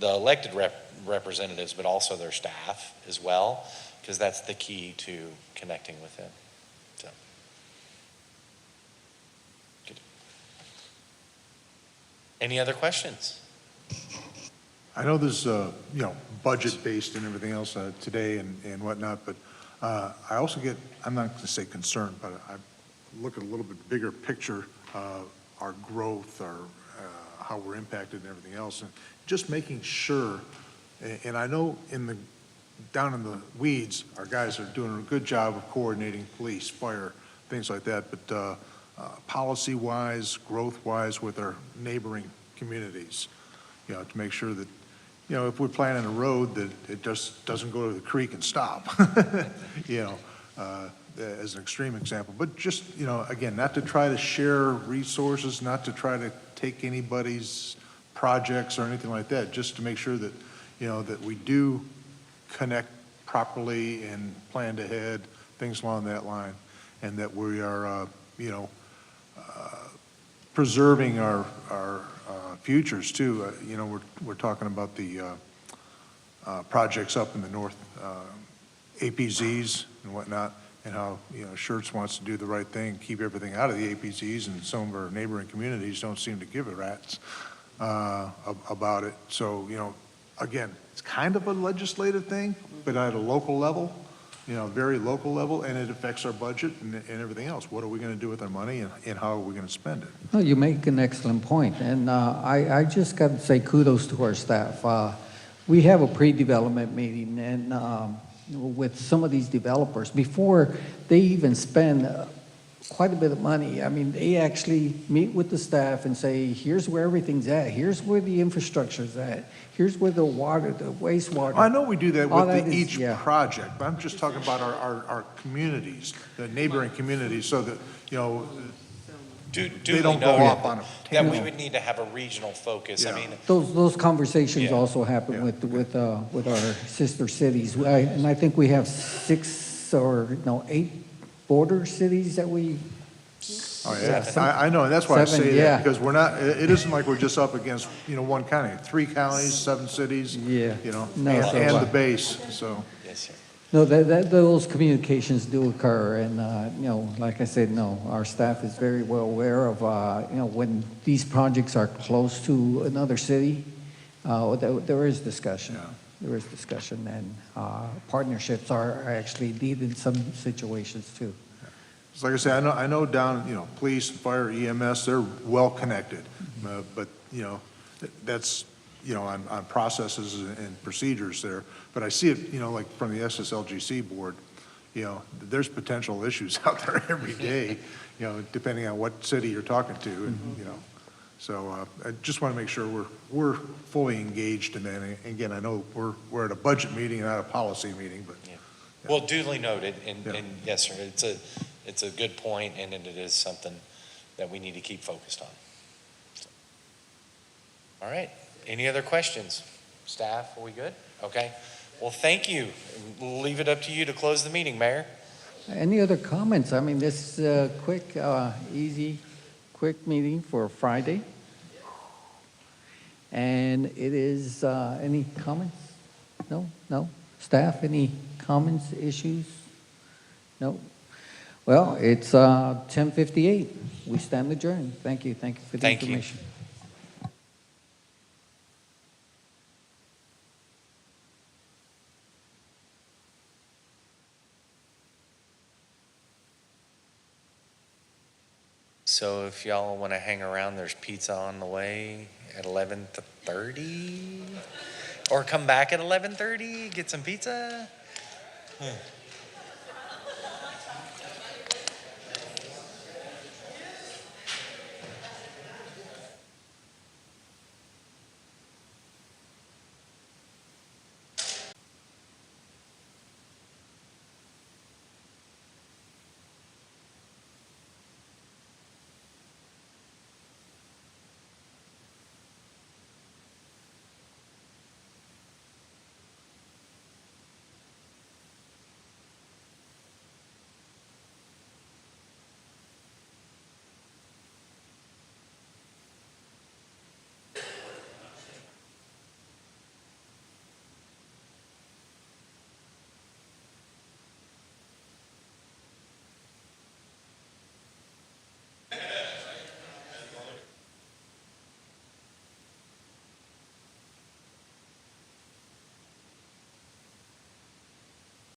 elected representatives, but also their staff as well, because that's the key to connecting with them. So. Good. Any other questions? I know this, budget-based and everything else today and whatnot, but I also get, I'm not going to say concerned, but I look at a little bit bigger picture of our growth, how we're impacted and everything else, and just making sure, and I know down in the weeds, our guys are doing a good job of coordinating police, fire, things like that, but policy-wise, growth-wise with our neighboring communities, to make sure that, if we're planning a road, that it just doesn't go to the creek and stop, as an extreme example. But just, again, not to try to share resources, not to try to take anybody's projects or anything like that, just to make sure that, that we do connect properly and planned ahead, things along that line, and that we are, preserving our futures too. We're talking about the projects up in the north, APZs and whatnot, and how, Schertz wants to do the right thing, keep everything out of the APZs, and some of our neighboring communities don't seem to give a rat's about it. So, again, it's kind of a legislative thing, but at a local level, very local level, and it affects our budget and everything else. What are we going to do with our money, and how are we going to spend it? No, you make an excellent point, and I just got to say kudos to our staff. We have a pre-development meeting, and with some of these developers, before they even spend quite a bit of money, I mean, they actually meet with the staff and say, here's where everything's at, here's where the infrastructure's at, here's where the water, the wastewater. I know we do that all with that each is- project, but I'm just talking about our communities, the neighboring communities, so that, they don't go off on a that we tangent. would need to have a regional focus. I Yeah. mean, Those conversations Yeah. also happen with our sister cities. And I think we have 8 border cities that we. Oh, yeah, Some- I know, and that's why I seven, say yeah. that, because we're not, it isn't like we're just up against, one county, 3 counties, 7 cities, Yeah. No, and so, and the base, so. yes, sir. No, those communications do occur, and, like I said, no, our staff is very well aware of, when these projects are close to another city, there is discussion. There is discussion, and partnerships are actually needed in some situations too. It's like I said, I know down, police, fire, EMS, they're well-connected, but, that's, on processes and procedures there. But I see it, like from the SSLGC board, there's potential issues out there every day, depending on what city you're talking to, and, so I just want to make sure we're fully engaged in that. And again, I know we're at a budget meeting, not a policy meeting, but. Well, duly noted, and Yeah. yes, sir, it's a good point, and it is something that we need to keep focused on. All right, any other questions? Staff, are we good? Okay, well, thank you. We'll leave it up to you to close the meeting, Mayor. Any other comments? I mean, this is a quick, easy, quick meeting for Friday. And it is, any comments? No, no. Staff, any comments, issues? No. Well, it's 10:58. We stand adjourned. Thank you. Thank you for the Thank you. information. So if y'all want to hang around, there's pizza on the way at 11:30, or come back at 11:30, get some pizza.